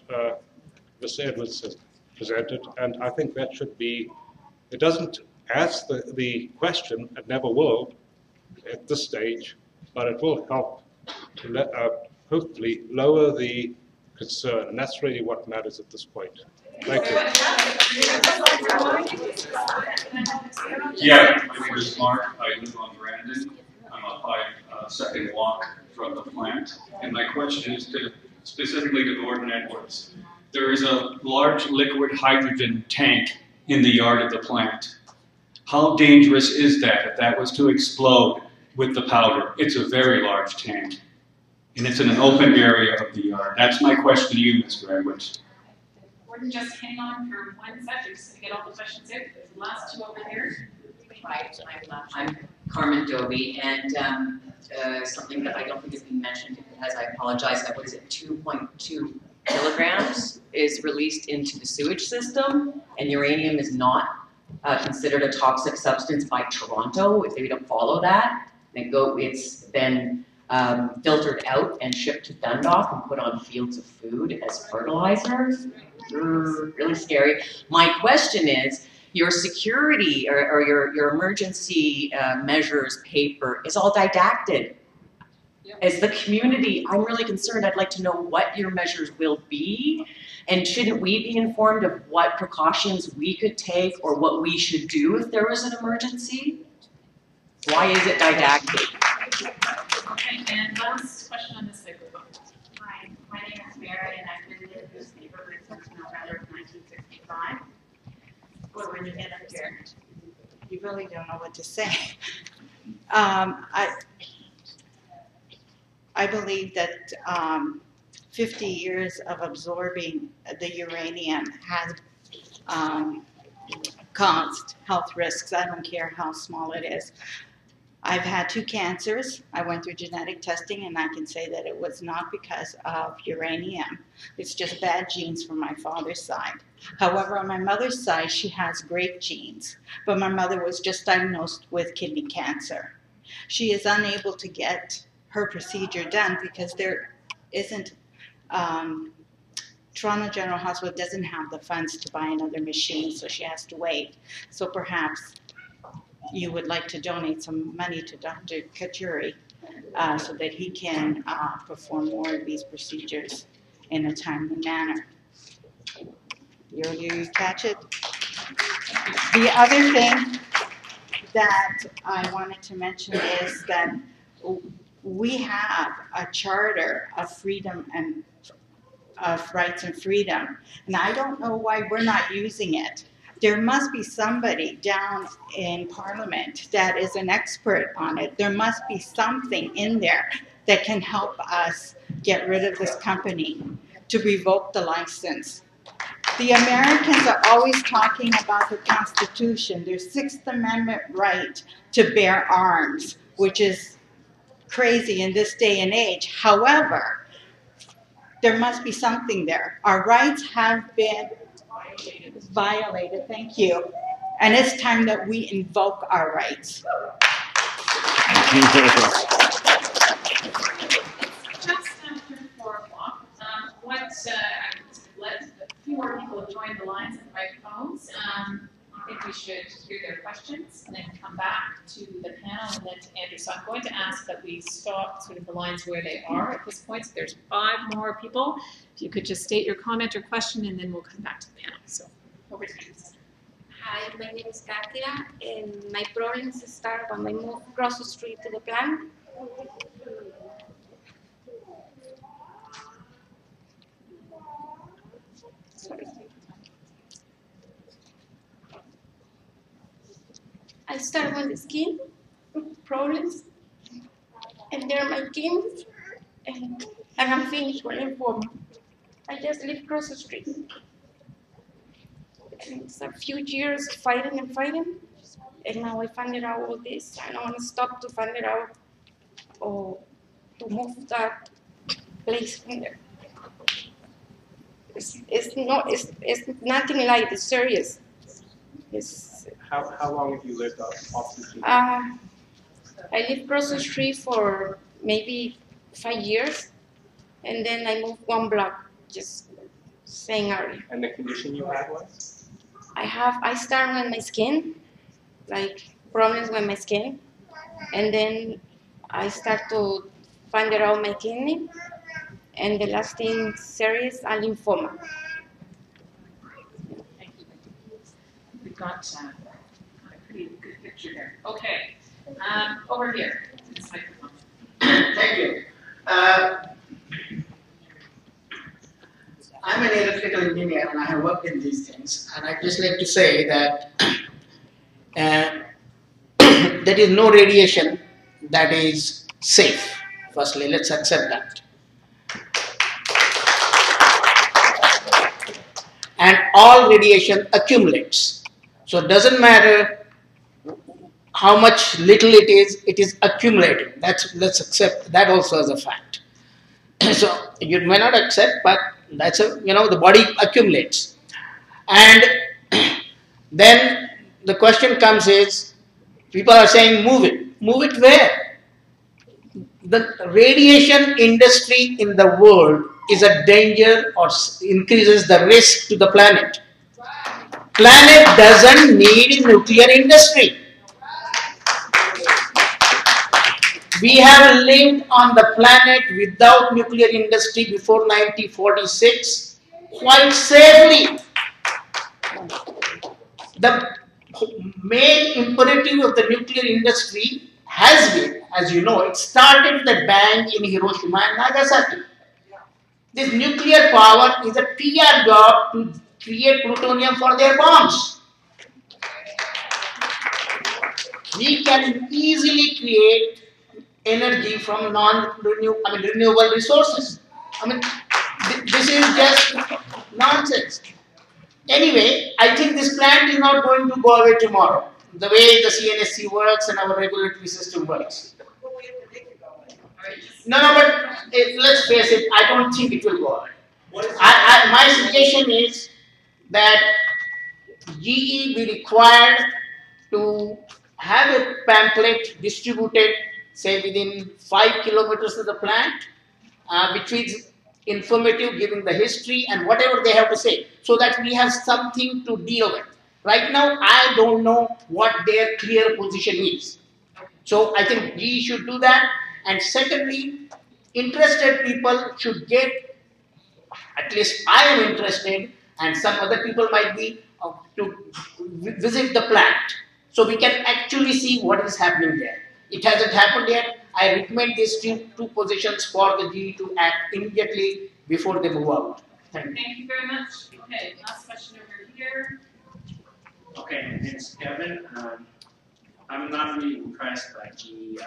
Mr. Edwards has presented, and I think that should be, it doesn't ask the question, it never will at this stage, but it will help to hopefully lower the concern, and that's really what matters at this point. Thank you. Yeah, my name is Mark. I live on Brandon. I'm a 5-second walk from the plant. And my question is specifically to Gordon Edwards. There is a large liquid hydrogen tank in the yard of the plant. How dangerous is that if that was to explode with the powder? It's a very large tank. and it's in an open area of the yard. That's my question to you, Mr. Edwards. Gordon, just hang on for 1 second just to get all the questions in. There's the last two over here. Right, I'm Carmen Doby, and something that I don't think has been mentioned, if it has, I apologize, what is it, 2.2 kilograms is released into the sewage system, and uranium is not considered a toxic substance by Toronto if they don't follow that. It's then filtered out and shipped to Dundalk and put on fields of food as fertilizer. Really scary. My question is, your security or your emergency measures paper is all didacted. As the community, I'm really concerned. I'd like to know what your measures will be, and shouldn't we be informed of what precautions we could take or what we should do if there was an emergency? Why is it didactic? Okay, and last question on this microphone. Hi, my name is Mary, and I've been in this neighborhood since November of 1965. But when you get up here, you really don't know what to say. I believe that 50 years of absorbing the uranium has caused health risks. I don't care how small it is. I've had 2 cancers. I went through genetic testing, and I can say that it was not because of uranium. It's just bad genes from my father's side. However, on my mother's side, she has great genes, but my mother was just diagnosed with kidney cancer. She is unable to get her procedure done because there isn't, Toronto General Hospital doesn't have the funds to buy another machine, so she has to wait. So perhaps you would like to donate some money to Dr. Katuri so that he can perform more of these procedures in a timely manner. You catch it? The other thing that I wanted to mention is that we have a charter of freedom and of rights and freedom, and I don't know why we're not using it. There must be somebody down in Parliament that is an expert on it. There must be something in there that can help us get rid of this company, to revoke the license. The Americans are always talking about the Constitution, their 6th Amendment right to bear arms, which is crazy in this day and age. However, there must be something there. Our rights have been violated, thank you. And it's time that we invoke our rights. Just after 4 o'clock, let a few more people have joined the lines and microphones. I think we should hear their questions and then come back to the panel and then to Andrew. So I'm going to ask that we stop sort of the lines where they are at this point. So there's 5 more people. If you could just state your comment or question, and then we'll come back to the panel. So over to you. Hi, my name is Katia, and my problems start when I move across the street to the plant. Sorry. I start with the skin problems, and there are my kidneys, and I'm finished with lymphoma. I just live across the street. And it's a few years fighting and fighting, and now I find out all this. I don't want to stop to find it out or to move that place from there. It's nothing like it's serious. How long have you lived off the street? I lived across the street for maybe 5 years, and then I moved 1 block, just same area. And the condition you had was? I started with my skin, like problems with my skin, and then I start to find out my kidney, and the last thing serious, a lymphoma. We've got a pretty good picture there. Okay, over here to this microphone. Thank you. I'm an electrical engineer, and I have worked in these things. And I'd just like to say that there is no radiation that is safe. Firstly, let's accept that. and all radiation accumulates. So it doesn't matter how much little it is accumulating. Let's accept that also as a fact. So you may not accept, but that's the body accumulates. And then the question comes is, people are saying move it. Move it where? The radiation industry in the world is a danger or increases the risk to the planet. Planet doesn't need nuclear industry. We have lived on the planet without nuclear industry before 1946 quite safely. The main imperative of the nuclear industry has been, as you know, it started the bang in Hiroshima and Nagasaki. This nuclear power is a PR job to create plutonium for their bombs. We can easily create energy from renewable resources. This is just nonsense. Anyway, I think this plant is not going to go away tomorrow, the way the CNSC works and our regulatory system works. No, but let's face it, I don't think it will go away. My suggestion is that GE be required to have a pamphlet distributed, say within 5 kilometers of the plant, which is informative, giving the history and whatever they have to say, so that we have something to deal with. Right now, I don't know what their clear position is. So I think GE should do that. And secondly, interested people should get, at least I am interested, and some other people might be, to visit the plant, so we can actually see what is happening there. It hasn't happened yet. I recommend these two positions for the GE to act immediately before they move out. Thank you. Thank you very much. Okay, last question over here. Okay, my name is Kevin. I'm not really impressed by GE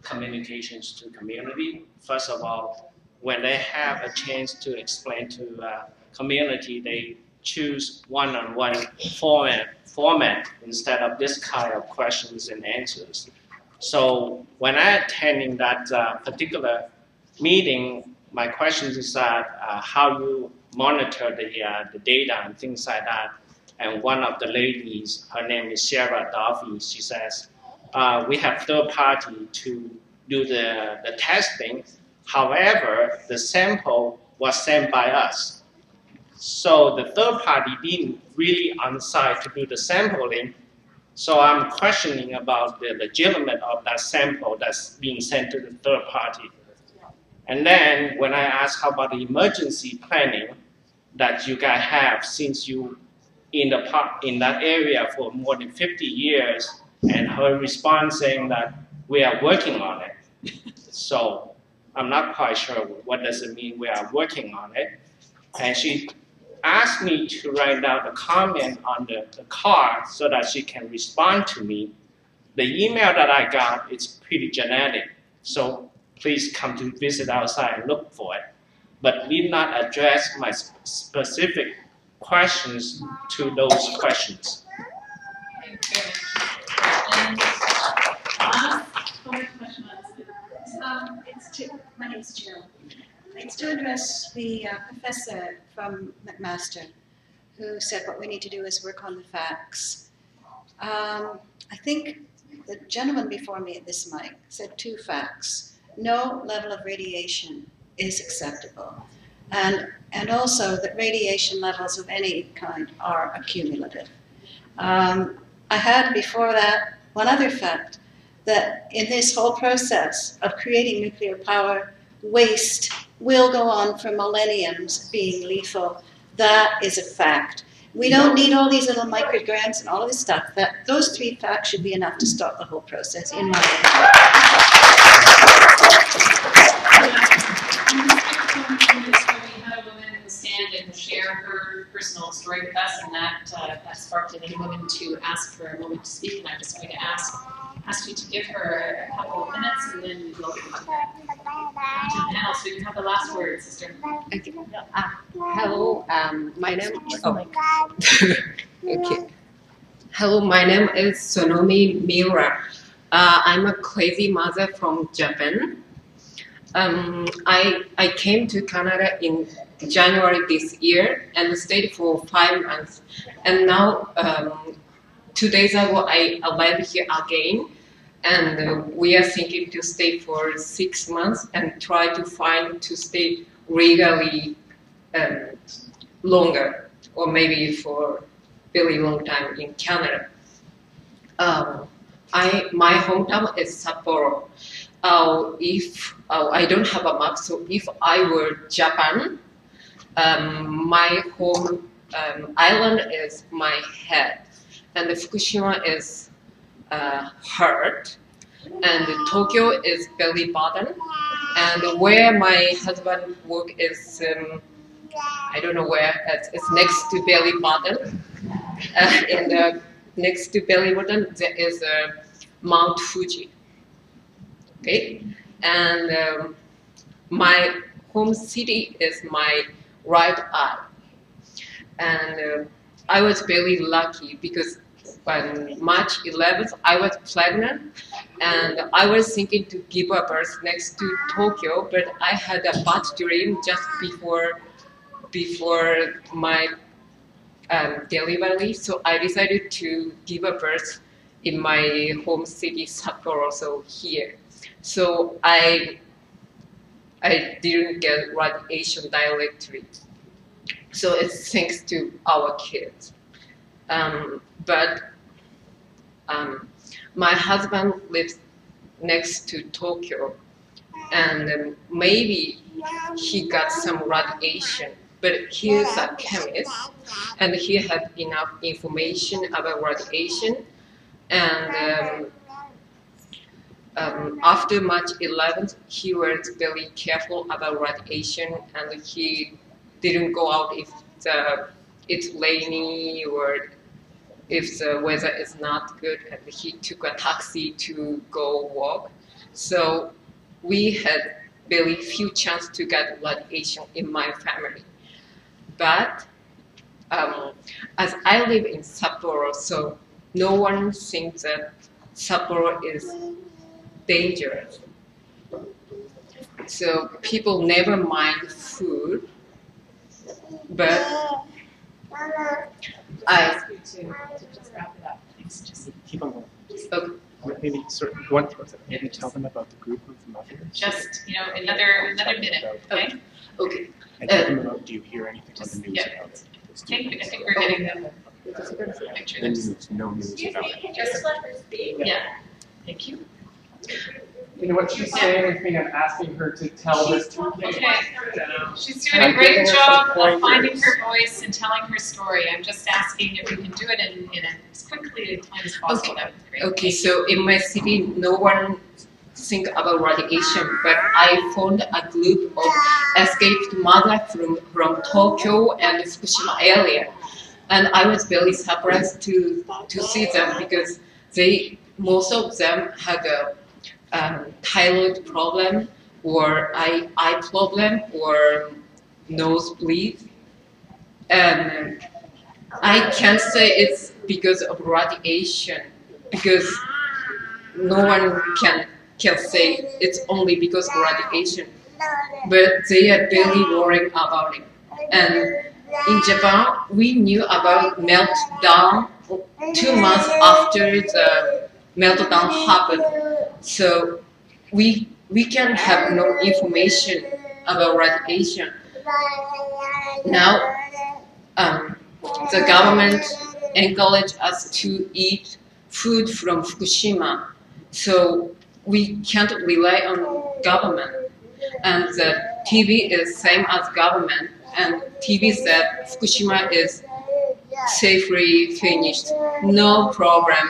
communications to community. First of all, when they have a chance to explain to community, they choose one-on-one format instead of this kind of questions and answers. So when I attending that particular meeting, my question is that how you monitor the data and things like that. And one of the ladies, her name is Yarrr Duffy, she says, we have third party to do the testing. However, the sample was sent by us. So the third party didn't really on site to do the sampling. So I'm questioning about the legitimate of that sample that's being sent to the third party. And then when I ask how about the emergency planning that you guys have since you in that area for more than 50 years, and her response saying that we are working on it. So I'm not quite sure what does it mean we are working on it. And she asked me to write down a comment on the card so that she can respond to me. The email that I got is pretty generic, so please come to visit outside and look for it. But did not address my specific questions to those questions. And last question my name is Jill. It's to address the professor from McMaster who said what we need to do is work on the facts. I think the gentleman before me at this mic said two facts. No level of radiation is acceptable. And also that radiation levels of any kind are accumulative. I had before that one other fact, that in this whole process of creating nuclear power, waste will go on for millenniums being lethal. That is a fact. We don't need all these little micrograms and all of this stuff. Those three facts should be enough to stop the whole process, in my opinion. Stand and share her personal story with us, and that sparked another woman to ask for a moment to speak. And I'm just going to ask you to give her a couple of minutes, and then we'll go. to the panel, so you can have the last word, sister. Okay. Hello, my name. Okay. Hello, my name is Sonomi Miura. I'm a crazy mother from Japan. I came to Canada in January this year and stayed for 5 months. And now, 2 days ago, I arrived here again. And we are thinking to stay for 6 months and try to stay legally longer, or maybe for very long time in Canada. My hometown is Sapporo. I don't have a map, so if I were Japan, my home island is my head, and Fukushima is heart, and Tokyo is belly button, and where my husband work is I don't know where, it's next to belly button, and next to belly button there is Mount Fuji. Okay, and my home city is my right eye, and I was very lucky because on March 11th I was pregnant, and I was thinking to give a birth next to Tokyo, but I had a bad dream just before my delivery, so I decided to give a birth in my home city Sapporo, so here. So I didn't get radiation directly. So it's thanks to our kids. But my husband lives next to Tokyo, and maybe he got some radiation, but he is a chemist, and he had enough information about radiation. And after March 11th, he was very careful about radiation, and he didn't go out if it's rainy or if the weather is not good, and he took a taxi to go walk. So we had very few chance to get radiation in my family. But as I live in Sapporo, so no one thinks that Sapporo is dangerous. So people never mind food, but I just wrap it up. Thanks. Just keep on going. okay. Maybe maybe tell them about the group of mothers. Just another minute. Okay. Okay. And tell them about. Do you hear anything on the news about it? I think we're getting the picture. Then there's no news about it. Just let her speak. Yeah. Thank you. You know what she's saying with me? I'm asking her to tell her story. Okay. She's doing a great job of finding her voice and telling her story. I'm just asking if we can do it in as quickly a time as possible. Okay. That would be great. Okay, so in my city, no one think about radiation, but I found a group of escaped mothers from Tokyo and Fukushima area, and I was very surprised to see them because most of them had a thyroid problem or eye problem or nosebleed, and I can't say it's because of radiation because no one can say it's only because of radiation, but they are very worried about it. And in Japan, we knew about meltdown 2 months after the meltdown happened. So we can have no information about radiation. Now, the government encouraged us to eat food from Fukushima, so we can't rely on government. And the TV is same as government, and TV said Fukushima is safely finished, no problem.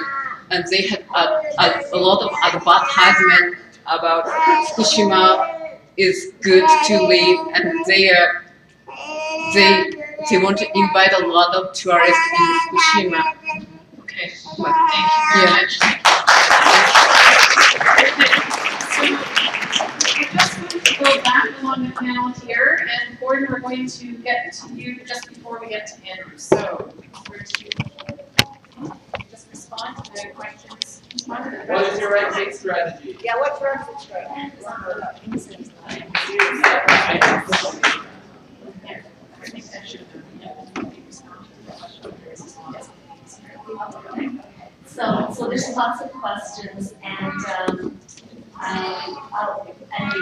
And they had a lot of advertisement about Fukushima is good to live, and they want to invite a lot of tourists in Fukushima. Okay, thank you very much. So, go back along the panel here, and Gordon, we're going to get to you just before we get to Andrew. So, we're to just respond to the questions. What is your exit strategy? Yeah, what's your exit strategy? So there's lots of questions, and we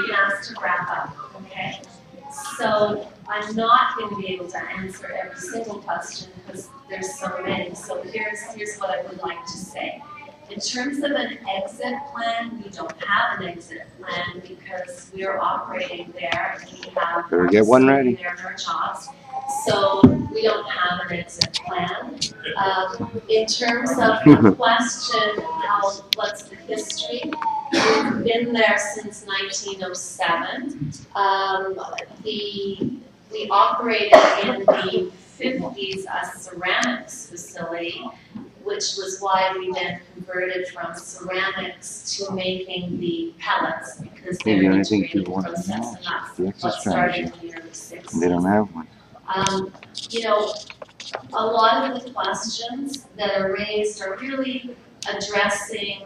can ask to wrap up, okay? So I'm not going to be able to answer every single question because there's so many. So here's what I would like to say. In terms of an exit plan, we don't have an exit plan because we are operating there. We have Better get one ready. there in our jobs. So we don't have an exit plan. In terms of the question, what's the history? We've been there since 1907. We operated in the 50s a ceramics facility, which was why we then converted from ceramics to making the pellets because they're Maybe an anything integrated you want process, to know. and that's The exit what started in strategy. the early 60s. They don't have one. You know, a lot of the questions that are raised are really addressing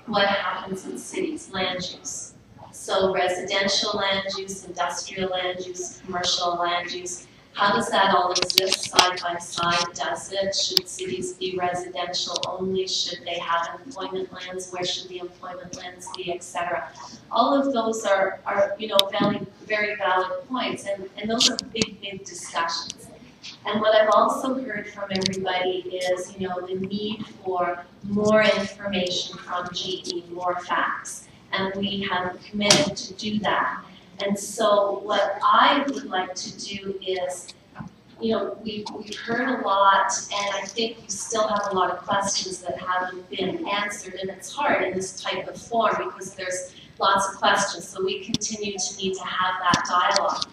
what happens in cities, land use. So residential land use, industrial land use, commercial land use. How does that all exist side by side? Does it? Should cities be residential only? Should they have employment lands? Where should the employment lands be, etc.? All of those are you know, very valid points, and those are big discussions. And what I've also heard from everybody is, you know, the need for more information from GE, more facts, and we have committed to do that. And so what I would like to do is, you know, we've heard a lot, and I think you still have a lot of questions that haven't been answered, and it's hard in this type of form because there's lots of questions, so we continue to need to have that dialogue.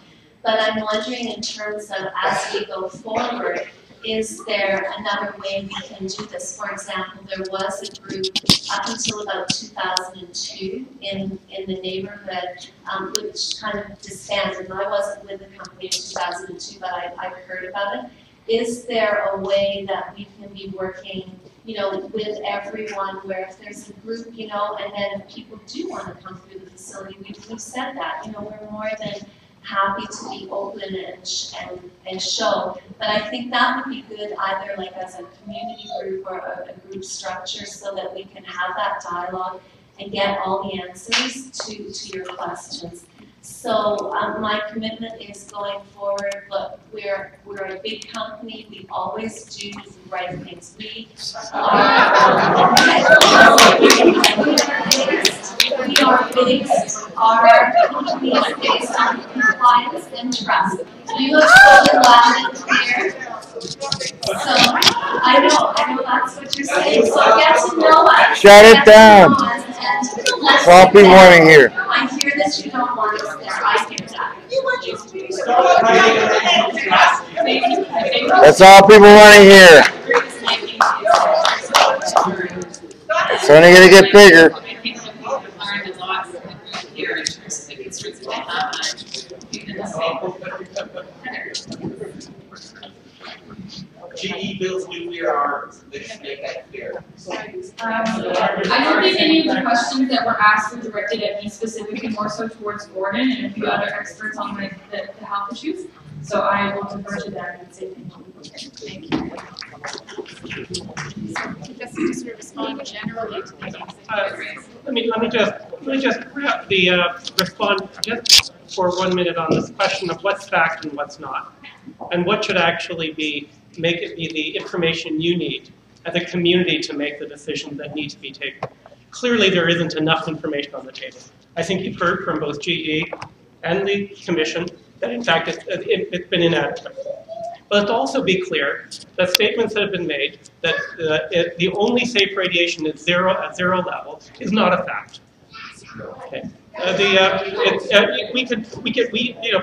But I'm wondering in terms of as we go forward, is there another way we can do this? For example, there was a group up until about 2002 in the neighborhood, which kind of disbanded, and I wasn't with the company in 2002, but I've heard about it. Is there a way that we can be working, you know, with everyone where if there's a group, you know, and then if people do want to come through the facility, we've said that, you know, we're more than happy to be open and show. But I think that would be good either like as a community group or a group structure so that we can have that dialogue and get all the answers to your questions. So my commitment is going forward, but we're a big company, we always do the right things. We are based, our company is based on compliance and trust. You have spoken loud and clear. So I know that's what you're saying. So get to know us. Shut it down. That's all people want to hear. I hear that you don't want us there. I hear that. That's all people want to hear. It's only going to get bigger. GE builds nuclear arms. Let's make that clear. I don't think any of the questions that were asked were directed at me specifically, more so towards Gordon and a few other experts on the health issues. So I will defer to them and say thank you. Just to sort of respond generally to the things that you raised. Let me just respond just for 1 minute on this question of what's fact and what's not, and what should actually make it be the information you need as a community to make the decisions that need to be taken. Clearly, there isn't enough information on the table. I think you've heard from both GE and the Commission that, in fact, it's been inadequate. But let's also be clear that statements that have been made that the only safe radiation is at zero level is not a fact. Okay.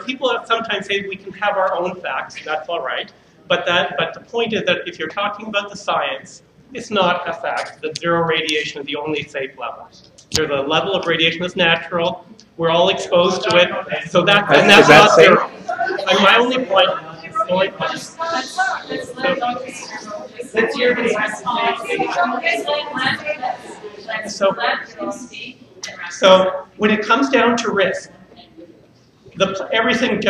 People sometimes say we can have our own facts. That's all right. But the point is that if you're talking about the science, it's not a fact that zero radiation is the only safe level. There's a level of radiation that's natural. We're all exposed to it, so that's not zero. And my only point. Let's hear his So when it comes down to risk, everything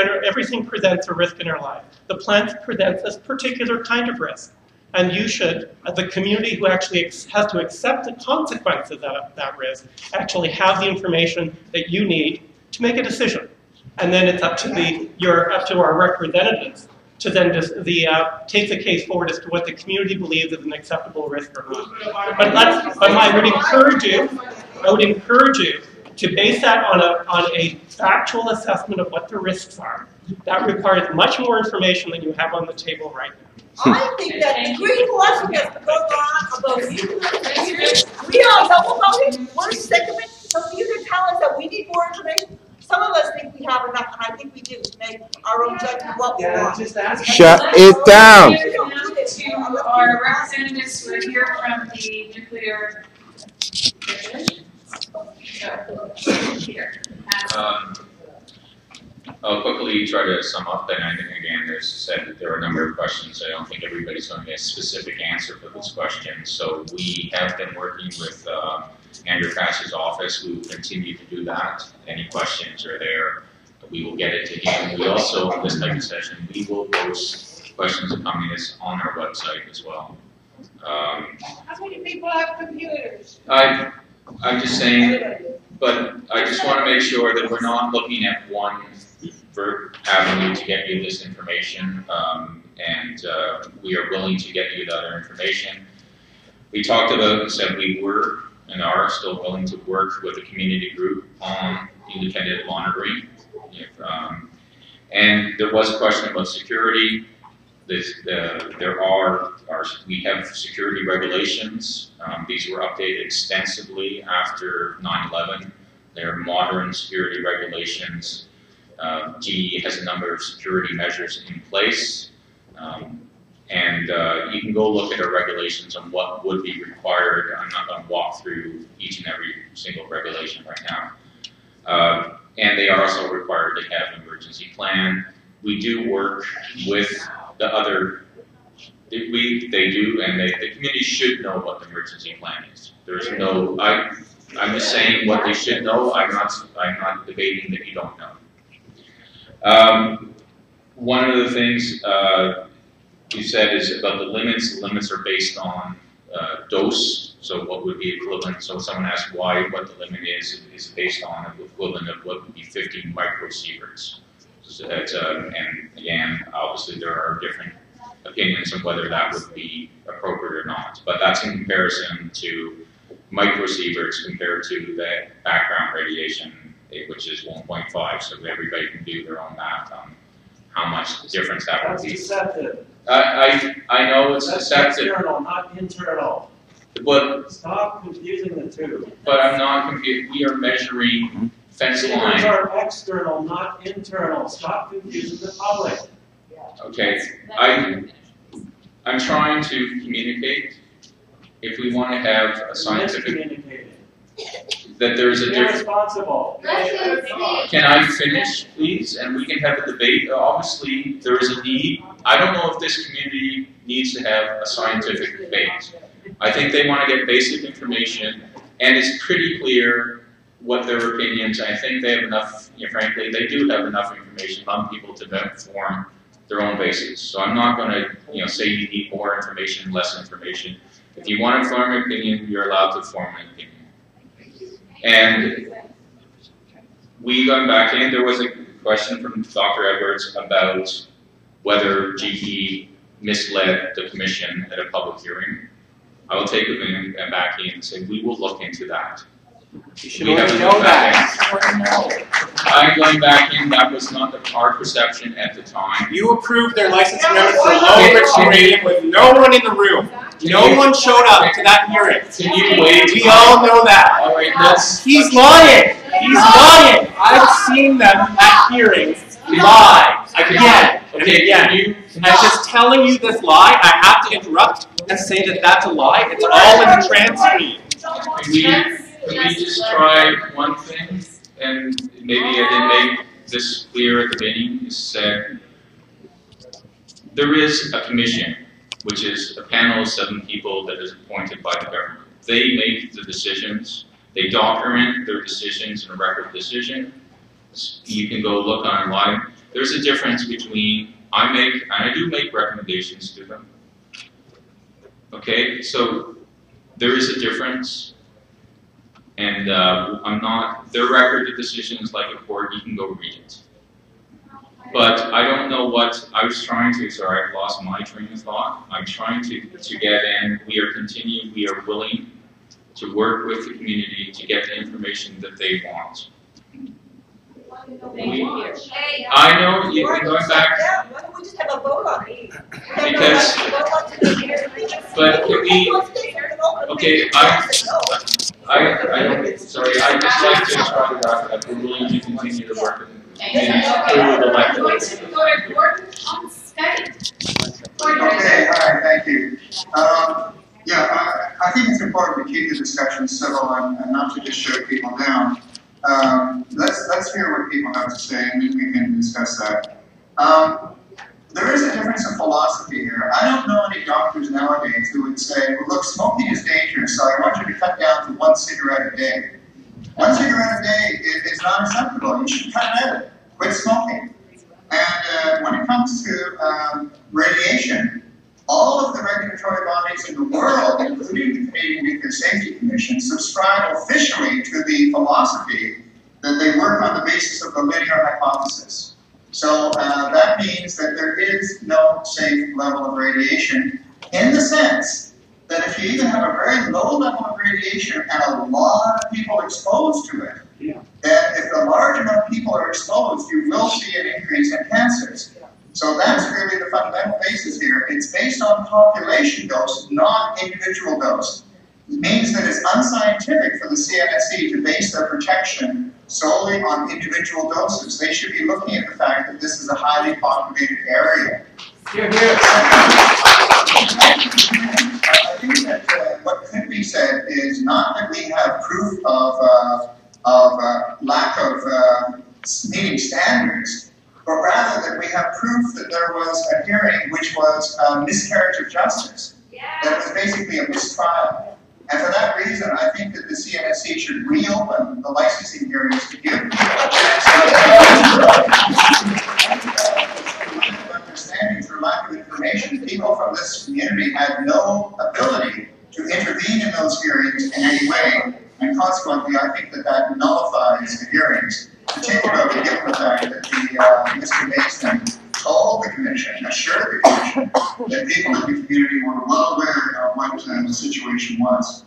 presents a risk in our life. The plant presents a particular kind of risk. And you should, as a community who actually has to accept the consequences of that risk, actually have the information that you need to make a decision. And then it's up to our representatives to then just take the case forward as to what the community believes is an acceptable risk or not. But I would encourage you to base that on a factual assessment of what the risks are. That requires much more information than you have on the table right now. I think that three questions that go on about you. We all know about it. We're sick of it. So for you to tell us that we need more information, some of us think we have enough, and I think we do to make our own judgment what we want. Shut it down. To our representatives who are here from the nuclear I'll quickly try to sum up, and I think again, there's said that there are a number of questions. I don't think everybody's going to get a specific answer for this question. So we have been working with Andrew Cass's office. We will continue to do that. Any questions are there, we will get it to him. We also, in this type of session, we will post questions of communists on our website as well. How many people have computers? I'm just saying, but I just want to make sure that we're not looking at one avenue to get you this information, and we are willing to get you the other information. We talked about and said we were and are still willing to work with a community group on independent monitoring. And there was a question about security. We have security regulations. These were updated extensively after 9/11. They're modern security regulations. GE has a number of security measures in place. And you can go look at our regulations on what would be required. I'm not going to walk through each and every single regulation right now. And they are also required to have an emergency plan. We do work with the other, they do, and the community should know what the emergency plan is. There's no, I'm just saying what they should know. I'm not debating that you don't know. One of the things you said is about the limits. The limits are based on dose, so what would be equivalent. So someone asked what the limit is based on the equivalent of what would be 50 microsieverts. So that's, and again, obviously there are different opinions on whether that would be appropriate or not. But that's in comparison to microsieverts compared to the background radiation, which is 1.5. So everybody can do their own math on how much difference that would be. That's deceptive. I know it's deceptive. External, not internal. But stop confusing the two. But I'm not confused. We are measuring fence line. These are external, not internal. Stop confusing the public. Okay, I'm trying to communicate. If we want to have a scientific, that there's a difference. Irresponsible. Can I finish, please? And we can have a debate. Obviously, there is a need. I don't know if this community needs to have a scientific debate. I think they want to get basic information, and it's pretty clear what their opinions. I think they have enough. Frankly, they do have enough information on people to form their own basis. So I'm not going to, say you need more information, less information. If you want to form an opinion, you're allowed to form an opinion. And we got back in, there was a question from Dr. Edwards about whether GE misled the commission at a public hearing. I will take it back in and say, we will look into that. You should already know that. I'm going back in, that was not our perception at the time. You approved their license amendment for low enrichment uranium with no one in the room. No one showed up to that hearing. Can you wait? We all know that. All right, He's lying. He's lying. I've seen them at hearings live. Again, and again. I'm just telling you this lie. I have to interrupt and say that that's a lie. It's all in the transcript. Can we just try one thing? And maybe I didn't make this clear at the beginning, is that there is a commission, which is a panel of 7 people that is appointed by the government. They make the decisions. They document their decisions in a record decision. You can go look online. There's a difference between I do make recommendations to them. Okay, so there is a difference. And their record of decision is like a court, you can go read it. But I don't know what I was trying to, sorry, I've lost my train of thought. I'm trying to get in, we are willing to work with the community to get the information that they want. I know, you're going back. Why don't we just have a vote on it? Because, but can we, okay, I don't, sorry, I just like to try that we're willing to continue to work with the community through the elections. Okay, all right, thank you. Yeah, I think it's important to keep the discussion civil and not to just shut people down. Let's hear what people have to say, and then we can discuss that. There is a difference in philosophy here. I don't know any doctors nowadays who would say, well, look, smoking is dangerous, so I want you to cut down to 1 cigarette a day. 1 cigarette a day is not acceptable. You should cut it out. Quit smoking. And when it comes to radiation, all of the regulatory bodies in the world, including the Canadian Nuclear Safety Commission, subscribe officially to the philosophy that they work on the basis of the linear hypothesis. So that means that there is no safe level of radiation, in the sense that if you even have a very low level of radiation and a lot of people exposed to it, then if the large enough people are exposed, you will see an increase in cancers. So that's really the fundamental basis here. It's based on population dose, not individual dose. It means that it's unscientific for the CNSC to base their protection solely on individual doses. They should be looking at the fact that this is a highly populated area. Here, here. I think that what could be said is not that we have proof of lack of meeting standards, but rather that we have proof that there was a hearing which was a miscarriage of justice, that it was basically a mistrial. And for that reason, I think that the CNSC should reopen the licensing hearings to give people a chance to understanding through lack of information. People from this community had no ability to intervene in those hearings in any way, and consequently, I think that that nullifies the hearings, particularly given the fact that Mr. Mason told the Commission, assured the Commission, that people in the community were well aware of what the situation was.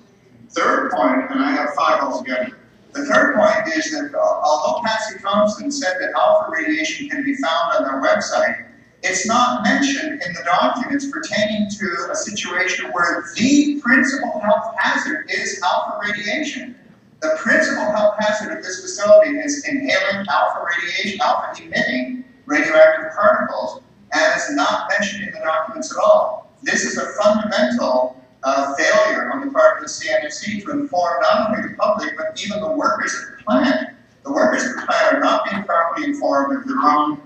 Third point, and I have 5 altogether. The third point is that although Patsy Thompson said that alpha radiation can be found on their website, it's not mentioned in the documents pertaining to a situation where the principal health hazard is alpha radiation. The principal health hazard of this facility is inhaling alpha radiation, alpha emitting radioactive particles, and it's not mentioned in the documents at all. This is a fundamental failure on the part of the CNSC to inform not only the public, but even the workers at the plant. The workers at the plant are not being properly informed of their own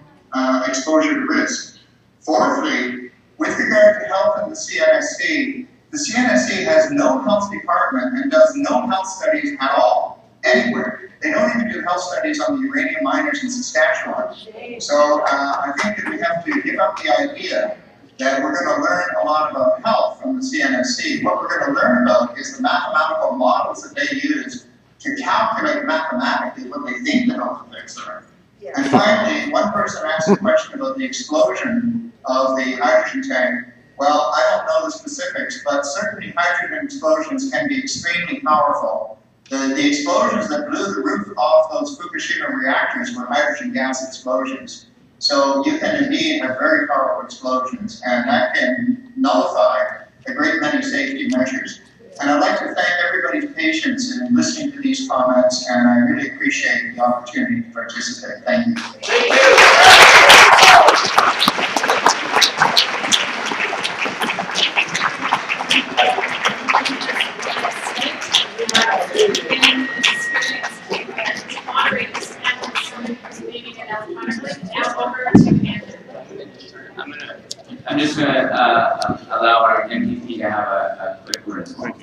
exposure to risk. Fourthly, with regard to health in the CNSC has no health department and does no health studies at all, anywhere. They don't even do health studies on the uranium miners in Saskatchewan. So I think that we have to give up the idea that we're going to learn a lot about health from the CNSC. What we're going to learn about is the mathematical models that they use to calculate mathematically what they think the health effects are. And finally, one person asked a question about the explosion of the hydrogen tank. Well, I don't know the specifics, but certainly hydrogen explosions can be extremely powerful. The explosions that blew the roof off those Fukushima reactors were hydrogen gas explosions. So you can indeed have very powerful explosions, and that can nullify a great many safety measures. And I'd like to thank everybody's patience in listening to these comments, and I really appreciate the opportunity to participate. Thank you. allow our MPP to have a quick word as well.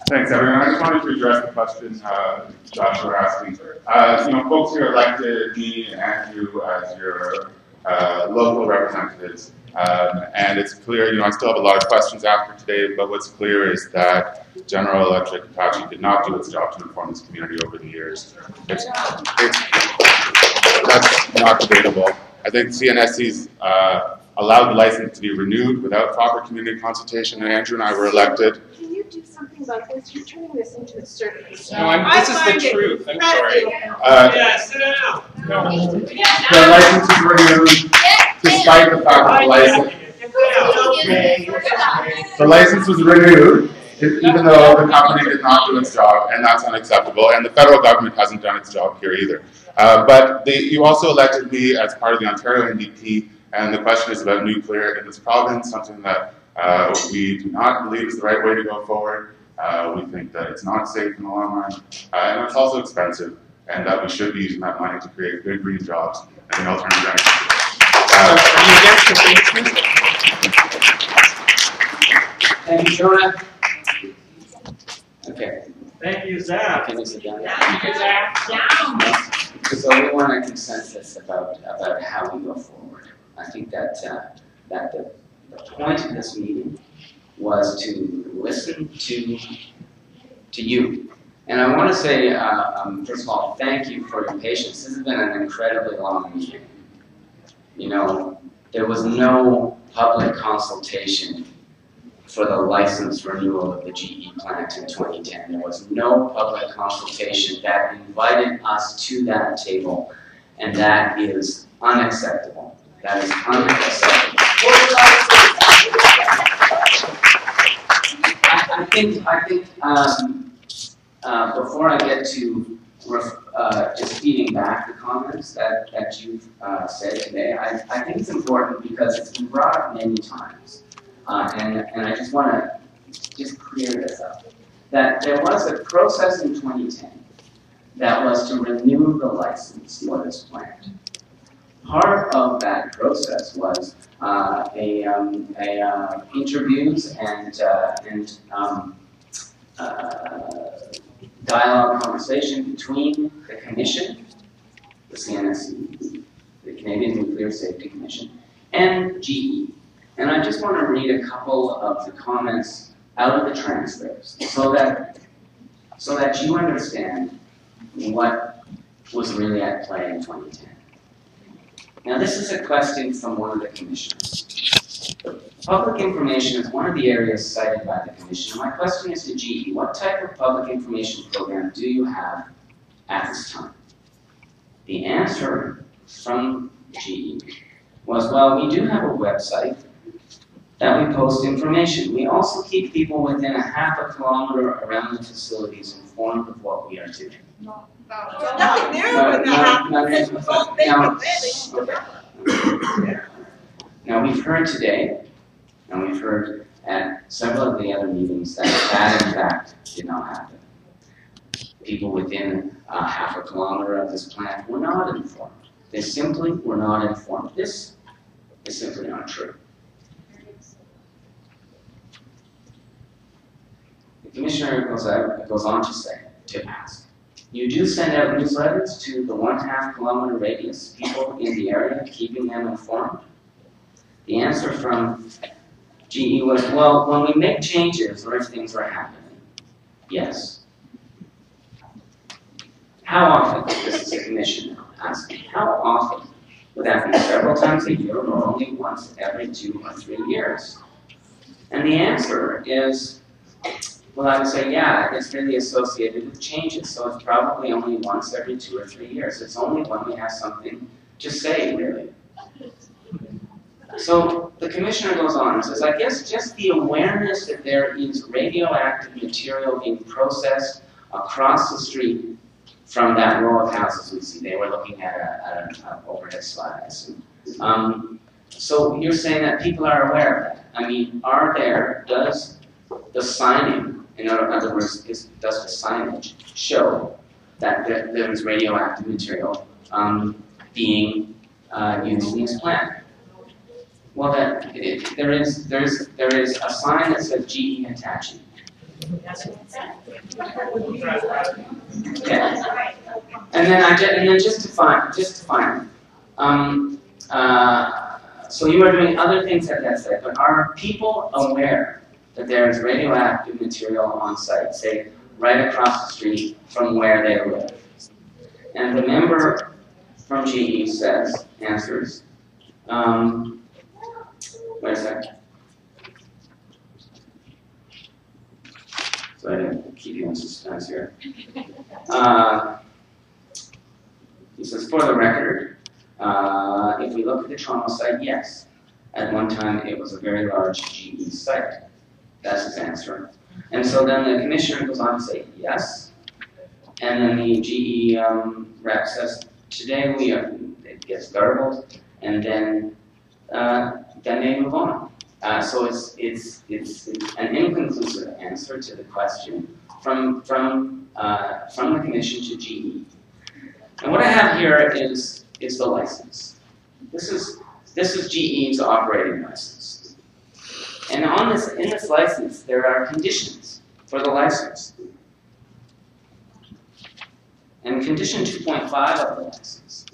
Thanks, everyone. I just wanted to address the question Joshua were asking. Folks here elected me and Andrew as your local representatives, and it's clear. I still have a lot of questions after today, but what's clear is that General Electric Hitachi did not do its job to inform this community over the years. That's not debatable. I think CNSC's allowed the license to be renewed without proper community consultation, and Andrew and I were elected. Can you do something about this? You're turning this into a circus. No, this is the truth. I'm sorry. Yeah, sit down. No. The license was renewed despite the fact that the license was renewed, even though the company did not do its job, and that's unacceptable. And the federal government hasn't done its job here either. But you also elected me as part of the Ontario NDP, and the question is about nuclear in this province, something that we do not believe is the right way to go forward. We think that it's not safe in the long run, and it's also expensive, and that we should be using that money to create good green jobs and alternative energy. Are you against the basement? Thank you, Jonah. Okay. Thank you, Zach. Can you sit down? Thank you, Zach. So we want a consensus about how we go forward. I think that the point of this meeting was to listen to you. And I want to say, first of all, thank you for your patience. This has been an incredibly long meeting. There was no public consultation for the license renewal of the GE plant in 2010. There was no public consultation that invited us to that table, and that is unacceptable. That is unacceptable. I think before I get to just feeding back the comments that you've said today, I think it's important because it's been brought up many times. And I just want to just clear this up, that there was a process in 2010 that was to renew the license for this plant. Part of that process was interviews and dialogue conversation between the Commission, the CNSC, the Canadian Nuclear Safety Commission, and GE. And I just want to read a couple of the comments out of the transcripts so that you understand what was really at play in 2010. Now, this is a question from one of the commissioners. Public information is one of the areas cited by the Commission. My question is to GE, what type of public information program do you have at this time? The answer from GE was, well, we do have a website that we post information. We also keep people within a half a kilometer around the facilities informed of what we are doing. Nothing there with that. Now we've heard today, and we've heard at several of the other meetings that in fact did not happen. People within half a kilometer of this plant were not informed. They simply were not informed. This is simply not true. The Commissioner goes on to ask, you do send out newsletters to the 1/2 kilometer radius people in the area, keeping them informed? The answer from GE was, well, when we make changes or if things are happening, yes. How often? This is the Commissioner asking. How often? Would that be several times a year or only once every 2 or 3 years? And the answer is, well, I would say, yeah, it's really associated with changes, so it's probably only once every 2 or 3 years. It's only when we have something to say, really. So the Commissioner goes on and says, I guess just the awareness that there is radioactive material being processed across the street from that row of houses we see. They were looking at an overhead slide, I assume. So you're saying that people are aware of that. I mean, does the signing, in other words, does the signage show that there is radioactive material being used in this plant? Well, there is a sign that says GE-Hitachi. Okay. And then just to find, so you are doing other things at that site, but are people aware that there is radioactive material on site, say right across the street from where they live? And the member from GE answers, wait a second. So I didn't keep you in suspense here. He says, for the record, if we look at the Toronto site, yes. At one time, it was a very large GE site. That's his answer. And so then the commissioner goes on to say, yes. And then the GE rep says, today it gets garbled, and then they move on. So it's an inconclusive answer to the question from the commission to GE. And what I have here is the license. This is GE's operating license. And in this license, there are conditions for the license. And condition 2.5 of the license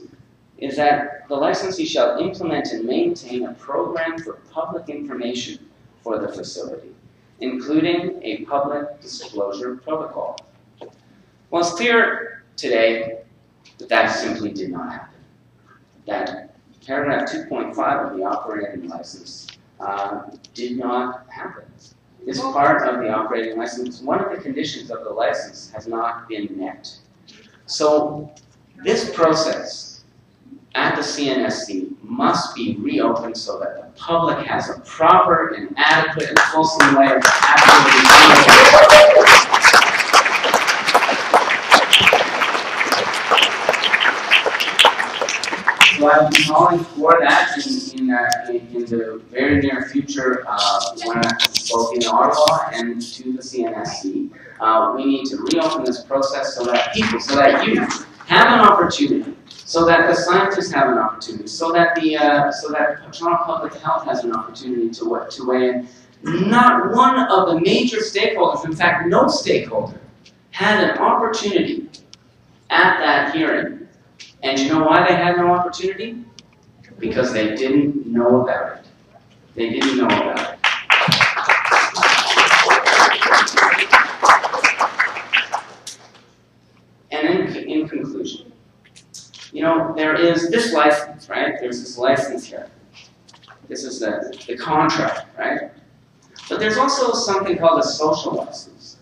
is that the licensee shall implement and maintain a program for public information for the facility, including a public disclosure protocol. Well, it's clear today that simply did not happen. That paragraph 2.5 of the operating license did not happen. This part of the operating license, one of the conditions of the license has not been met. So this process at the CNSC must be reopened so that the public has a proper and adequate and fulsome way of So I'll be calling for that in the very near future when both in Ottawa and to the CNSC. We need to reopen this process so that you have an opportunity, so that the scientists have an opportunity, so that Toronto Public Health has an opportunity to weigh in. Not one of the major stakeholders, in fact, no stakeholder, had an opportunity at that hearing. And you know why they had no opportunity? Because they didn't know about it. They didn't know about it. And in conclusion, you know, there is this license, right? There's this license here. This is the contract, right? But there's also something called a social license.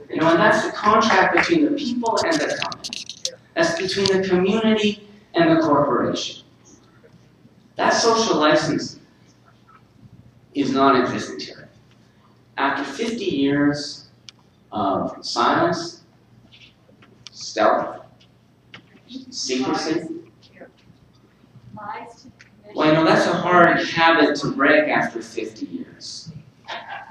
You know, and that's the contract between the people and the company. That's between the community and the corporation. That social license is non-existent here. After 50 years of silence, stealth, secrecy, well, you know, that's a hard habit to break after 50 years.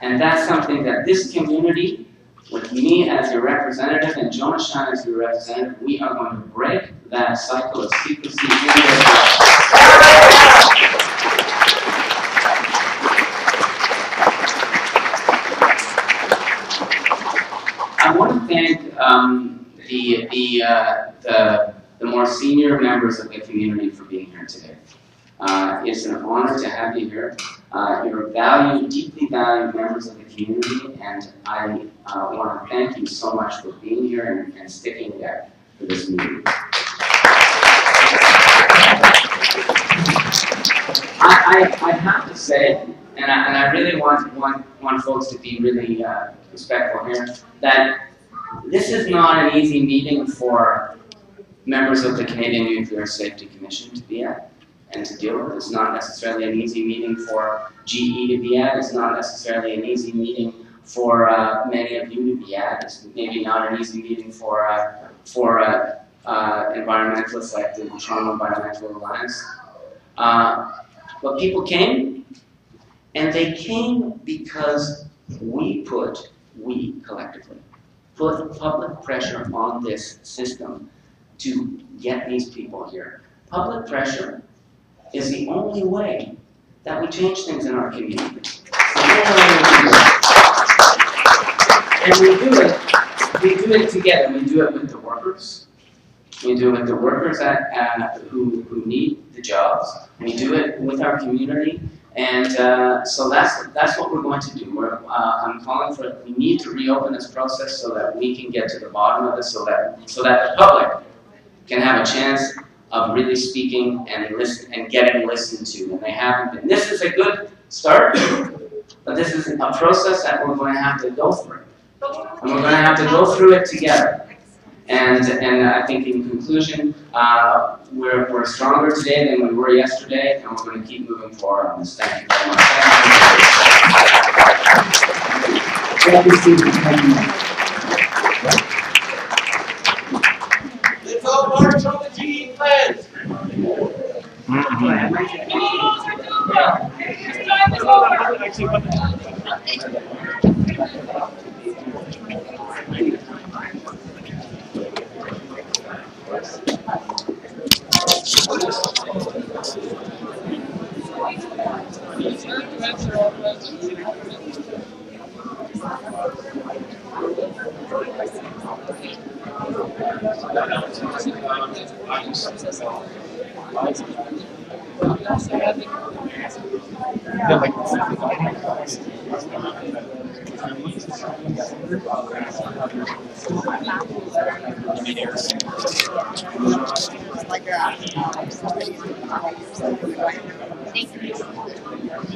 And that's something that this community, with me as your representative and Jonah Shine as your representative, we are going to break that cycle of secrecy. I want to thank the more senior members of the community for being here today. It's an honor to have you here. You're valued, deeply valued members of the community, and I want to thank you so much for being here and sticking with that for this meeting. I have to say, and I really want folks to be really respectful here, that this is not an easy meeting for members of the Canadian Nuclear Safety Commission to be at and to deal with. It's not necessarily an easy meeting for GE to be at. It's not necessarily an easy meeting for many of you to be at. It's maybe not an easy meeting for environmentalists like the Toronto Environmental Alliance. But people came, and they came because we collectively put public pressure on this system to get these people here. Public pressure is the only way that we change things in our community. And we do it together. We do it with the workers. We do it with the workers who need the jobs. We do it with our community. And so that's what we're going to do. I'm calling for, we need to reopen this process so that we can get to the bottom of this, so that the public can have a chance of really speaking and getting listened to. And they haven't been. This is a good start, but this is a process that we're going to have to go through. And we're going to have to go through it together. And I think in conclusion, we're stronger today than we were yesterday, and we're going to keep moving forward on this. Thank you very much. Thank you, Stephen. Let's all march on the GE plans.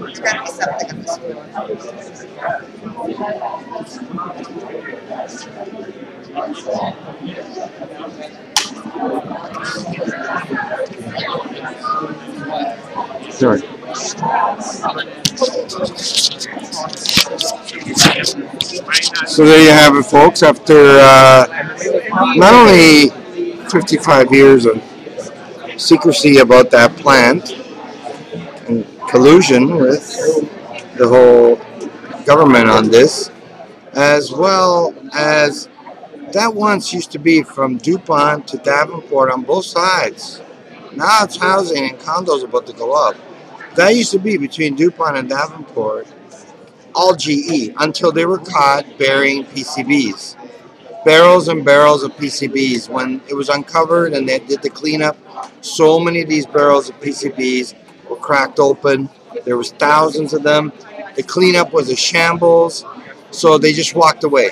It's got to be something of this Sorry. So there you have it, folks. After not only 55 years of secrecy about that plant and collusion with the whole government on this, as well as that once used to be from Dupont to Davenport on both sides. Now it's housing and condos about to go up. That used to be between Dupont and Davenport, all GE, until they were caught burying PCBs. Barrels and barrels of PCBs. When it was uncovered and they did the cleanup, so many of these barrels of PCBs were cracked open. There was thousands of them. The cleanup was a shambles, so they just walked away.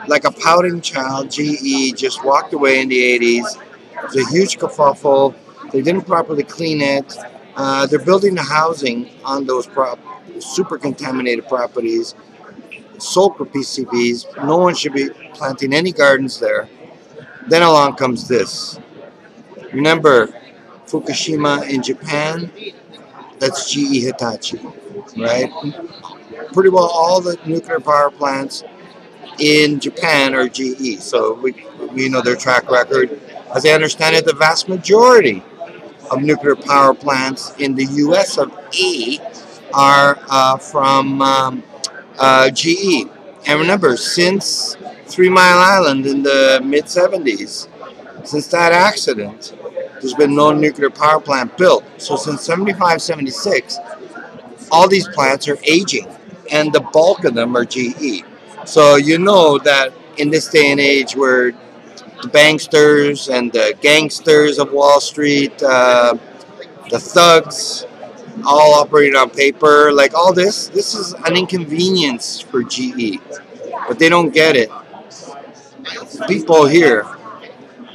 Like a pouting child, GE just walked away in the 80s. It was a huge kerfuffle. They didn't properly clean it. They're building the housing on those super contaminated properties. Sold for PCBs. No one should be planting any gardens there. Then along comes this. Remember Fukushima in Japan? That's GE-Hitachi, right? Pretty well all the nuclear power plants in Japan are GE. So we know their track record. As I understand it, the vast majority of nuclear power plants in the US of A are from GE. And remember, since 3 Mile Island in the mid-70s, since that accident, there's been no nuclear power plant built. So since 75, 76, all these plants are aging, and the bulk of them are GE. So you know that in this day and age where the banksters and the gangsters of Wall Street, the thugs, all operate on paper, like all this is an inconvenience for GE, but they don't get it. People here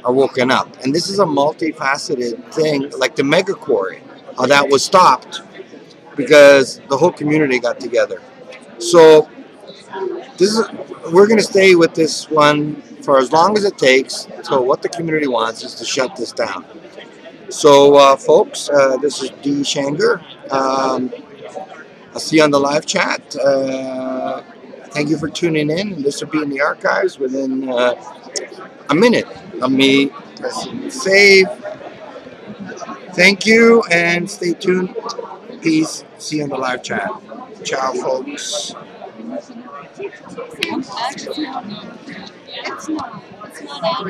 are woken up, and this is a multifaceted thing, like the mega quarry, how that was stopped because the whole community got together. So we're going to stay with this one for as long as it takes. So what the community wants is to shut this down. So folks, this is D. Shanger. I'll see you on the live chat. Thank you for tuning in. This will be in the archives within a minute of me pressing save. Thank you and stay tuned. Peace. See you on the live chat. Ciao, folks. It's not. It's not